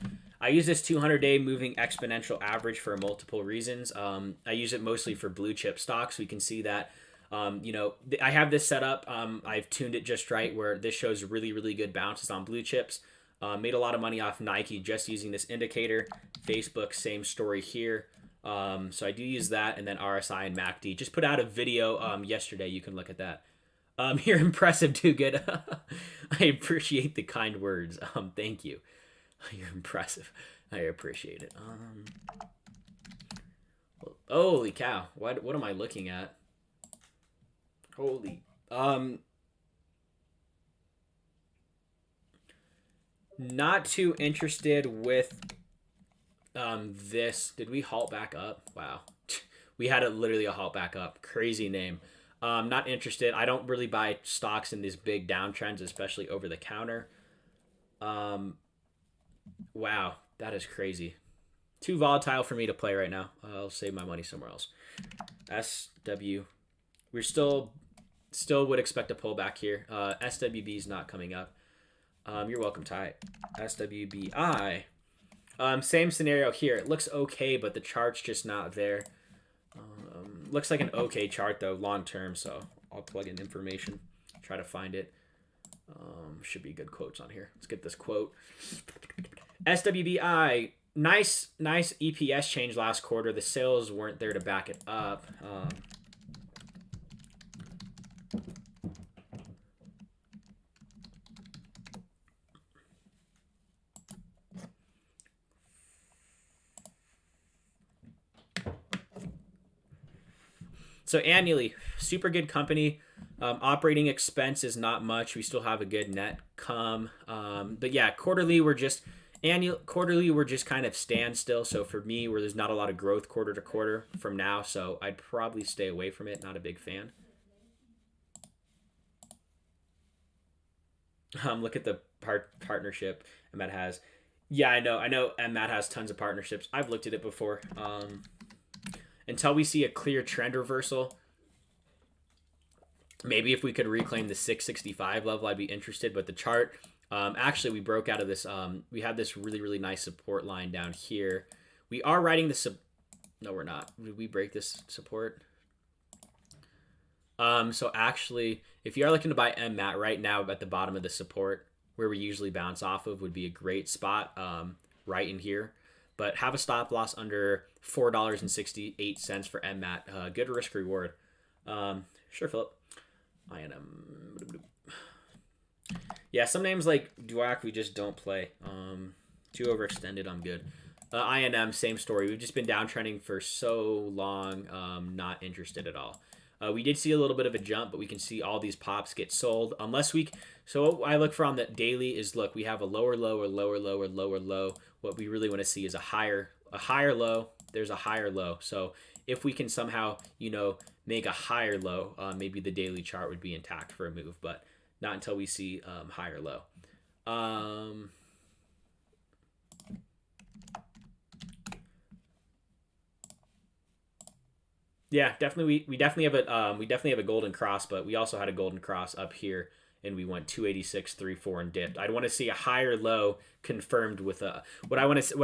[SPEAKER 2] I use this 200-day moving exponential average for multiple reasons. I use it mostly for blue chip stocks. We can see that. I have this set up. I've tuned it just right where this shows really good bounces on blue chips. Made a lot of money off Nike just using this indicator. Facebook, same story here. So I do use that, and then RSI and MACD. Just put out a video yesterday. You can look at that. You're impressive, too good. I appreciate the kind words. Thank you. You're impressive. I appreciate it. Holy cow! What am I looking at? Holy. Not too interested with this. Did we halt back up? Wow. We had literally a halt back up. Crazy name. Not interested. I don't really buy stocks in these big downtrends, especially over the counter. Wow, that is crazy. Too volatile for me to play right now. I'll save my money somewhere else. SW. We're still would expect a pullback here. SWB is not coming up. You're welcome, Ty. SWBI. Same scenario here. It looks okay, but the chart's just not there. Looks like an okay chart, though, long term, so I'll plug in information, try to find it. Should be good quotes on here. Let's get this quote. SWBI, nice EPS change last quarter. The sales weren't there to back it up. So annually, super good company. Operating expense is not much. We still have a good net come. But yeah, quarterly we're just kind of standstill. So for me, where there's not a lot of growth quarter to quarter from now, so I'd probably stay away from it. Not a big fan. Look at the partnership Matt has. Yeah, I know. And Matt has tons of partnerships. I've looked at it before. Until we see a clear trend reversal, maybe if we could reclaim the 665 level, I'd be interested. But the chart, actually, we broke out of this. We had this really nice support line down here. We are riding the no, we're not. Did we break this support? So actually, if you are looking to buy MMAT right now at the bottom of the support, where we usually bounce off of, would be a great spot, right in here. But have a stop loss under $4.68 for MMAT. Good risk reward. Sure, Philip. INM. Yeah, some names like DWAC we just don't play. Too overextended, I'm good. INM, same story. We've just been downtrending for so long. Not interested at all. We did see a little bit of a jump, but we can see all these pops get sold. So what I look for on the daily is, look, we have a lower low or lower low or lower low. What we really want to see is a higher low. There's a higher low. So if we can somehow, make a higher low, maybe the daily chart would be intact for a move, but not until we see higher low. Yeah, definitely. We definitely have a golden cross, but we also had a golden cross up here, and we went 286.34 and dipped. I'd want to see a higher low confirmed with a what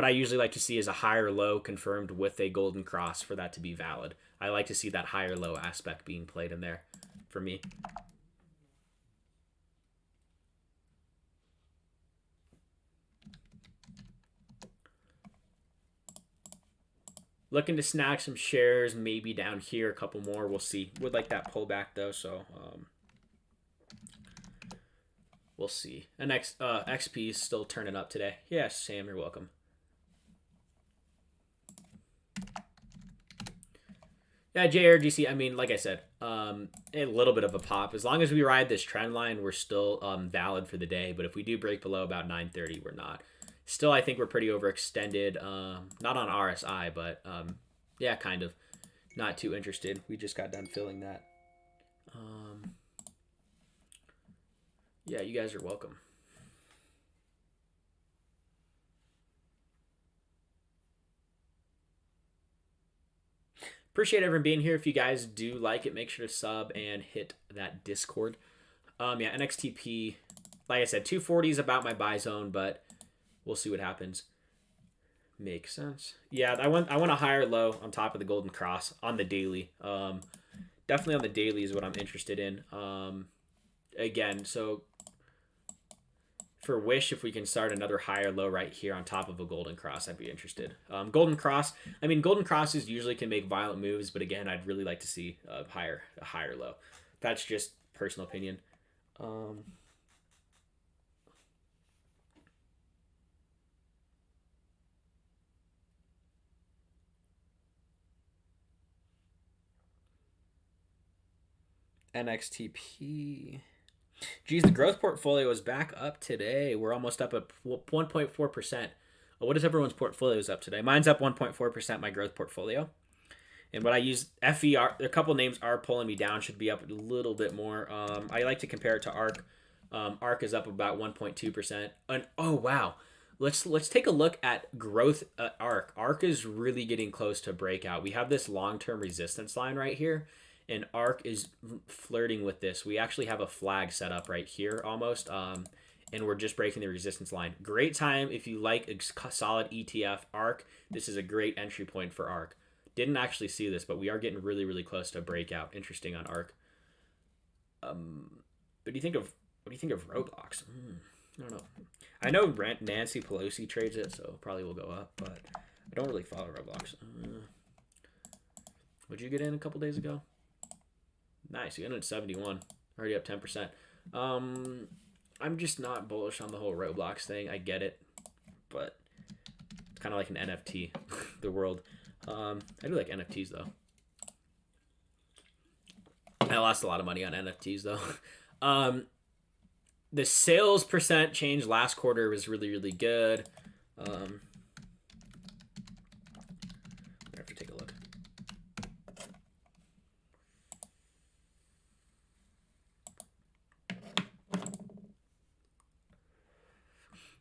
[SPEAKER 2] I usually like to see is a higher low confirmed with a golden cross for that to be valid. I like to see that higher low aspect being played in there for me. Looking to snag some shares, maybe down here, a couple more. We'll see. Would like that pullback though, so we'll see. And XP is still turning up today. Yes, Sam, you're welcome. Yeah, JRGC. I mean, like I said, a little bit of a pop. As long as we ride this trend line, we're still valid for the day. But if we do break below about 9:30, we're not. Still, I think we're pretty overextended. Not on RSI, but yeah, kind of. Not too interested. We just got done filling that. Yeah, you guys are welcome. Appreciate everyone being here. If you guys do like it, make sure to sub and hit that Discord. Yeah, NXTP. Like I said, 240 is about my buy zone, but we'll see what happens. Makes sense. Yeah, I want a higher low on top of the golden cross on the daily. Definitely on the daily is what I'm interested in. Again, so for Wish, if we can start another higher low right here on top of a golden cross, I'd be interested. Golden cross. I mean, golden crosses usually can make violent moves, but again, I'd really like to see a higher low. That's just personal opinion. NXTP. Geez, the growth portfolio is back up today. We're almost up at 1.4%. What is everyone's portfolios up today? Mine's up 1.4%, my growth portfolio. And what I use, FER, a couple names are pulling me down, should be up a little bit more. I like to compare it to ARK. ARK is up about 1.2%. And oh, wow. Let's take a look at growth at ARK. ARK is really getting close to breakout. We have this long-term resistance line right here, and ARK is flirting with this. We actually have a flag set up right here almost, and we're just breaking the resistance line. Great time if you like a solid ETF ARK. This is a great entry point for ARK. Didn't actually see this, but we are getting really close to breakout. Interesting on ARK. What do you think of Roblox? I don't know. I know Nancy Pelosi trades it, so probably will go up, but I don't really follow Roblox. What'd you get in a couple days ago? Nice, you got in at 71. Already up 10%. I'm just not bullish on the whole Roblox thing. I get it, but it's kind of like an NFT, the world. I do like NFTs though. I lost a lot of money on NFTs though. um, the sales percent change last quarter was really, really good. I have to take a look.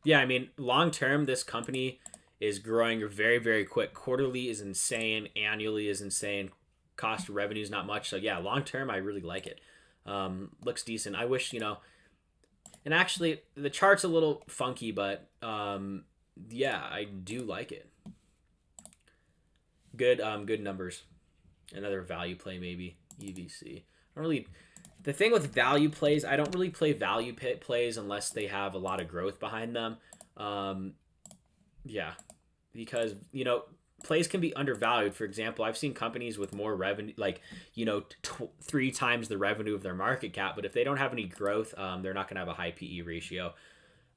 [SPEAKER 2] Yeah, I mean, long term, this company is growing very, very quick. Quarterly is insane. Annually is insane. Cost of revenue is not much. So yeah, long term, I really like it. Looks decent. I wish, and actually the chart's a little funky, but yeah, I do like it. Good numbers. Another value play maybe. EVC. I don't really. The thing with value plays, I don't really play value plays unless they have a lot of growth behind them. Um, yeah, because plays can be undervalued. For example, I've seen companies with more revenue, like 3 times the revenue of their market cap, but if they don't have any growth, they're not going to have a high PE ratio.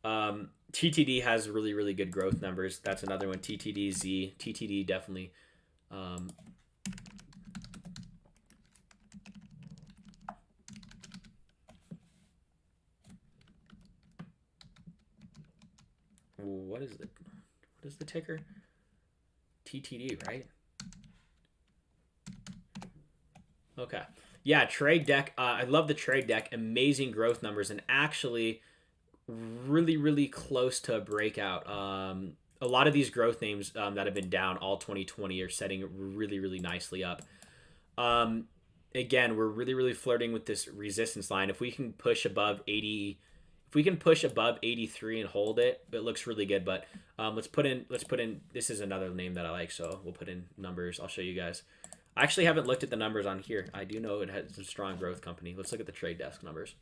[SPEAKER 2] TTD has really, really good growth numbers. That's another one. TTDZ. TTD definitely. What is the ticker? TTD, right? Okay. Yeah, trade deck. I love the trade deck. Amazing growth numbers, and actually really, really close to a breakout. A lot of these growth names that have been down all 2020 are setting really, really nicely up. Again, we're really, really flirting with this resistance line. If we can push above 80, if we can push above 83 and hold it, it looks really good. But let's put in. This is another name that I like, so we'll put in numbers. I'll show you guys. I actually haven't looked at the numbers on here. I do know it has a strong growth company. Let's look at the trade desk numbers.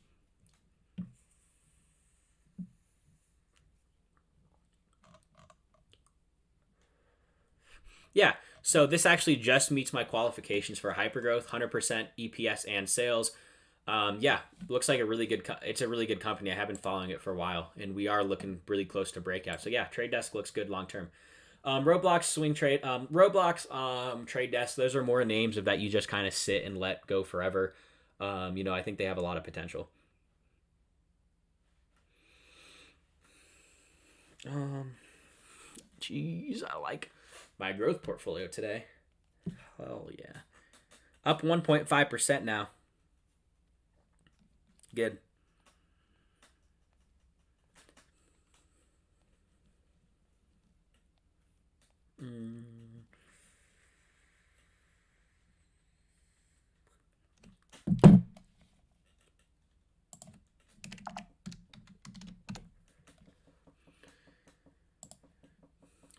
[SPEAKER 2] Yeah, so this actually just meets my qualifications for hypergrowth, 100% EPS and sales. Yeah, looks like a really good. It's a really good company. I have been following it for a while, and we are looking really close to breakout. So yeah, trade desk looks good long term. Roblox swing trade, Roblox trade desk. Those are more names of that you just kind of sit and let go forever. I think they have a lot of potential. Jeez, I like my growth portfolio today. Hell yeah, up 1.5% now. Good.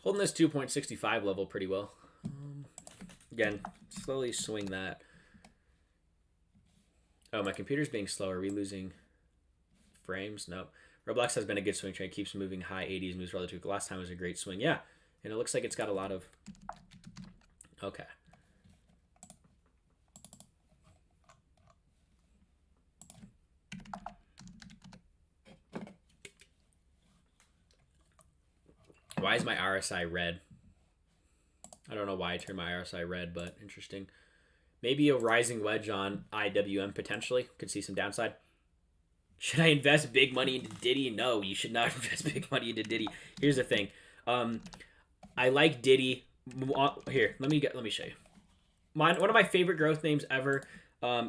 [SPEAKER 2] Holding this 2.65 level pretty well. Again, slowly swing that. Oh, my computer's being slow. Are we losing frames? No. Roblox has been a good swing trade. Keeps moving high 80s, moves relative. Last time was a great swing. Yeah. And it looks like it's got a lot of... Okay. Why is my RSI red? I don't know why I turned my RSI red, but interesting. Maybe a rising wedge on IWM potentially. Could see some downside. Should I invest big money into Diddy? No, you should not invest big money into Diddy. Here's the thing. I like Diddy. Here, let me show you. One of my favorite growth names ever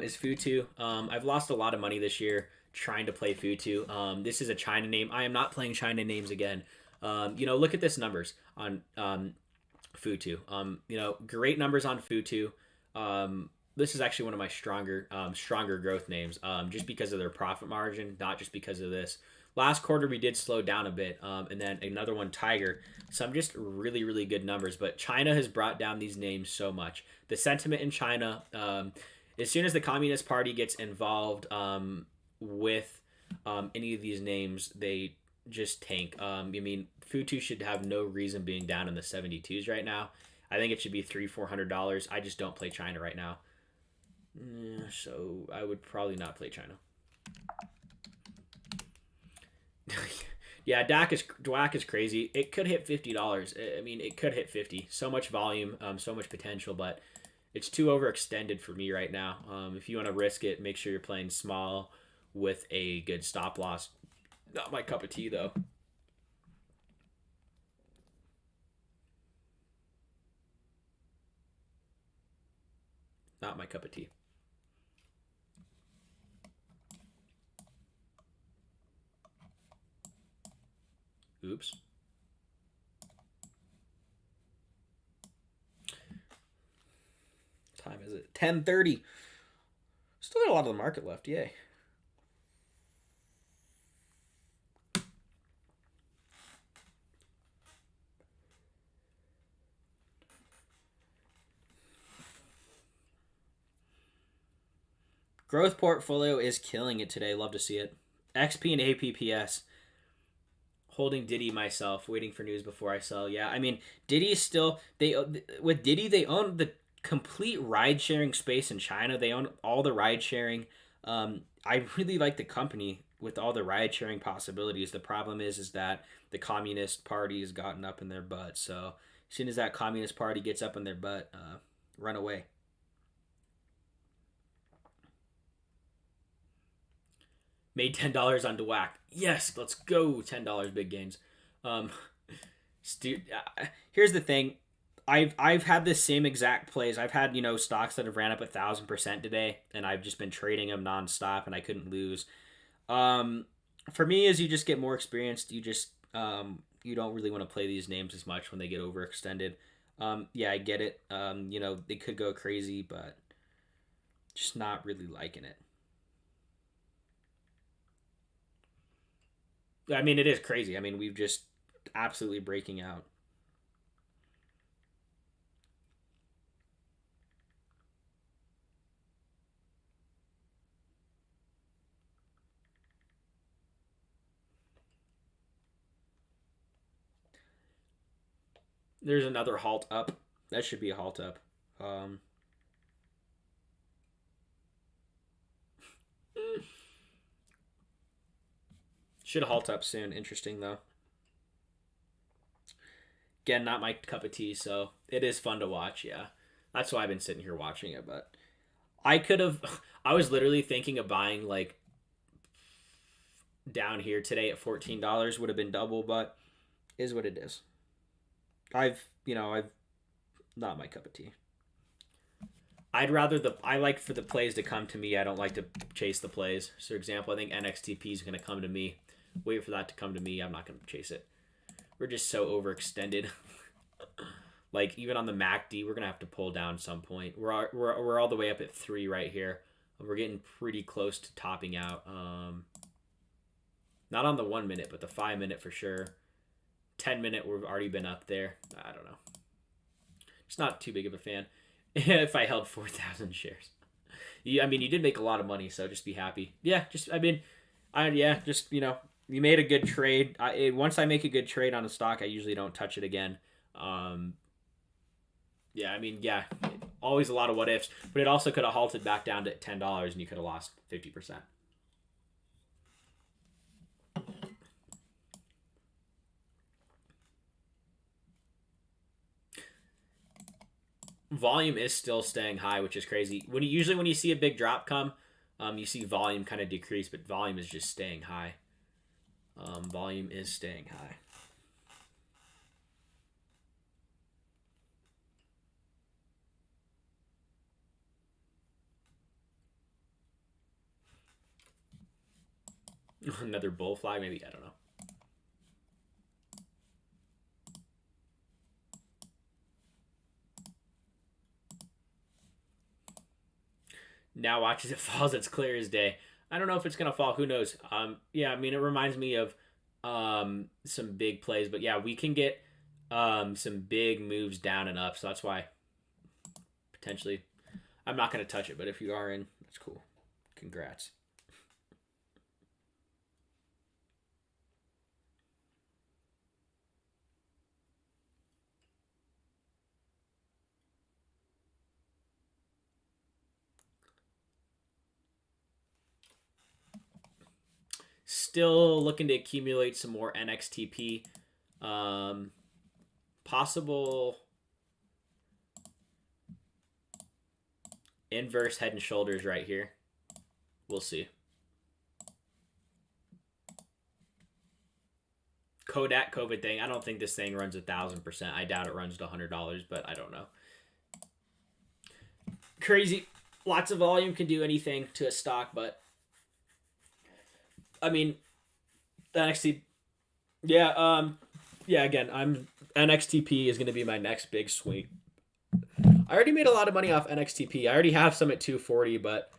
[SPEAKER 2] is Futu. I've lost a lot of money this year trying to play Futu. This is a China name. I am not playing China names again. Look at this numbers on Futu. Great numbers on Futu. This is actually one of my stronger growth names, just because of their profit margin, not just because of this. Last quarter we did slow down a bit, and then another one, Tiger. Some just really, really good numbers. But China has brought down these names so much. The sentiment in China, as soon as the Communist Party gets involved with any of these names, they just tank. Futu should have no reason being down in the 72s right now. I think it should be $300-400. I just don't play China right now. So I would probably not play China. Yeah, DWAC is crazy. It could hit $50. I mean, it could hit 50. So much volume, so much potential, but It's too overextended for me right now. If you want to risk it, make sure you're playing small with a good stop loss. Not my cup of tea, though. Not my cup of tea. Oops. What time is it? 10:30. Still got a lot of the market left. Yay. Growth portfolio is killing it today. Love to see it. XP and APPS. Holding Diddy myself, waiting for news before I sell. Yeah, I mean, Diddy is still with Diddy they own the complete ride sharing space in China. They own all the ride sharing. I really like the company with all the ride sharing possibilities. The problem is that the Communist Party has gotten up in their butt. So as soon as that Communist Party gets up in their butt, run away. Made $10 on DWAC. Yes, let's go. $10 big gains. Um, here's the thing. I've had this same exact plays. I've had stocks that have ran up 1,000% today, and I've just been trading them nonstop, and I couldn't lose. For me, as you just get more experienced, you don't really want to play these names as much when they get overextended. Yeah, I get it. They could go crazy, but just not really liking it. I mean, it is crazy. I mean, we've just absolutely breaking out. There's another halt up. That should be a halt up. Um, should halt up soon. Interesting though. Again, not my cup of tea, so it is fun to watch. Yeah, that's why I've been sitting here watching it. But I could have. I was literally thinking of buying like down here today at $14 would have been double, but is what it is. I've not my cup of tea. I like for the plays to come to me. I don't like to chase the plays. So, for example, I think NXTP is going to come to me. Wait for that to come to me. I'm not going to chase it. We're just so overextended. Like even on the MACD, we're gonna have to pull down some point. We're all the way up at 3 right here. We're getting pretty close to topping out. Not on the 1 minute, but the 5 minute for sure. 10 minute, we've already been up there. I don't know. It's not too big of a fan. If I held 4,000 shares, I mean, you did make a lot of money, so just be happy. Yeah, you made a good trade. Once I make a good trade on a stock, I usually don't touch it again. Always a lot of what ifs, but it also could have halted back down to $10 and you could have lost 50%. Volume is still staying high, which is crazy. When you see a big drop come, you see volume kind of decrease, but volume is just staying high. Volume is staying high. Another bull flag, maybe, I don't know. Now watch as it falls. It's clear as day. I don't know if it's gonna fall. Who knows? It reminds me of some big plays, but yeah, we can get some big moves down and up. So that's why potentially I'm not gonna touch it. But if you are in, that's cool. Congrats. Still looking to accumulate some more NXTP. Possible inverse head and shoulders right here. We'll see. Kodak COVID thing. I don't think this thing runs 1,000%. I doubt it runs to $100, but I don't know. Crazy. Lots of volume can do anything to a stock, but I mean, the NXT. Yeah. Again, NXTP is going to be my next big swing. I already made a lot of money off NXTP. I already have some at 240, but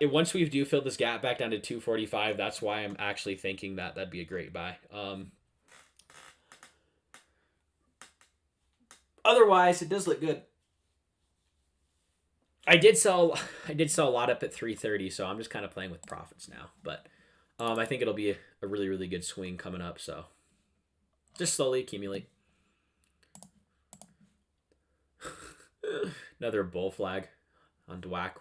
[SPEAKER 2] once we do fill this gap back down to 245, that's why I'm actually thinking that that'd be a great buy. Otherwise, it does look good. I did sell a lot up at 330, so I'm just kind of playing with profits now. But I think it'll be a really, really good swing coming up. So just slowly accumulate. Another bull flag on DWAC.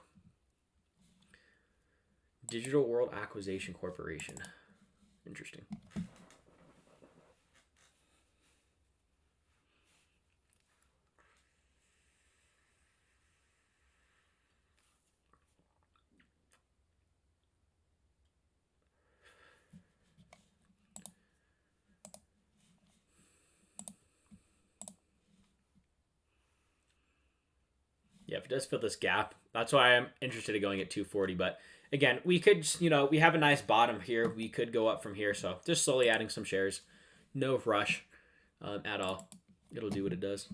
[SPEAKER 2] Digital World Acquisition Corporation. Interesting. Yeah, if it does fill this gap, that's why I'm interested in going at 240. But again, we could, we have a nice bottom here. We could go up from here. So just slowly adding some shares. No rush at all. It'll do what it does.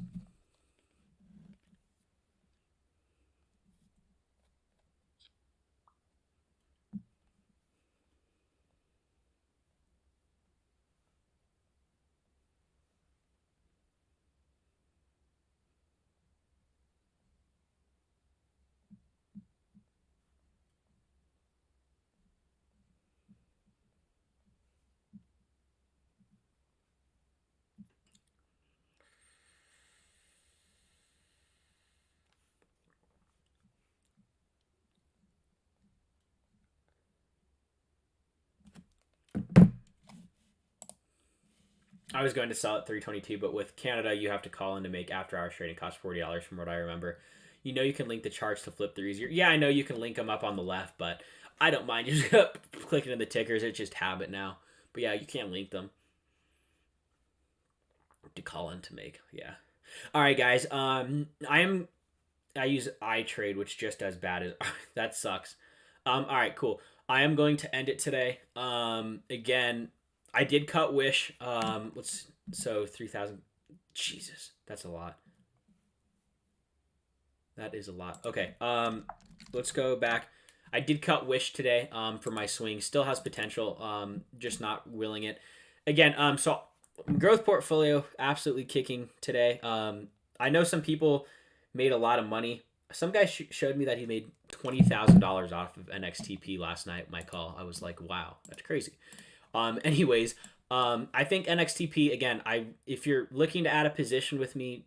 [SPEAKER 2] I was going to sell at 322, but with Canada, you have to call in to make after-hours trading cost $40 from what I remember. You can link the charts to flip through easier. Yeah, I know you can link them up on the left, but I don't mind just clicking in the tickers. It's just habit now. But yeah, you can't link them to call in to make. Yeah. All right, guys. I use iTrade, which just as bad as that sucks. All right, cool. I am going to end it today. Again, I did cut Wish. 3,000. Jesus, that's a lot. That is a lot. Okay. Let's go back. I did cut Wish today. For my swing, still has potential. Just not willing it. Again. So growth portfolio absolutely kicking today. I know some people made a lot of money. Some guy showed me that he made $20,000 off of NXTP last night. My call. I was like, wow, that's crazy. Anyways, I think NXTP again. If you're looking to add a position with me,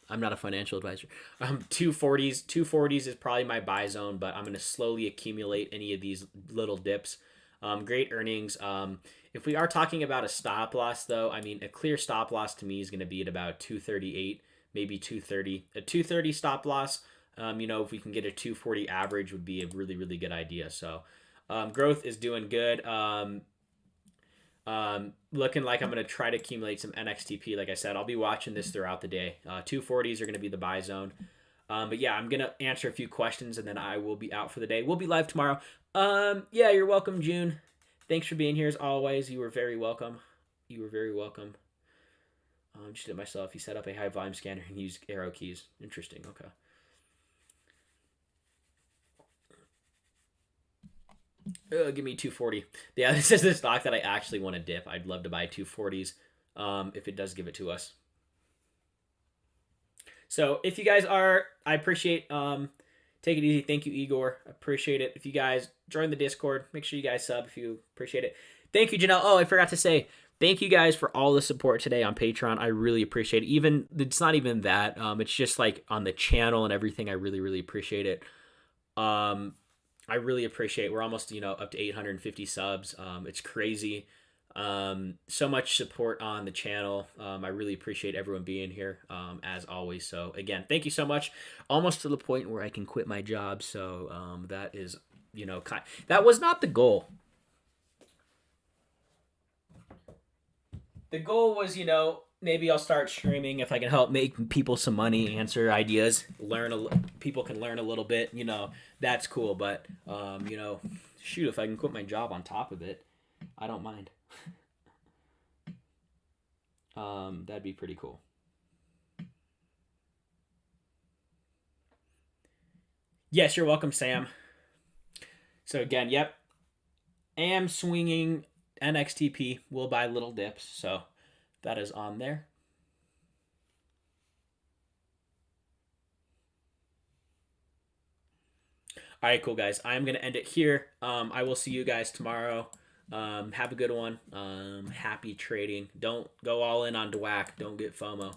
[SPEAKER 2] I'm not a financial advisor. 240s is probably my buy zone, but I'm going to slowly accumulate any of these little dips. Great earnings. If we are talking about a stop loss, though, I mean a clear stop loss to me is going to be at about 238, maybe 230. A 230 stop loss. If we can get a 240 average, would be a really, really good idea. So, growth is doing good. Looking like I'm going to try to accumulate some NXTP. Like I said, I'll be watching this throughout the day. 240s are going to be the buy zone. But yeah, I'm going to answer a few questions and then I will be out for the day. We'll be live tomorrow. Yeah, you're welcome, June. Thanks for being here as always. You were very welcome. Just did myself. You set up a high volume scanner and use arrow keys. Interesting. Okay. Give me 240. Yeah, this is the stock that I actually want to dip. I'd love to buy 240s if it does give it to us. So if you guys are, I appreciate, take it easy. Thank you, Igor. I appreciate it. If you guys join the Discord, make sure you guys sub if you appreciate it. Thank you, Janelle. Oh, I forgot to say, thank you guys for all the support today on Patreon. I really appreciate it. It's not even that. It's just like on the channel and everything. I really, really appreciate it. I really appreciate. We're almost up to 850 subs. It's crazy. So much support on the channel. I really appreciate everyone being here, as always. So again, thank you so much. Almost to the point where I can quit my job. So that is, that was not the goal. The goal was, maybe I'll start streaming if I can help make people some money, answer ideas, people can learn a little bit. That's cool. But shoot, if I can quit my job on top of it, I don't mind. That'd be pretty cool. Yes, you're welcome, Sam. So again, yep, am swinging NXTP. Will buy little dips, so that is on there. All right, cool guys. I am gonna end it here. I will see you guys tomorrow. Have a good one. Happy trading. Don't go all in on DWAC. Don't get FOMO.